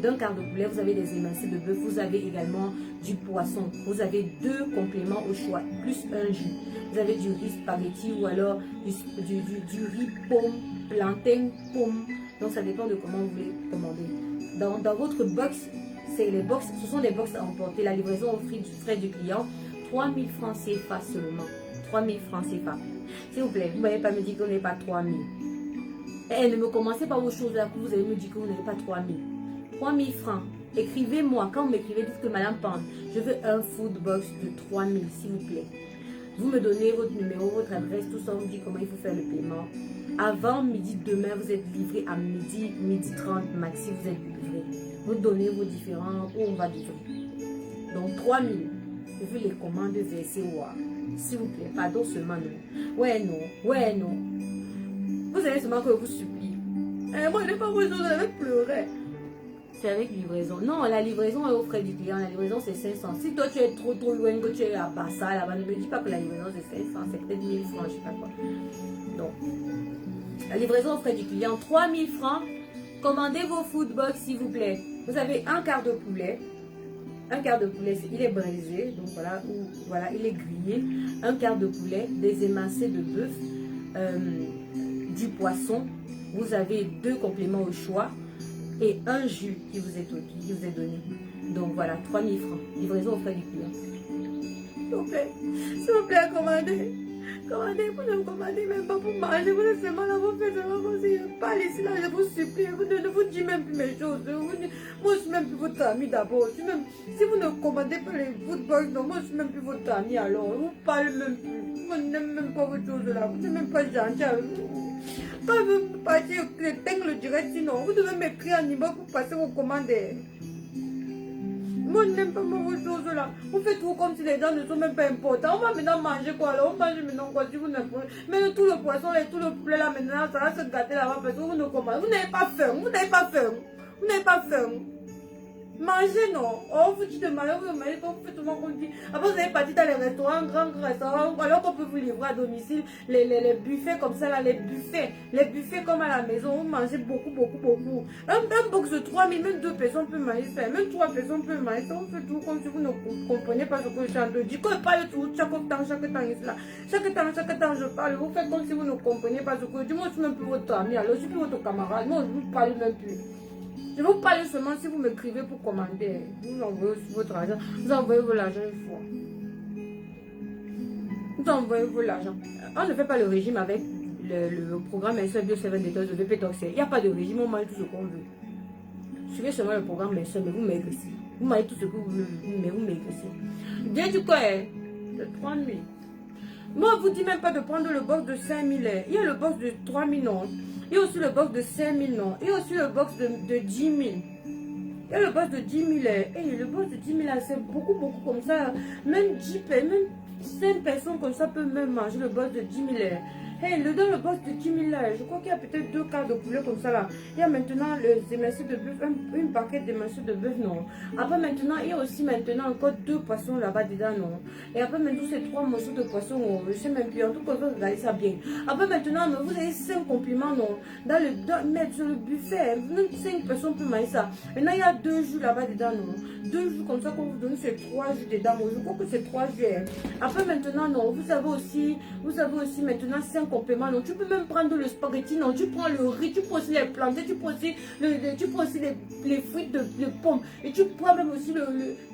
d'un quart de poulet, vous avez des émincés de bœuf, vous avez également du poisson, vous avez 2 compléments au choix, plus un jus. Vous avez du riz spaghetti ou alors du riz pomme, plantain, pomme. Donc ça dépend de comment vous voulez commander. Dans votre box, ce sont des box à emporter. La livraison au frais du client, 3000 francs CFA seulement. 3000 francs CFA. S'il vous plaît, vous ne m'avez pas me dire qu'on n'est pas 3000. Et ne me commencez pas vos choses là que vous allez me dire que vous n'avez pas 3000. 3000 francs. Écrivez-moi. Quand vous m'écrivez, dites que Madame Pande, je veux un Foodbox de 3000, s'il vous plaît. Vous me donnez votre numéro, votre adresse, tout ça, on me dit comment il faut faire le paiement. Avant midi demain, vous êtes livré à midi 30 maxi, vous êtes livré. Vous donnez vos différents, où on va livrer. Donc 3000. Je veux les commandes versées, s'il vous plaît. Pardon seulement, non. Ouais, non. Vous savez seulement que je vous supplie. Moi, je n'ai pas besoin, je vais pleurer. C'est avec livraison. Non, la livraison est au frais du client. La livraison, c'est 500. Si toi, tu es trop loin, que tu es à Bassa, là-bas, ne me dis pas que la livraison, c'est 500. C'est peut-être 1000 francs, je ne sais pas quoi. Donc, la livraison au frais du client, 3000 francs. Commandez vos Foodbox, s'il vous plaît. Vous avez un quart de poulet. Un quart de poulet, il est braisé. Donc, voilà, il est grillé. Un quart de poulet, des émincés de bœuf, du poisson. Vous avez 2 compléments au choix. Et un jus qui vous est donné. Donc voilà, 3000 francs. Livraison au frais du client. S'il vous plaît, commandez. Commandez, vous ne me commandez même pas pour manger. Vous êtes seulement là, vous faites seulement comme si je parle ici, là, je vous supplie. Vous ne vous dites même plus mes choses. Moi, je suis même plus votre ami d'abord. Si vous ne commandez pas les Foodbox, non, moi, je suis même plus votre ami alors. Vous parlez même plus. Vous n'aimez même pas votre chose là. Vous n'êtes même pas gentil avec vous. Quand vous partez, je le direct, sinon vous devez m'écrire un numéro pour passer vos commandes. Moi, je n'aime pas vos choses là. Vous faites tout comme si les gens ne sont même pas importants. On va maintenant manger quoi alors? On mange maintenant quoi si vous ne prenez. Mais tout le poisson et tout le poulet là maintenant, ça va se gâter là-bas parce que vous ne commandez. Vous n'avez pas faim. Vous n'avez pas faim. Vous n'avez pas faim. Mangez non. Oh, vous dites de manger, vous mangez comme vous faites tout le monde dit. Après, vous allez partir dans les restaurants, grands restaurants, alors qu'on peut vous livrer à domicile les buffets comme ça, là, les buffets comme à la maison, vous mangez beaucoup. Un box de 3000, même 2 personnes peuvent manger ça, même 3 personnes peuvent manger ça. On fait tout comme si vous ne comprenez pas ce que je suis en train de dire. Quand je parle tout, chaque temps ici là. Chaque temps je parle, vous faites comme si vous ne comprenez pas ce que je dis. Moi, je suis même plus votre ami, alors je suis plus votre camarade. Moi, je ne vous parle même plus. Je vais vous parler seulement si vous m'écrivez pour commander. Vous envoyez votre argent. Vous envoyez vos l'argent une fois. Vous envoyez vos l'argent. On ne fait pas le régime avec le programme SL Bio 7 Detox de VP Toxer. Il n'y a pas de régime, on mange tout ce qu'on veut. Suivez seulement le programme SL, mais vous maigrissez. Vous mangez tout ce que vous voulez, mais vous maigrissez. Bien du quoi, de 3 000. Moi, je vous dis même pas de prendre le box de 5 000. Il y a le box de 3 000, non. Il y a aussi le box de 5 000, non. Il y a aussi le box de 10 000. Il y a le box de 10 000. Et le box de 10 000, c'est beaucoup comme ça. Même 10 même 5 personnes comme ça peuvent même manger le box de 10 000. Hey, dans le box de 10 000 là, je crois qu'il y a peut-être 2 quarts de poulet comme ça là. Il y a maintenant les émincés de bœuf, une paquet d'émincés de bœuf, non. Après maintenant, il y a aussi maintenant encore 2 poissons là-bas dedans, non. Et après maintenant, ces 3 morceaux de poisson, je sais même plus, en tout cas, vous regardez ça bien. Après maintenant, vous avez 5 compliments, non. Mettre sur le buffet, même 5 personnes peuvent manger ça. Maintenant, il y a 2 jus là-bas dedans, non. 2 jus comme ça qu'on vous donne, c'est 3 jus dedans. Je crois que c'est 3 jus. Après maintenant, non, vous avez aussi maintenant 5 compléments. Non, tu peux même prendre le spaghetti, non, tu prends le riz, tu prends aussi les plantains, tu prends aussi les fruits de pommes. Et tu prends même aussi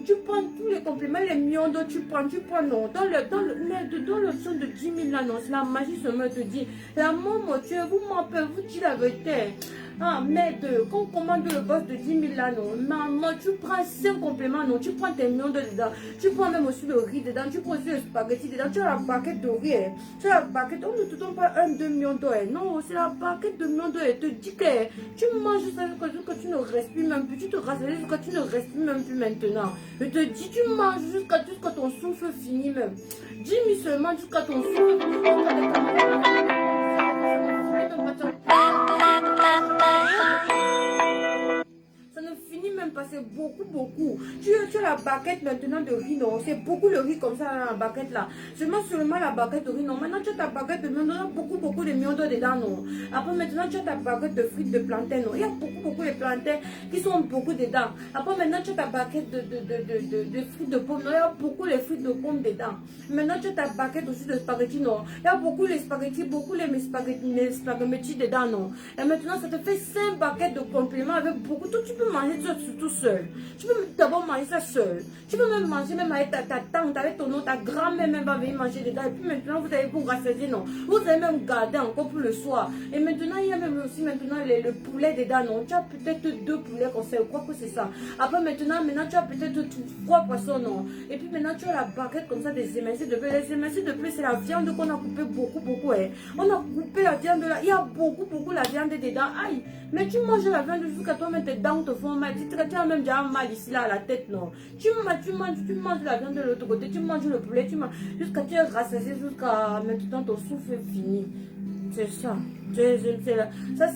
tu prends tous les compléments, les mions dont tu prends, non. Dans le son de 10 000 là, non, c'est la magie seulement te dit. La maman, vous m'appelez, vous dites la vérité. Ah, merde, quand on commande le boss de 10 000 là, non, maman, tu prends 5 compléments, non, tu prends tes mions dedans, tu prends même aussi le riz dedans, tu prends aussi le spaghetti dedans, tu as la paquette de riz, tu as la paquette, on ne te donne pas 1-2 millions d'or, non, c'est la paquette de millions d'or, te dit que tu manges ça jusqu'à tu ne respires même plus, tu te rassasis jusqu'à tu ne respires même plus maintenant. Je te dis, tu manges jusqu'à ton souffle finit même. 10 000 seulement jusqu'à ton souffle finit. Ça ne finit même pas, c'est beaucoup. Tu as la baguette maintenant de riz, non. C'est beaucoup le riz comme ça, la baguette là. Seulement la baguette de riz, non. Maintenant tu as ta baguette de mion, beaucoup de mion dedans, non. Après maintenant tu as ta baguette de frites de plantain, non. Il y a beaucoup de plantains qui sont beaucoup dedans. Après maintenant tu as ta baguette de frites de pommes, non. Il y a beaucoup les frites de pommes dedans. Maintenant tu as ta baguette aussi de spaghetti, non. Il y a beaucoup les spaghettis, les spaghettis dedans, non. Et maintenant ça te fait 5 baguettes de compléments avec beaucoup. Tout, tu peux manger ça tout seul. Tu peux d'abord manger ça seul. Tu peux même manger même avec ta tante, avec ton autre, ta grand-mère même va venir manger dedans. Et puis maintenant vous allez vous rassasier, non. Vous allez même garder encore pour le soir. Et maintenant il y a même aussi le poulet dedans, non. Tu as peut-être 2 poulets comme ça, je crois que c'est ça. Après maintenant tu as peut-être 3 poissons, non. Et puis maintenant tu as la baguette comme ça des émincés de bœuf. Les émincés de bœuf c'est la viande qu'on a coupé beaucoup. On a coupé la viande là. Il y a beaucoup la viande dedans. Aïe. Mais tu manges la viande jusqu'à toi même tes dents te font mal. Tu as même déjà mal ici là à la tête, non. Tu manges la viande de l'autre côté, tu manges le poulet, tu manges jusqu'à tu es rassasié, jusqu'à maintenant ton souffle est fini. C'est ça. Ça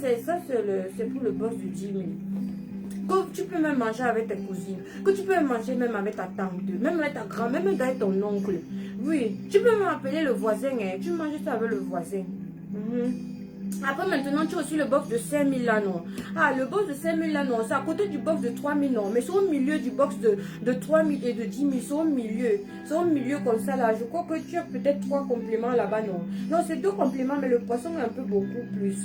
c'est pour le boss du 10 000. Que tu peux même manger avec tes cousines, que tu peux manger même avec ta tante, même avec ta grand-mère, même avec ton oncle. Oui, tu peux même appeler le voisin, tu manges ça avec le voisin. Après maintenant tu as aussi le box de 5 000 là, non. Ah, le box de 5 000 là, non, c'est à côté du box de 3 000, non. Mais c'est au milieu du box de 3 000 et de 10 000, c'est au milieu comme ça là. Je crois que tu as peut-être 3 compléments là-bas, non. Non, c'est 2 compléments, mais le poisson est un peu beaucoup plus.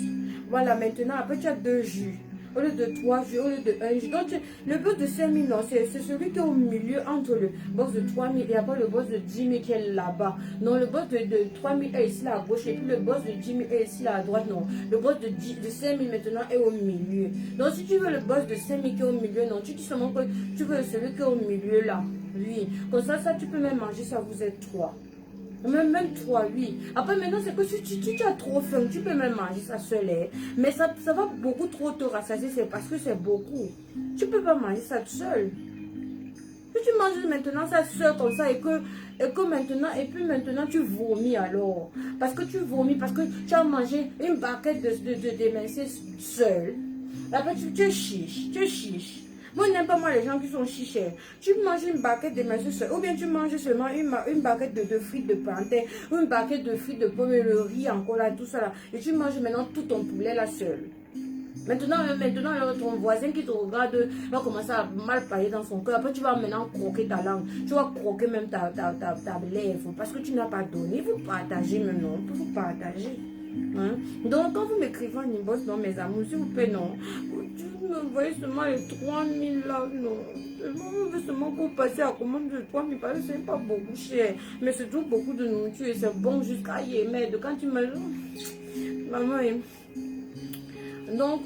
Voilà, maintenant après tu as 2 jus. Au lieu de 3 jus, au lieu de 1 jus. Donc, le box de 5 000, non, c'est celui qui est au milieu entre le box de 3 000 et après le box de 10 000 qui est là-bas. Non, le box de 3 000 est ici là à gauche et puis le box de 10 000 est ici là à droite, non. Le box de 5 000 maintenant est au milieu. Donc, si tu veux le box de 5 000 qui est au milieu, non, tu dis seulement que tu veux celui qui est au milieu là. Oui, comme ça, tu peux même manger ça, vous êtes 3. Même 3, oui. Après, maintenant, c'est que si tu as trop faim, tu peux même manger ça seul. Mais ça va beaucoup trop te rassasier, c'est parce que c'est beaucoup. Tu peux pas manger ça tout seul. Si tu manges maintenant ça seul comme ça et puis maintenant tu vomis alors. Parce que tu vomis, parce que tu as mangé une baguette d'émincé seul. Après, tu chiches. Moi, je n'aime pas moi les gens qui sont chichés. Tu manges une baguette de maïs seul, ou bien tu manges seulement une baguette de frites de plantain, ou une baguette de frites de pommes et le riz encore là, tout ça là. Et tu manges maintenant tout ton poulet là seul. Maintenant, ton voisin qui te regarde va commencer à mal parler dans son cœur. Après, tu vas maintenant croquer ta langue. Tu vas croquer même ta lèvre parce que tu n'as pas donné. Il faut partager maintenant. Il faut partager. Hein? Donc, quand vous m'écrivez en inbox, non, mes amours, s'il vous plaît, non. Vous me voyez seulement les 3 000 là, non. On veut seulement qu'on passe à commande de 3 000 parce que c'est pas beaucoup cher. Mais c'est toujours beaucoup de nourriture et c'est bon jusqu'à y merde. Quand tu me. Maman, donc,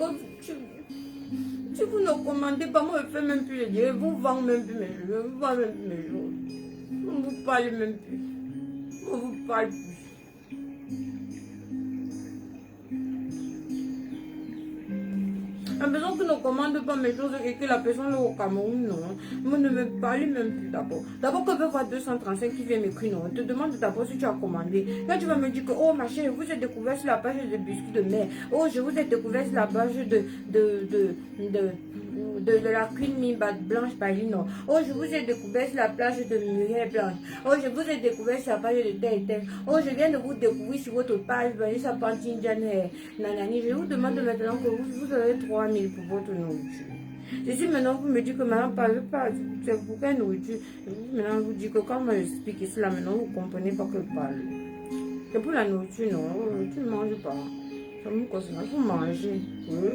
si vous ne commandez pas, moi je ne fais même plus le direct, vous vendez même plus mes jours, vous vendez même plus mes jours. On ne vous parle même plus. On ne vous parle plus. La personne qui ne commande pas mes choses et que la personne est au Cameroun, non. Moi, ne me parlez même plus d'abord. D'abord, quand je vois 235 qui vient m'écrire, non. On te demande d'abord si tu as commandé. Quand tu vas me dire que, oh, ma chérie, vous êtes découvert sur la page de biscuits de mer. Oh, je vous ai découvert sur la page de la Queen Mimba Blanche Palino. Oh, je vous ai découvert sur la plage de Muriel Blanche. Oh, je vous ai découvert sur la page de tel et tel. Oh, je viens de vous découvrir sur votre page, Vanessa Pantinjan, nanani. Je vous demande maintenant que vous avez 3000 pour votre nourriture. Et si maintenant vous me dites que maintenant, parlez pas, c'est pour quelle nourriture. Maintenant, je vous dis que quand je explique cela, maintenant, vous ne comprenez pas que je parle. C'est pour la nourriture, non. Tu ne manges pas. Ça me concerne, il faut manger. Oui.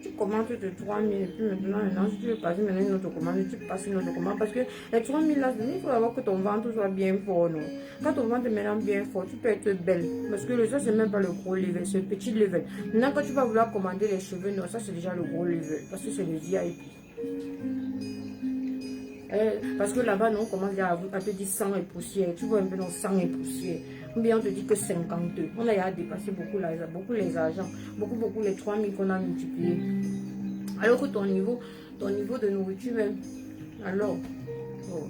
Tu commandes de 3000 et puis maintenant, si tu veux passer maintenant une autre commande, tu passes une autre commande parce que les 3000 là, il faut avoir que ton ventre soit bien fort, non. Quand ton ventre est maintenant bien fort, tu peux être belle parce que ça c'est même pas le gros level, c'est le petit level. Maintenant quand tu vas vouloir commander les cheveux, non, ça c'est déjà le gros level parce que c'est le VIP. Parce que là-bas, on commence à te dire 100 et poussière. Tu vois un peu dans 100 et poussière. Ou bien on te dit que 52. On a dépassé beaucoup les argents. Beaucoup les 3000 qu'on a multipliés. Alors que ton niveau de nourriture même. Alors. Oh.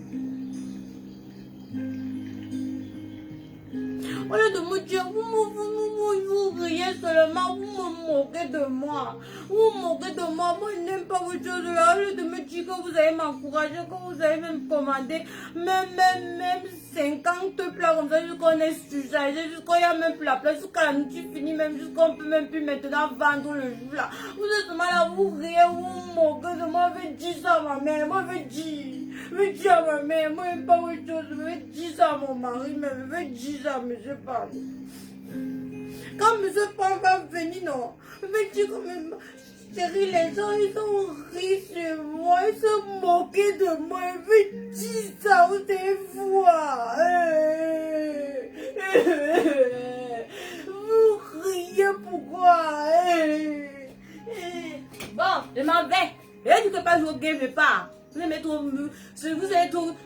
Au lieu de me dire, vous riez seulement, vous me moquez de moi. Vous me moquez de moi. Moi, je n'aime pas vos choses là. Au lieu de me dire que vous allez m'encourager, que vous allez même commander, même 50 plats comme ça, jusqu'on est surchargé, jusqu'on n'y a même plus la place, jusqu'à la nourriture finie, même jusqu'on peut même plus maintenant vendre le jour là. Vous êtes seulement là, vous riez, vous me moquez de moi. Je vais dire ça à ma mère, moi je vais dire. Je vais dire à ma mère, moi je n'aime pas vos choses, je vais dire ça à mon mari, mais je vais dire ça à M. Pan. Quand M. Pan va venir, non, je vais dire quand même, chérie, les gens, ils ont ri sur moi, ils se moquaient de moi, je vais dire ça, vous allez voir. Vous riez pourquoi? Bon, je m'en vais. Je ne dis pas jouer au game, mais pas. Vous allez mettre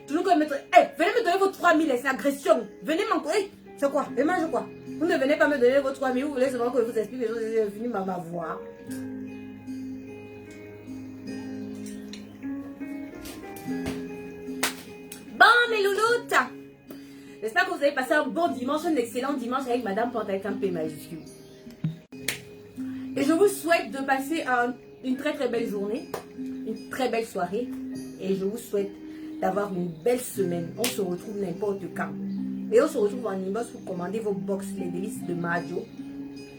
toujours comme mettre. Venez me donner vos 3000, c'est agression. Venez m'encourager. C'est quoi? Et mange quoi? Vous ne venez pas me donner vos 3000, vous voulez seulement que je vous explique les choses, j'ai fini ma voix. Bon, mes louloutes, j'espère que vous avez passé un bon dimanche, un excellent dimanche avec Madame Pante avec un P majuscule. Et je vous souhaite de passer une très très belle journée, une très belle soirée. Et je vous souhaite d'avoir une belle semaine. On se retrouve n'importe quand. Et on se retrouve en inbox pour commander vos box Les Délices de Majo.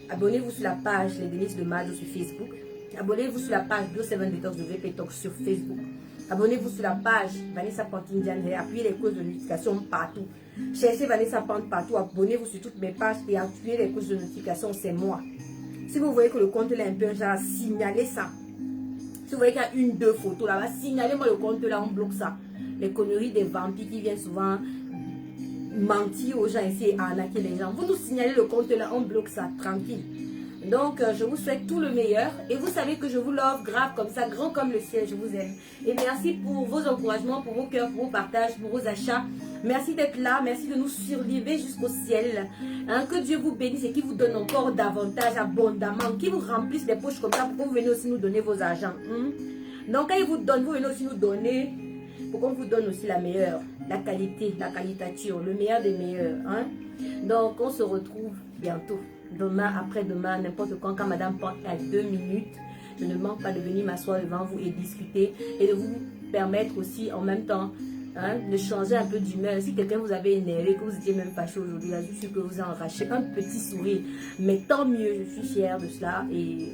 Abonnez-vous sur la page Les Délices de Majo sur Facebook. Abonnez-vous sur la page Bio 7 Detox de VP Talk sur Facebook. Abonnez-vous sur la page Vanessa Pantinjan et appuyez les cloches de notification partout. Cherchez Vanessa Pant partout. Abonnez-vous sur toutes mes pages et appuyez les cloches de notification, c'est moi. Si vous voyez que le compte est un peu genre, signalez ça. Si vous voyez qu'il y a une, deux photos là-bas, signalez-moi le compte là, on bloque ça. Les conneries des vampires qui viennent souvent mentir aux gens ici et arnaquer les gens. Vous nous signalez le compte là, on bloque ça, tranquille. Donc, je vous souhaite tout le meilleur. Et vous savez que je vous love grave comme ça, grand comme le ciel, je vous aime. Et merci pour vos encouragements, pour vos cœurs, pour vos partages, pour vos achats. Merci d'être là, merci de nous survivre jusqu'au ciel. Hein, que Dieu vous bénisse et qu'il vous donne encore davantage, abondamment. Qu'il vous remplisse les poches comme ça pour que vous venez aussi nous donner vos argents. Donc, quand il vous donne, vous venez aussi nous donner pour qu'on vous donne aussi la meilleure, la qualité, la qualitature, le meilleur des meilleurs. Hein. Donc, on se retrouve bientôt. Demain, après-demain, n'importe quand Madame Pan est à 2 minutes. Je ne manque pas de venir m'asseoir devant vous et discuter et de vous permettre aussi en même temps de changer un peu d'humeur. Si quelqu'un vous avait énervé, que vous étiez même fâché aujourd'hui, là, je suis que vous en arrachez un petit sourire. Mais tant mieux, je suis fière de cela et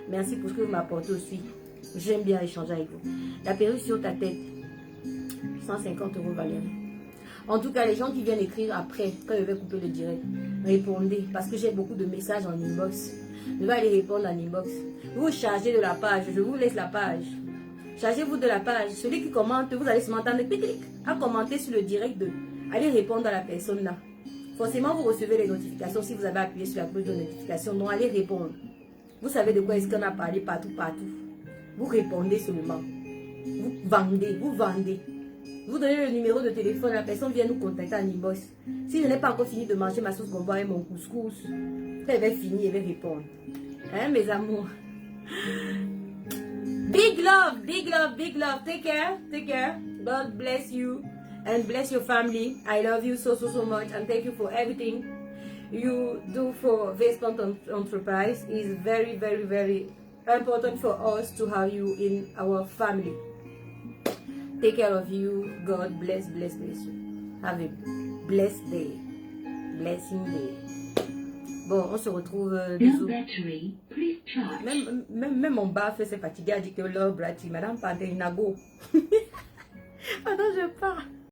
merci pour ce que vous m'apportez aussi. J'aime bien échanger avec vous. La perruque sur ta tête, 150 € Valérie. En tout cas, les gens qui viennent écrire après, quand je vais couper le direct, répondez. Parce que j'ai beaucoup de messages en inbox. Je vais aller répondre en inbox. Vous chargez de la page. Je vous laisse la page. Chargez-vous de la page. Celui qui commente, vous allez se m'entendre à commenter sur le direct. Allez répondre à la personne là. Forcément, vous recevez les notifications si vous avez appuyé sur la cloche de notification. Donc, allez répondre. Vous savez de quoi est-ce qu'on a parlé partout. Vous répondez seulement. Vous vendez. Vous donnez le numéro de téléphone, la personne vient nous contacter en inbox. Si je n'ai pas encore fini de manger ma sauce gombo et mon couscous, elle va finir, elle va répondre. Hein, mes amours? Big love. Take care. God bless you and bless your family. I love you so much and thank you for everything you do for Vespont Enterprise. It's very, very, very important for us to have you in our family. Take care of you. God bless you. Have a blessed day. Blessing day. Bon, on se retrouve même mon bar fait ses fatigués, a dit que leur bras, madame, pas de nago. Attends, je pars.